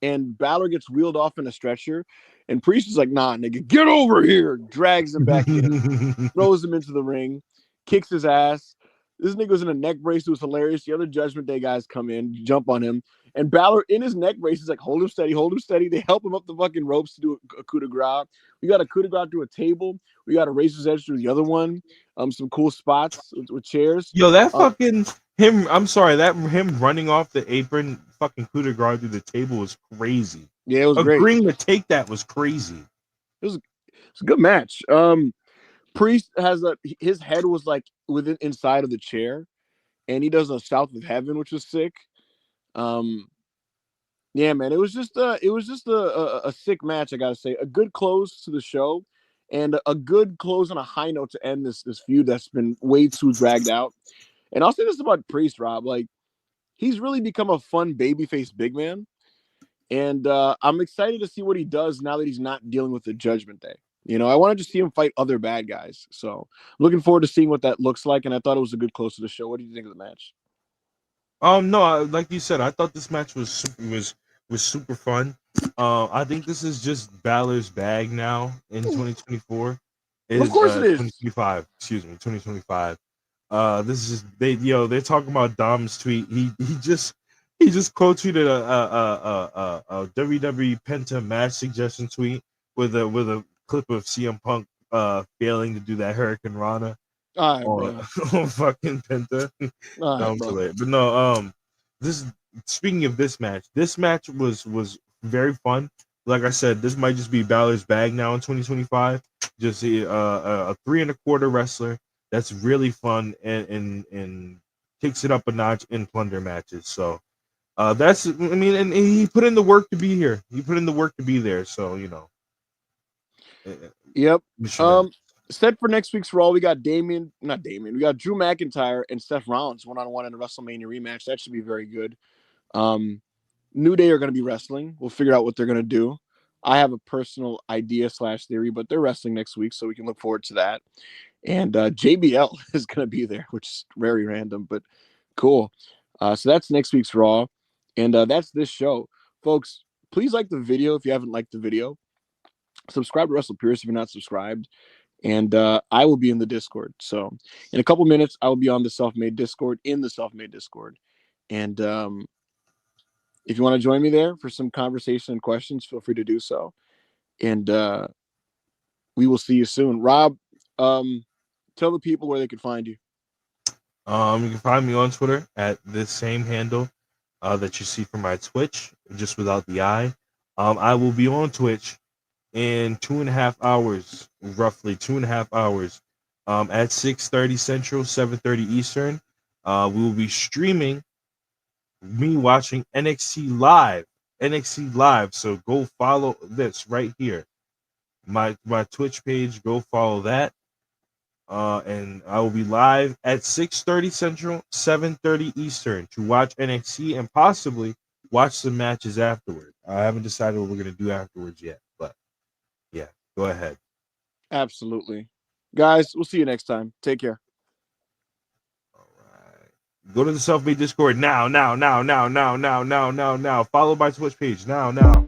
and Balor gets wheeled off in a stretcher, and Priest is like, "Nah, nigga, get over here!" Drags him back in, throws him into the ring, kicks his ass. This nigga was in a neck brace. It was hilarious. The other Judgment Day guys come in, jump on him, and Balor in his neck brace is like, hold him steady, hold him steady. They help him up the fucking ropes to do a coup de grace. We got a coup de grace through a table. We got a razor's edge through the other one. Some cool spots with chairs. Yo, that fucking him. I'm sorry, that him running off the apron, fucking coup de grace through the table was crazy. Yeah, it was great. Agreeing to take that was crazy. It's a good match. Priest has his head was like inside of the chair, and he does a South of Heaven, which was sick. Yeah, man, it was just a sick match. I gotta say, a good close to the show, and a good close on a high note to end this feud that's been way too dragged out. And I'll say this about Priest, Rob, like he's really become a fun babyface big man, and I'm excited to see what he does now that he's not dealing with the Judgment Day. You know, I wanted to see him fight other bad guys. So looking forward to seeing what that looks like. And I thought it was a good close to the show. What do you think of the match? No, like you said, I thought this match was super fun. I think this is just Balor's bag now in 2024. Of course it is. 2025. Excuse me, 2025. This is they're talking about Dom's tweet. He just quote tweeted a WWE Penta match suggestion tweet with a clip of CM Punk failing to do that Hurricane Rana on fucking Penta. But no, this speaking of this match was very fun. Like I said, this might just be Balor's bag now in 2025. Just a 3 1/4 wrestler that's really fun and takes it up a notch in plunder matches. So that's, I mean, and he put in the work to be here. He put in the work to be there. So, you know. Yep. Set for next week's Raw, we got we got Drew McIntyre and Seth Rollins one-on-one in a WrestleMania rematch. That should be very good. New Day are going to be wrestling. We'll figure out what they're going to do. I have a personal idea / theory, but they're wrestling next week, so we can look forward to that. And JBL is going to be there, which is very random, but cool. So that's next week's Raw, and that's this show. Folks, please like the video if you haven't liked the video. Subscribe to Wrestle Pierce if you're not subscribed. And I will be in the Discord. So in a couple minutes, I will be on the Self-Made Discord, And if you want to join me there for some conversation and questions, feel free to do so. And we will see you soon. Rob, tell the people where they can find you. You can find me on Twitter at this same handle that you see from my Twitch, just without the I. I will be on Twitch in 2.5 hours, roughly 2.5 hours, at 6:30 Central, 7:30 Eastern. We will be streaming me watching NXT live. So go follow this right here, my Twitch page. Go follow that, and I will be live at 6:30 Central, 7:30 Eastern to watch NXT and possibly watch some matches afterward. I haven't decided what we're gonna do afterwards yet, but yeah, go ahead. Absolutely. Guys, we'll see you next time. Take care. All right. Go to the Self-Made Discord now. Follow my Twitch page now.